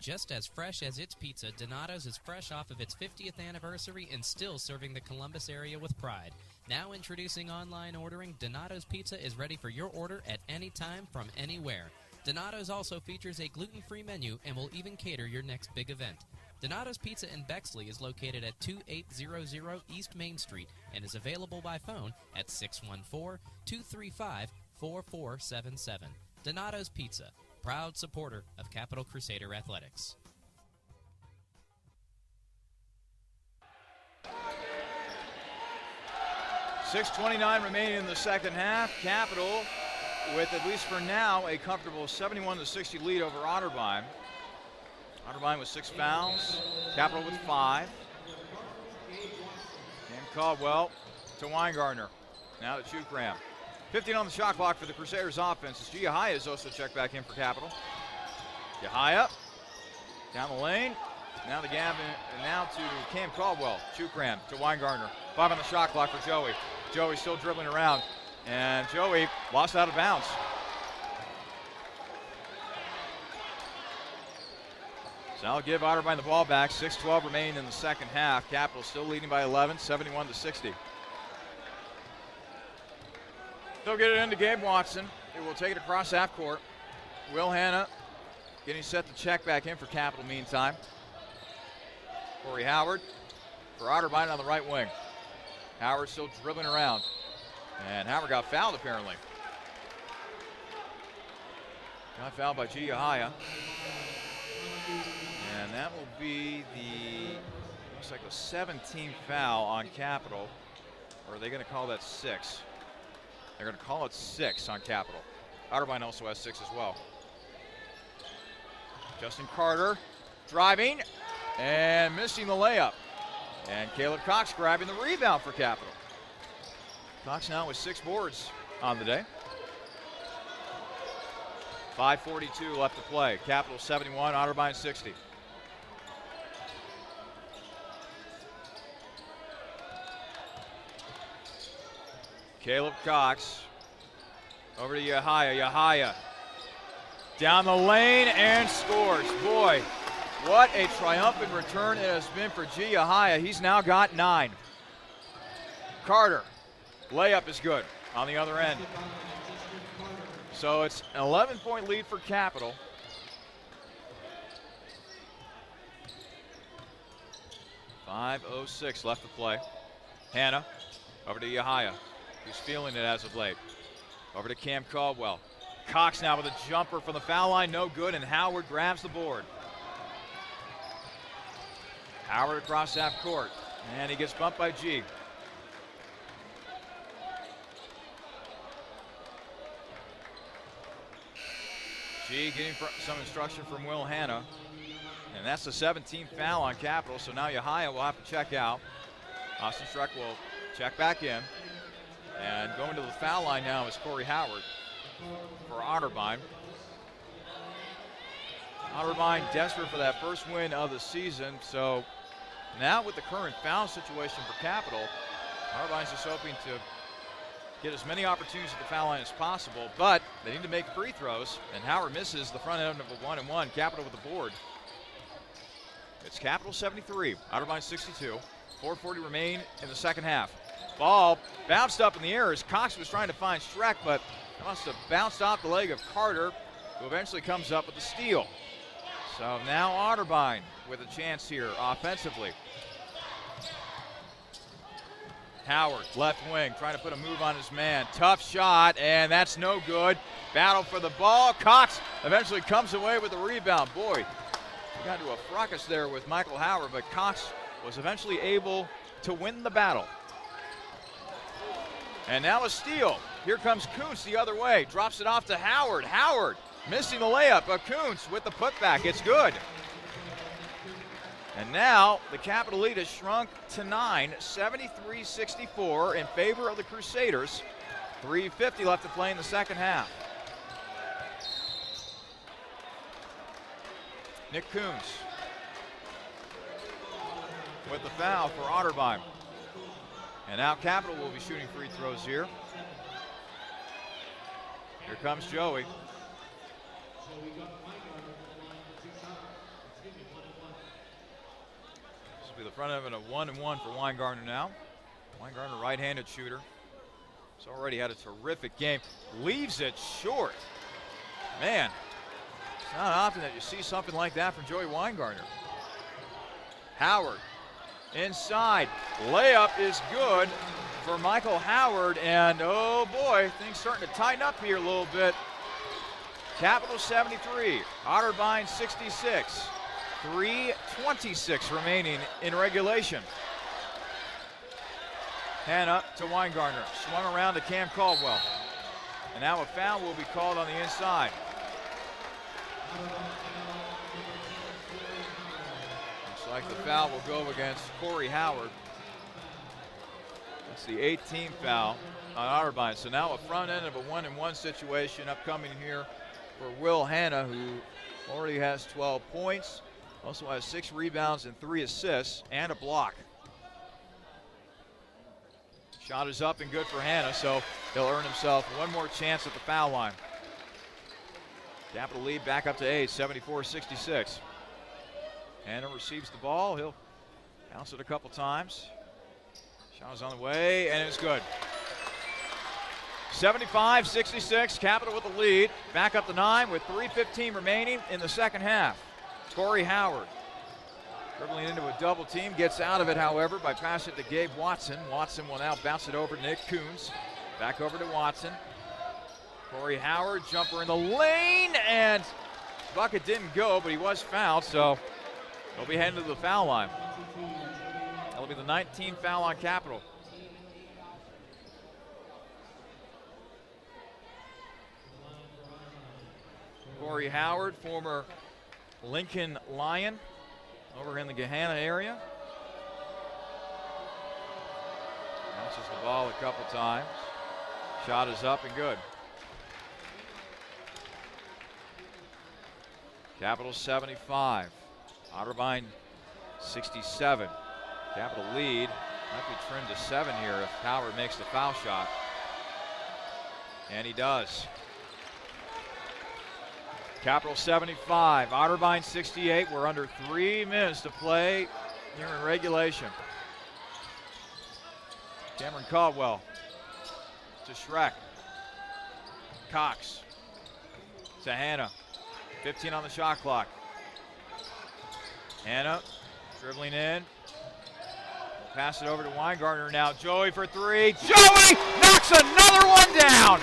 Just as fresh as its pizza, Donato's is fresh off of its 50th anniversary and still serving the Columbus area with pride. Now introducing online ordering, Donato's Pizza is ready for your order at any time from anywhere. Donato's also features a gluten-free menu and will even cater your next big event. Donato's Pizza in Bexley is located at 2800 East Main Street and is available by phone at 614-235-4477. Donato's Pizza, proud supporter of Capital Crusader Athletics. $6:29 remaining in the second half. Capital with, at least for now, a comfortable 71-60 lead over Otterbein. Otterbein with 6 fouls. Capital with 5. Cam Caldwell to Weingartner. Now to Chukram. 15 on the shot clock for the Crusaders offense. As Yahaya is also checked back in for Capital. Yahaya down the lane. Now the gap, and now to Cam Caldwell. Chukram to Weingartner. 5 on the shot clock for Joey. Joey still dribbling around. And Joey lost out of bounds. So I'll give Otterbein the ball back. 6:12 remaining in the second half. Capital still leading by 11, 71-60. They'll get it into Gabe Watson. It will take it across half court. Will Hanna getting set to check back in for Capital meantime. Corey Howard for Otterbein on the right wing. Howard still dribbling around. And Howard got fouled apparently. Got fouled by G. Yahaya. And that will be looks like the 17th foul on Capital. Or are they going to call that 6? They're going to call it 6 on Capital. Otterbein also has 6 as well. Justin Carter driving and missing the layup. And Caleb Cox grabbing the rebound for Capital. Cox now with 6 boards on the day. 5:42 left to play. Capital 71, Otterbein 60. Caleb Cox over to Yahaya. Yahaya down the lane and scores. Boy, what a triumphant return it has been for G. Yahaya. He's now got 9. Carter, layup is good on the other end. So it's an 11-point lead for Capital. .506 left to play. Hanna over to Yahaya. He's feeling it as of late. Over to Cam Caldwell. Cox now with a jumper from the foul line, no good, and Howard grabs the board. Howard across half court, and he gets bumped by G. G getting some instruction from Will Hanna, and that's the 17th foul on Capital, so now Yahaya will have to check out. Austin Streck will check back in. And going to the foul line now is Corey Howard for Otterbein. Otterbein desperate for that first win of the season. So now with the current foul situation for Capital, Otterbein is just hoping to get as many opportunities at the foul line as possible. But they need to make free throws, and Howard misses the front end of a 1-and-1. Capital with the board. It's Capital 73, Otterbein 62. 4:40 remain in the second half. Ball bounced up in the air as Cox was trying to find Streck, but it must have bounced off the leg of Carter, who eventually comes up with the steal. So now Otterbein with a chance here offensively. Howard, left wing, trying to put a move on his man. Tough shot, and that's no good. Battle for the ball. Cox eventually comes away with the rebound. Boy, we got into a fracas there with Michael Howard, but Cox was eventually able to win the battle. And now a steal. Here comes Kuntz the other way. Drops it off to Howard. Howard missing the layup, but Kuntz with the putback. It's good. And now the Capital lead has shrunk to 9, 73-64 in favor of the Crusaders. 3:50 left to play in the second half. Nick Kuntz with the foul for Otterbein. And now Capital will be shooting free throws here. Here comes Joey. This will be the front end of a 1-and-1 for Weingartner now. Weingartner, right-handed shooter. He's already had a terrific game. Leaves it short. Man, it's not often that you see something like that from Joey Weingartner. Howard inside. Layup is good for Michael Howard, and oh boy, things starting to tighten up here a little bit. Capital 73, Otterbein 66. 3:26 remaining in regulation. Hanna to Weingartner. Swung around to Cam Caldwell. And now a foul will be called on the inside. like the foul will go against Corey Howard. That's the 18th foul on Otterbein. So now a front end of a 1-and-1 situation upcoming here for Will Hanna, who already has 12 points. Also has 6 rebounds and 3 assists and a block. Shot is up and good for Hanna, so he'll earn himself one more chance at the foul line. Capital lead back up to 8, 74-66. Hanna receives the ball. He'll bounce it a couple times. Shot is on the way, and it's good. 75-66, Capital with the lead. Back up to 9 with 3:15 remaining in the second half. Corey Howard dribbling into a double team, gets out of it, however, by passing it to Gabe Watson. Watson will now bounce it over to Nick Coons. Back over to Watson. Corey Howard, jumper in the lane, and bucket didn't go, but he was fouled, so he'll be heading to the foul line. That'll be the 19th foul on Capital. Corey Howard, former Lincoln Lion, over in the Gahanna area. Bounces the ball a couple times. Shot is up and good. Capital 75, Otterbein 67. Capital lead might be trimmed to 7 here if Howard makes the foul shot. And he does. Capital 75, Otterbein 68. We're under 3 minutes to play here in regulation. Cameron Caldwell to Schreck. Cox to Hanna. 15 on the shot clock. Hanna dribbling in. Pass it over to Weingartner now. Joey for 3. Joey knocks another one down.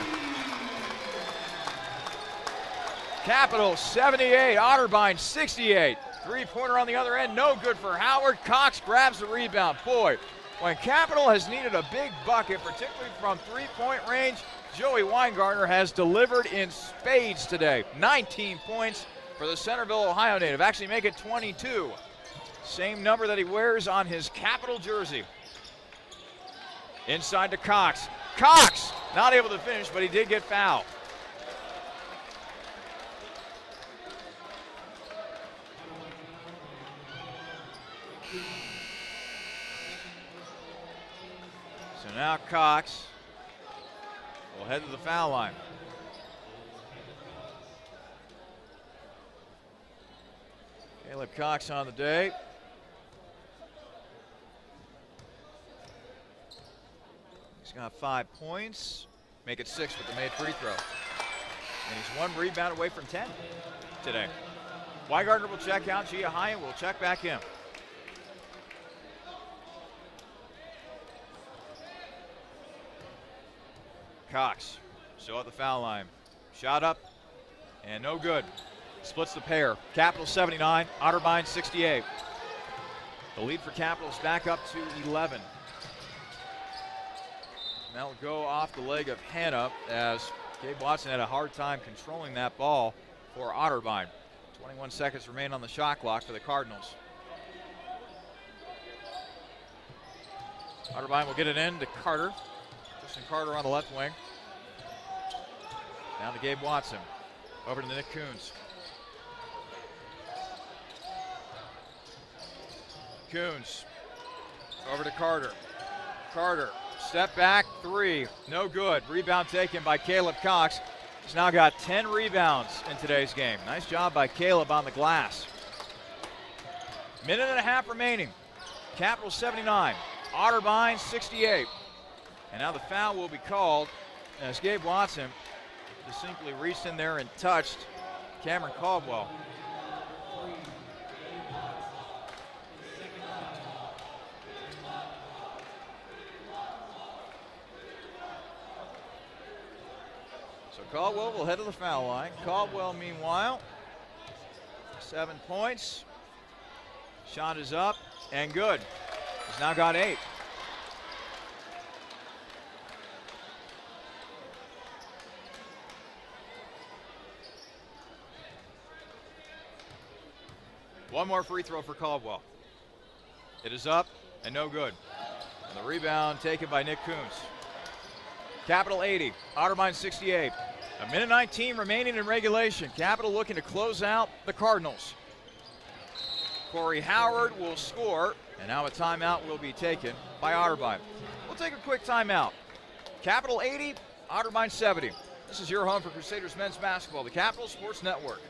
Capital 78, Otterbein 68. 3-pointer on the other end, no good for Howard. Cox grabs the rebound. Boy, when Capital has needed a big bucket, particularly from 3-point range, Joey Weingartner has delivered in spades today. 19 points for the Centerville, Ohio native. Actually make it 22. Same number that he wears on his Capital jersey. Inside to Cox. Cox not able to finish, but he did get fouled. So now Cox will head to the foul line. Caleb Cox on the day. He's got 5 points. Make it 6 with the made free throw. And he's 1 rebound away from 10 today. Weingartner will check out. Gia Hyatt will check back in. Cox, still at the foul line. Shot up, and no good. Splits the pair. Capital 79, Otterbein 68. The lead for Capital is back up to 11. That will go off the leg of Hanna as Gabe Watson had a hard time controlling that ball for Otterbein. 21 seconds remain on the shot clock for the Cardinals. Otterbein will get it in to Carter. Justin Carter on the left wing. Down to Gabe Watson. Over to Nick Coons. Coons over to Carter. Carter, step back 3, no good. Rebound taken by Caleb Cox. He's now got 10 rebounds in today's game. Nice job by Caleb on the glass. Minute and a half remaining. Capital 79, Otterbein 68. And now the foul will be called as Gabe Watson just simply reached in there and touched Cameron Caldwell. So Caldwell will head to the foul line. Caldwell, meanwhile, 7 points. Shot is up and good. He's now got 8. One more free throw for Caldwell. It is up and no good. And the rebound taken by Nick Coons. Capital 80, Otterbein 68. A minute 19 remaining in regulation. Capital looking to close out the Cardinals. Corey Howard will score, and now a timeout will be taken by Otterbein. We'll take a quick timeout. Capital 80, Otterbein 70. This is your home for Crusaders men's basketball, the Capital Sports Network.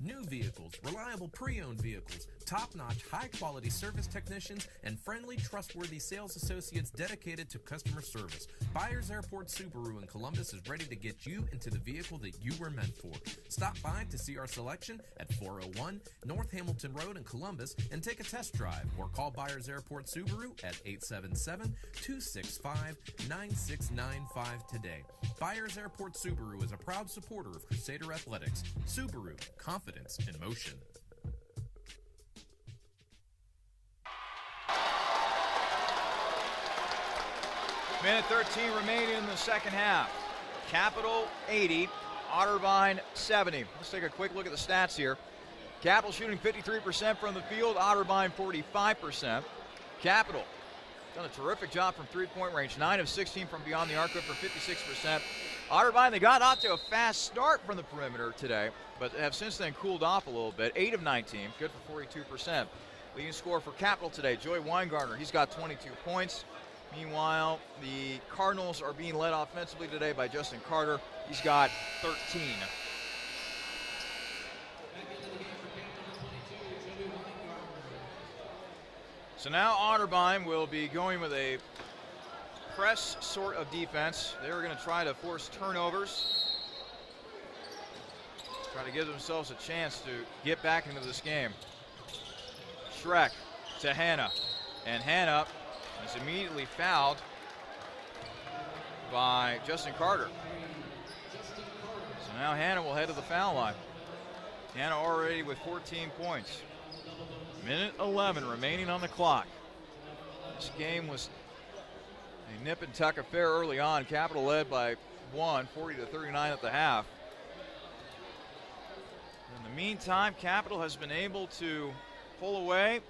New vehicles, reliable pre-owned vehicles, top-notch, high-quality service technicians, and friendly, trustworthy sales associates dedicated to customer service. Byers Airport Subaru in Columbus is ready to get you into the vehicle that you were meant for. Stop by to see our selection at 401 North Hamilton Road in Columbus and take a test drive, or call Byers Airport Subaru at 877-265-9695 today. Byers Airport Subaru is a proud supporter of Crusader Athletics. Subaru, confidence in motion. Minute 13 remaining in the second half. Capital 80, Otterbein 70. Let's take a quick look at the stats here. Capital shooting 53% from the field, Otterbein 45%. Capital done a terrific job from three-point range, 9 of 16 from beyond the arc for 56%. Otterbein, they got out to a fast start from the perimeter today, but have since then cooled off a little bit. 8 of 19, good for 42%. Leading scorer for Capital today, Joey Weingartner, he's got 22 points. Meanwhile, the Cardinals are being led offensively today by Justin Carter. He's got 13. So now Otterbein will be going with a press sort of defense. They're going to try to force turnovers. Try to give themselves a chance to get back into this game. Schreck to Hanna. And Hanna is immediately fouled by Justin Carter. So now Hanna will head to the foul line. Hanna already with 14 points. Minute 11 remaining on the clock. This game was a nip and tuck affair early on. Capital led by 40-39 at the half. In the meantime, Capital has been able to pull away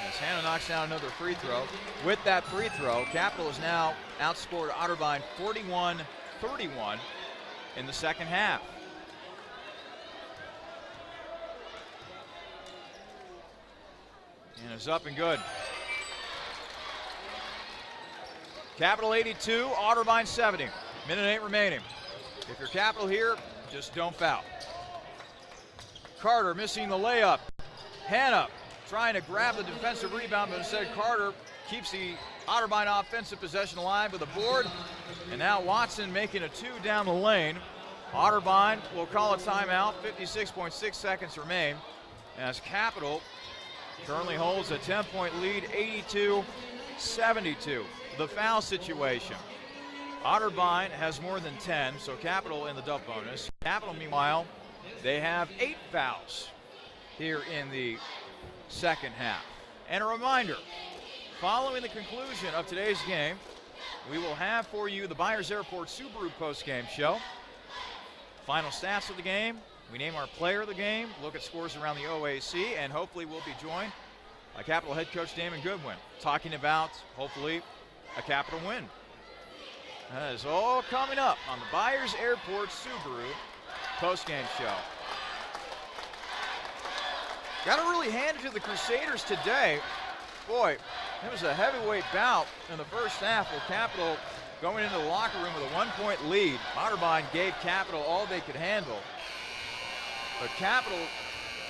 as Hanna knocks down another free throw. With that free throw, Capital has now outscored Otterbein 41-31 in the second half. And it's up and good. Capital 82, Otterbein 70. Minute 8 remaining. If you're Capital here, just don't foul. Carter missing the layup. Hanna trying to grab the defensive rebound, but instead Carter keeps the Otterbein offensive possession alive with a board. And now Watson making a 2 down the lane. Otterbein will call a timeout. 56.6 seconds remain as Capital currently holds a 10-point lead, 82-72. The foul situation. Otterbein has more than 10, so Capital in the dub bonus. Capital, meanwhile, they have 8 fouls here in the second half. And a reminder, following the conclusion of today's game, we will have for you the Byers Airport Subaru postgame show. Final stats of the game. We name our player of the game, look at scores around the OAC, and hopefully we'll be joined by Capital head coach Damon Goodwin, talking about, hopefully, a Capital win. That is all coming up on the Byers Airport Subaru postgame show. Got to really hand it to the Crusaders today. Boy, it was a heavyweight bout in the first half with Capital going into the locker room with a 1-point lead. Otterbein gave Capital all they could handle. But Capital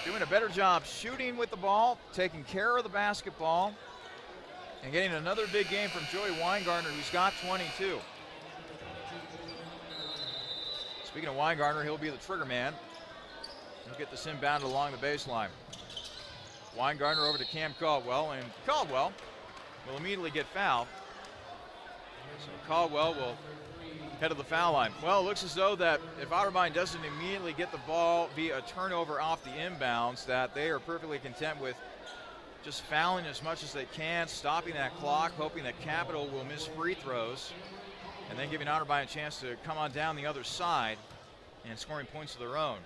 doing a better job shooting with the ball, taking care of the basketball, and getting another big game from Joey Weingartner, who's got 22. Speaking of Weingartner, he'll be the trigger man. He'll get this inbound along the baseline. Weingartner over to Cam Caldwell, and Caldwell will immediately get fouled. So Caldwell will head to the foul line. Well, it looks as though that if Otterbein doesn't immediately get the ball via a turnover off the inbounds, that they are perfectly content with just fouling as much as they can, stopping that clock, hoping that Capital will miss free throws, and then giving Otterbein a chance to come on down the other side. and scoring points of their own.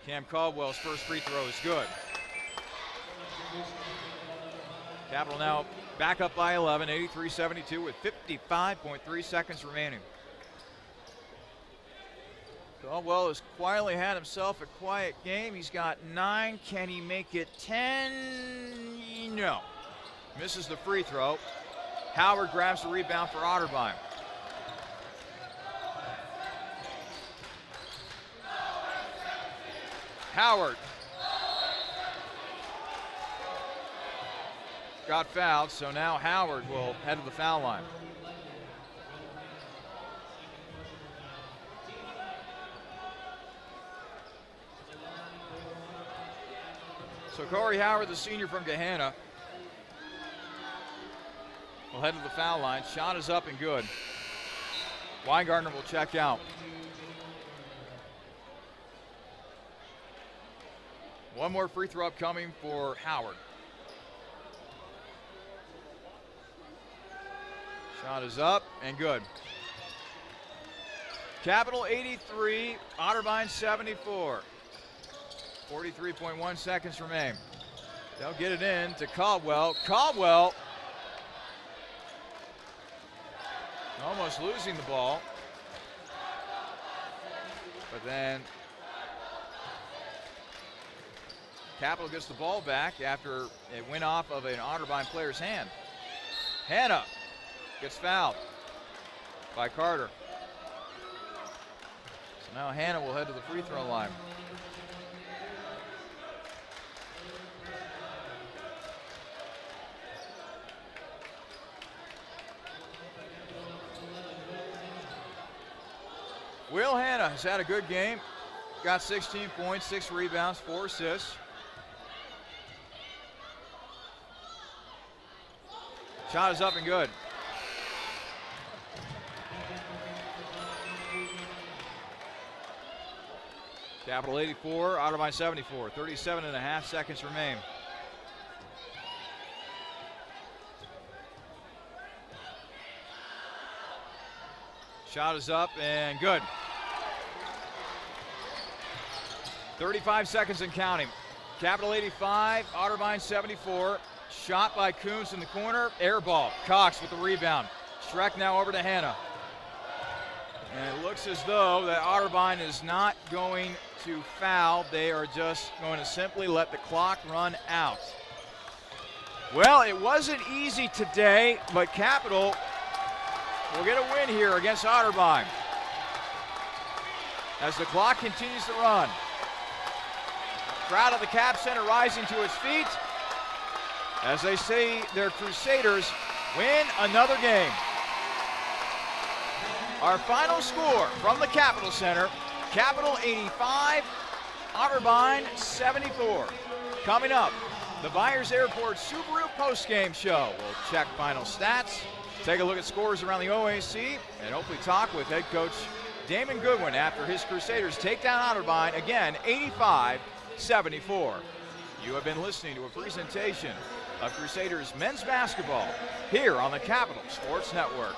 Cam Caldwell's first free throw is good. Capital now back up by 11, 83-72 with 55.3 seconds remaining. Caldwell has quietly had himself a quiet game. He's got 9. Can he make it 10? No. Misses the free throw. Howard grabs the rebound for Otterbein. Howard got fouled, so now Howard will head to the foul line. So Corey Howard, the senior from Gahanna, will head to the foul line. Shot is up and good. Weingartner will check out. One more free throw upcoming for Howard. Shot is up and good. Capital 83, Otterbein 74. 43.1 seconds remain. They'll get it in to Caldwell. Caldwell almost losing the ball. But then Capital gets the ball back after it went off of an Otterbein player's hand. Hanna gets fouled by Carter. So now Hanna will head to the free throw line. Will Hanna has had a good game. Got 16 points, 6 rebounds, 4 assists. Shot is up and good. Capital 84, Otterbein 74. 37.5 seconds remain. Shot is up and good. 35 seconds and counting. Capital 85, Otterbein 74. Shot by Coons in the corner, air ball. Cox with the rebound. Schreck now over to Hanna. And it looks as though that Otterbein is not going to foul. They are just going to simply let the clock run out. Well, it wasn't easy today, but Capital will get a win here against Otterbein as the clock continues to run. Crowd at the Cap Center rising to its feet as they see their Crusaders win another game. Our final score from the Capitol Center, Capital 85, Otterbein 74. Coming up, the Byers Airport Subaru postgame show. We'll check final stats, take a look at scores around the OAC, and hopefully talk with head coach Damon Goodwin after his Crusaders take down Otterbein again, 85-74. You have been listening to a presentation of Crusaders men's basketball here on the Capital Sports Network.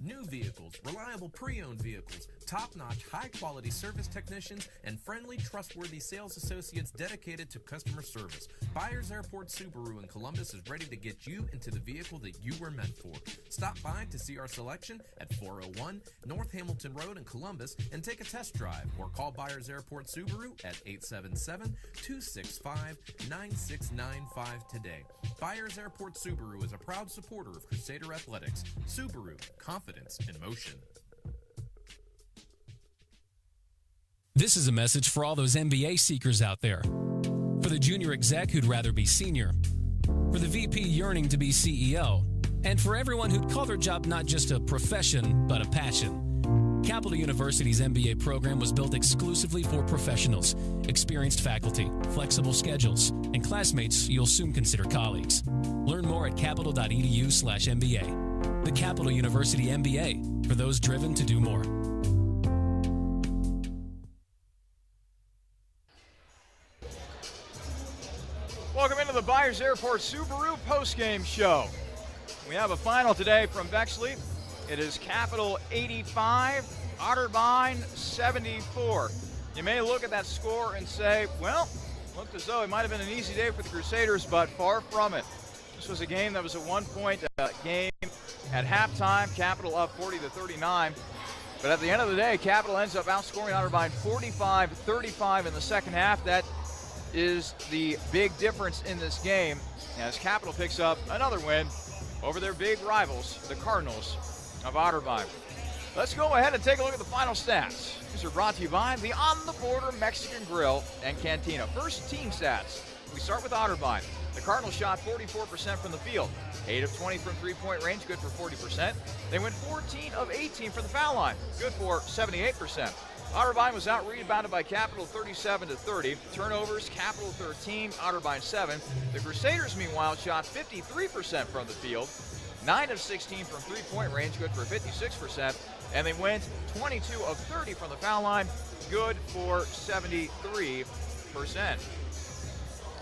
New vehicles, reliable pre-owned vehicles, top-notch, high-quality service technicians, and friendly, trustworthy sales associates dedicated to customer service. Byers Airport Subaru in Columbus is ready to get you into the vehicle that you were meant for. Stop by to see our selection at 401 North Hamilton Road in Columbus and take a test drive, or call Byers Airport Subaru at 877-265-9695 today. Byers Airport Subaru is a proud supporter of Crusader Athletics. Subaru, confidence in motion. This is a message for all those MBA seekers out there. For the junior exec who'd rather be senior. For the VP yearning to be CEO. And for everyone who'd call their job not just a profession, but a passion. Capital University's MBA program was built exclusively for professionals, experienced faculty, flexible schedules, and classmates you'll soon consider colleagues. Learn more at capital.edu/MBA. The Capital University MBA, for those driven to do more. Welcome into the Byers Airport Subaru postgame show. We have a final today from Bexley. It is Capital 85, Otterbein 74. You may look at that score and say, well, looked as though it might have been an easy day for the Crusaders, but far from it. This was a game that was a one-point game at halftime. Capital up 40-39. But at the end of the day, Capital ends up outscoring Otterbein 45-35 in the second half. That is the big difference in this game as Capital picks up another win over their big rivals, the Cardinals of Otterbein. Let's go ahead and take a look at the final stats. These are brought to you by the On the Border Mexican Grill and Cantina. First, team stats. We start with Otterbein. The Cardinals shot 44% from the field, 8 of 20 from three-point range, good for 40%. They went 14 of 18 from the foul line, good for 78%. Otterbein was out-rebounded by Capital 37-30. Turnovers, Capital 13, Otterbein 7. The Crusaders, meanwhile, shot 53% from the field, 9 of 16 from three-point range, good for 56%. And they went 22 of 30 from the foul line, good for 73%.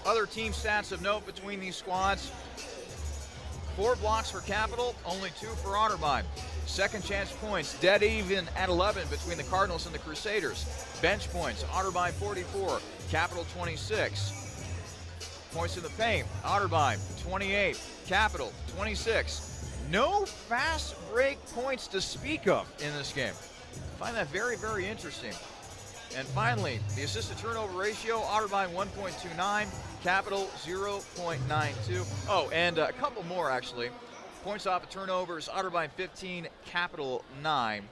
Other team stats of note between these squads: 4 blocks for Capital, only 2 for Otterbein. Second chance points, dead even at 11 between the Cardinals and the Crusaders. Bench points, Otterbein 44, Capital 26. Points in the paint, Otterbein 28, Capital 26. No fast break points to speak of in this game. I find that very, very interesting. And finally, the assist to turnover ratio, Otterbein 1.29, Capital 0.92. Oh, and a couple more actually. Points off of turnovers, Otterbein 15, Capital 9.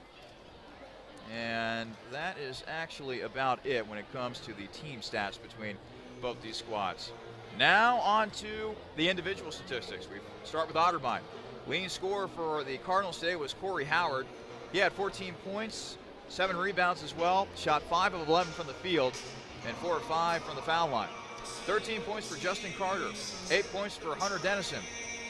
And that is actually about it when it comes to the team stats between both these squads. Now on to the individual statistics. We start with Otterbein. Leading scorer for the Cardinals today was Corey Howard. He had 14 points, 7 rebounds as well, shot 5 of 11 from the field, and 4 of 5 from the foul line. 13 points for Justin Carter, 8 points for Hunter Dennison,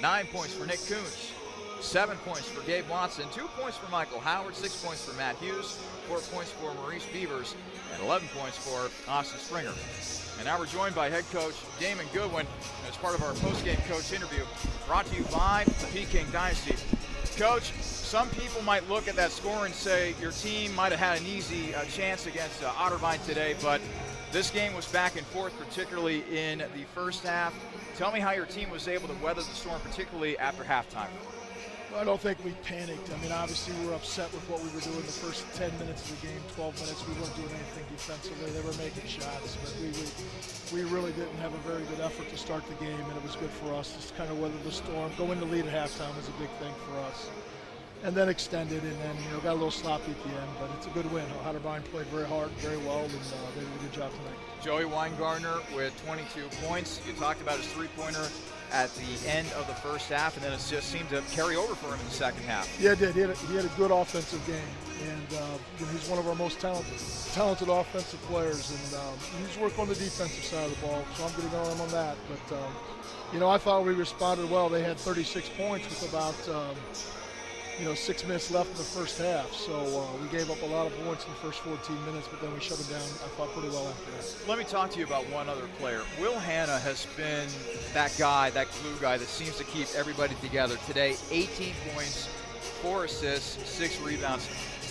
9 points for Nick Kuntz, 7 points for Gabe Watson, 2 points for Michael Howard, 6 points for Matt Hughes, 4 points for Maurice Beavers, and 11 points for Austin Springer. And now we're joined by head coach Damon Goodwin as part of our post-game coach interview, brought to you by the Peking Dynasty. Coach, some people might look at that score and say your team might have had an easy chance against Otterbein today, but this game was back and forth, particularly in the first half. Tell me how your team was able to weather the storm, particularly after halftime. Well, I don't think we panicked. I mean, obviously we were upset with what we were doing the first 10 minutes of the game, 12 minutes. We weren't doing anything defensively. They were making shots, but we really didn't have a very good effort to start the game, and it was good for us to kind of weather the storm. Going to lead at halftime was a big thing for us. And then extended, and then got a little sloppy at the end, but it's a good win. Otterbein played very hard, very well, and they did a good job tonight. Joey Weingartner with 22 points. You talked about his three-pointer at the end of the first half, and then it just seemed to carry over for him in the second half. Yeah, it did. He had a good offensive game, and he's one of our most talented offensive players, and he's worked on the defensive side of the ball, so I'm going to go on him on that. But, I thought we responded well. They had 36 points with about 6 minutes left in the first half. So we gave up a lot of points in the first 14 minutes, but then we shut them down, I thought, pretty well after that. Let me talk to you about one other player. Will Hanna has been that guy, that glue guy that seems to keep everybody together. Today, 18 points, 4 assists, 6 rebounds.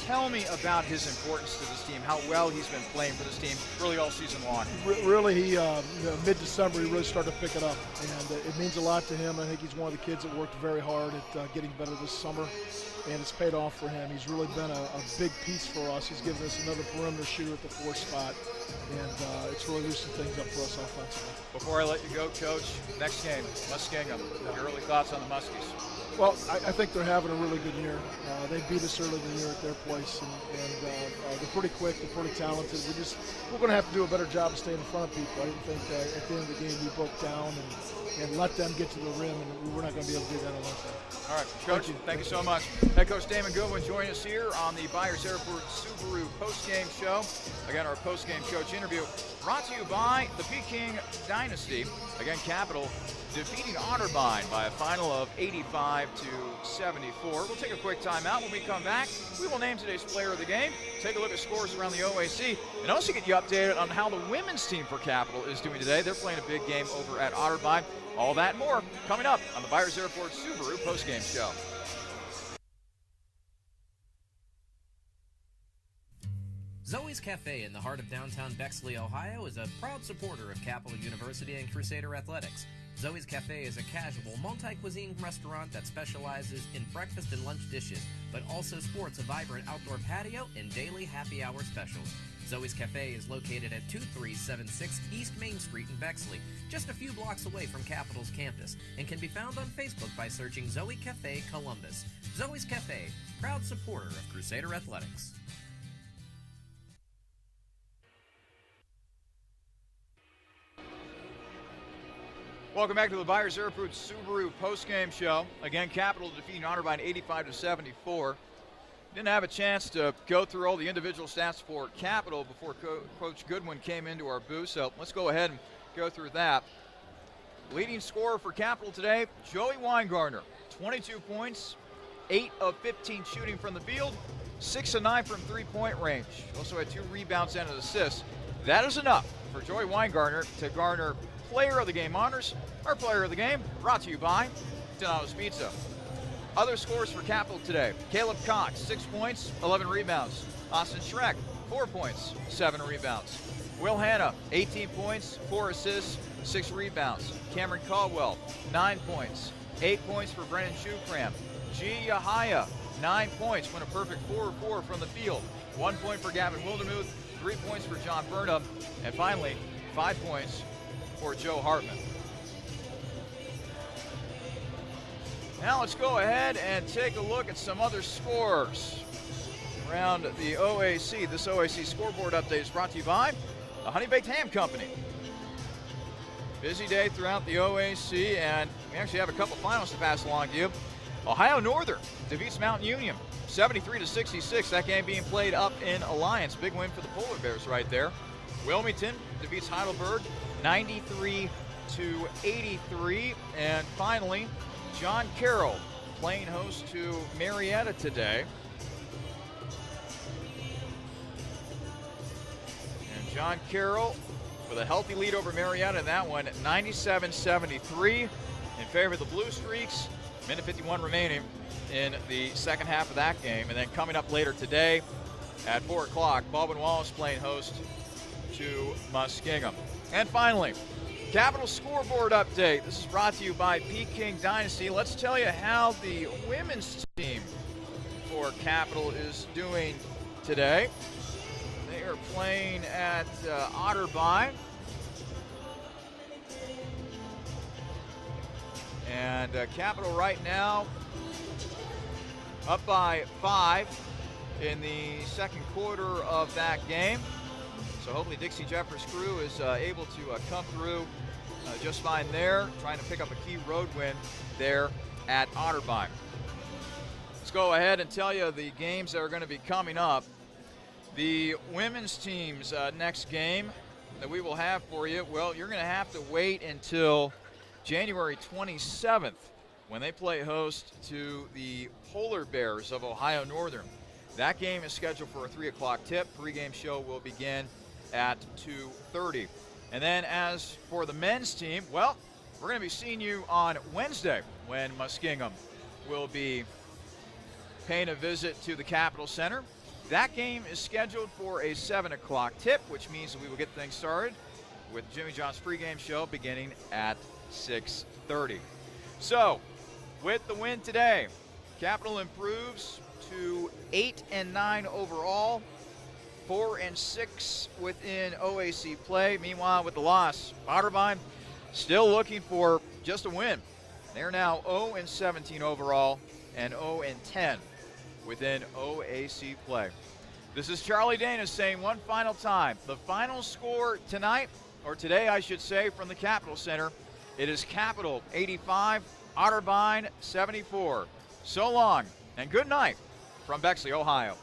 Tell me about his importance to this team, how well he's been playing for this team really all season long. Really, mid-December, he really started to pick it up, and it means a lot to him. I think he's one of the kids that worked very hard at getting better this summer, and it's paid off for him. He's really been a big piece for us. He's given us another perimeter shooter at the 4 spot, and it's really loosened things up for us offensively. Before I let you go, Coach, next game, Muskingum. Your early thoughts on the Muskies? Well, I think they're having a really good year. They beat us early in the year at their place, and they're pretty quick, they're pretty talented. We're going to have to do a better job of staying in front of people. I didn't think at the end of the game we broke down and let them get to the rim, and we're not going to be able to do that on Wednesday. All right, Coach, thank you so much. Head Coach Damon Goodwin joining us here on the Byers Airport Subaru postgame show. Again, our postgame coach interview brought to you by the Peking Dynasty. Again, Capital defeating Otterbein by a final of 85-74. 85-74. We'll take a quick timeout. When we come back, we will name today's player of the game, take a look at scores around the OAC, and also get you updated on how the women's team for Capital is doing today. They're playing a big game over at Otterbein. All that and more coming up on the Byers Airport Subaru postgame show. Zoe's Cafe in the heart of downtown Bexley, Ohio is a proud supporter of Capital University and Crusader Athletics. Zoe's Cafe is a casual, multi-cuisine restaurant that specializes in breakfast and lunch dishes, but also sports a vibrant outdoor patio and daily happy hour specials. Zoe's Cafe is located at 2376 East Main Street in Bexley, just a few blocks away from Capital's campus, and can be found on Facebook by searching Zoe Cafe Columbus. Zoe's Cafe, proud supporter of Crusader Athletics. Welcome back to the Byers Airport Subaru postgame show. Again, Capital defeating Otterbein 85-74. Didn't have a chance to go through all the individual stats for Capital before Coach Goodwin came into our booth, so let's go ahead and go through that. Leading scorer for Capital today, Joey Weingartner, 22 points, 8 of 15 shooting from the field, 6 of 9 from three-point range. Also had 2 rebounds and an assist. That is enough for Joey Weingartner to garner Player of the Game honors. Our Player of the Game brought to you by Donato's Pizza. Other scores for Capital today. Caleb Cox, 6 points, 11 rebounds. Austin Schreck, 4 points, 7 rebounds. Will Hanna, 18 points, 4 assists, 6 rebounds. Cameron Caldwell, 9 points, 8 points for Brennan Shukram. G. Yahaya, 9 points, went a perfect 4-4 from the field. 1 point for Gavin Wildermuth, 3 points for John Burnham, and finally, 5 points for Joe Hartman. Now let's go ahead and take a look at some other scores around the OAC. This OAC scoreboard update is brought to you by the Honey Baked Ham Company. Busy day throughout the OAC, and we actually have a couple finals to pass along to you. Ohio Northern defeats Mountain Union 73-66. That game being played up in Alliance. Big win for the Polar Bears right there. Wilmington defeats Heidelberg 93-83. And finally, John Carroll playing host to Marietta today. And John Carroll with a healthy lead over Marietta in that one at 97-73 in favor of the Blue Streaks. Minute 51 remaining in the second half of that game. And then coming up later today at 4 o'clock, Baldwin Wallace playing host to Muskingum. And finally, Capital scoreboard update. This is brought to you by Pregame Dynasty. Let's tell you how the women's team for Capital is doing today. They are playing at Otterbein. And Capital right now up by 5 in the second quarter of that game. So hopefully Dixie Jeffers' crew is able to come through just fine there, trying to pick up a key road win there at Otterbein. Let's go ahead and tell you the games that are going to be coming up. The women's team's next game that we will have for you, well, you're going to have to wait until January 27th when they play host to the Polar Bears of Ohio Northern. That game is scheduled for a 3 o'clock tip. Pregame show will begin at 2:30. And then as for the men's team, well, we're going to be seeing you on Wednesday when Muskingum will be paying a visit to the Capitol Center. That game is scheduled for a 7 o'clock tip, which means that we will get things started with Jimmy John's pregame show beginning at 6:30. So, with the win today, Capital improves to 8-9 overall, 4-6 within OAC play. Meanwhile, with the loss, Otterbein still looking for just a win. They're now 0-17 overall and 0-10 within OAC play. This is Charlie Dana saying one final time. The final score tonight, or today I should say, from the Capitol Center, it is Capital 85, Otterbein 74. So long and good night from Bexley, Ohio.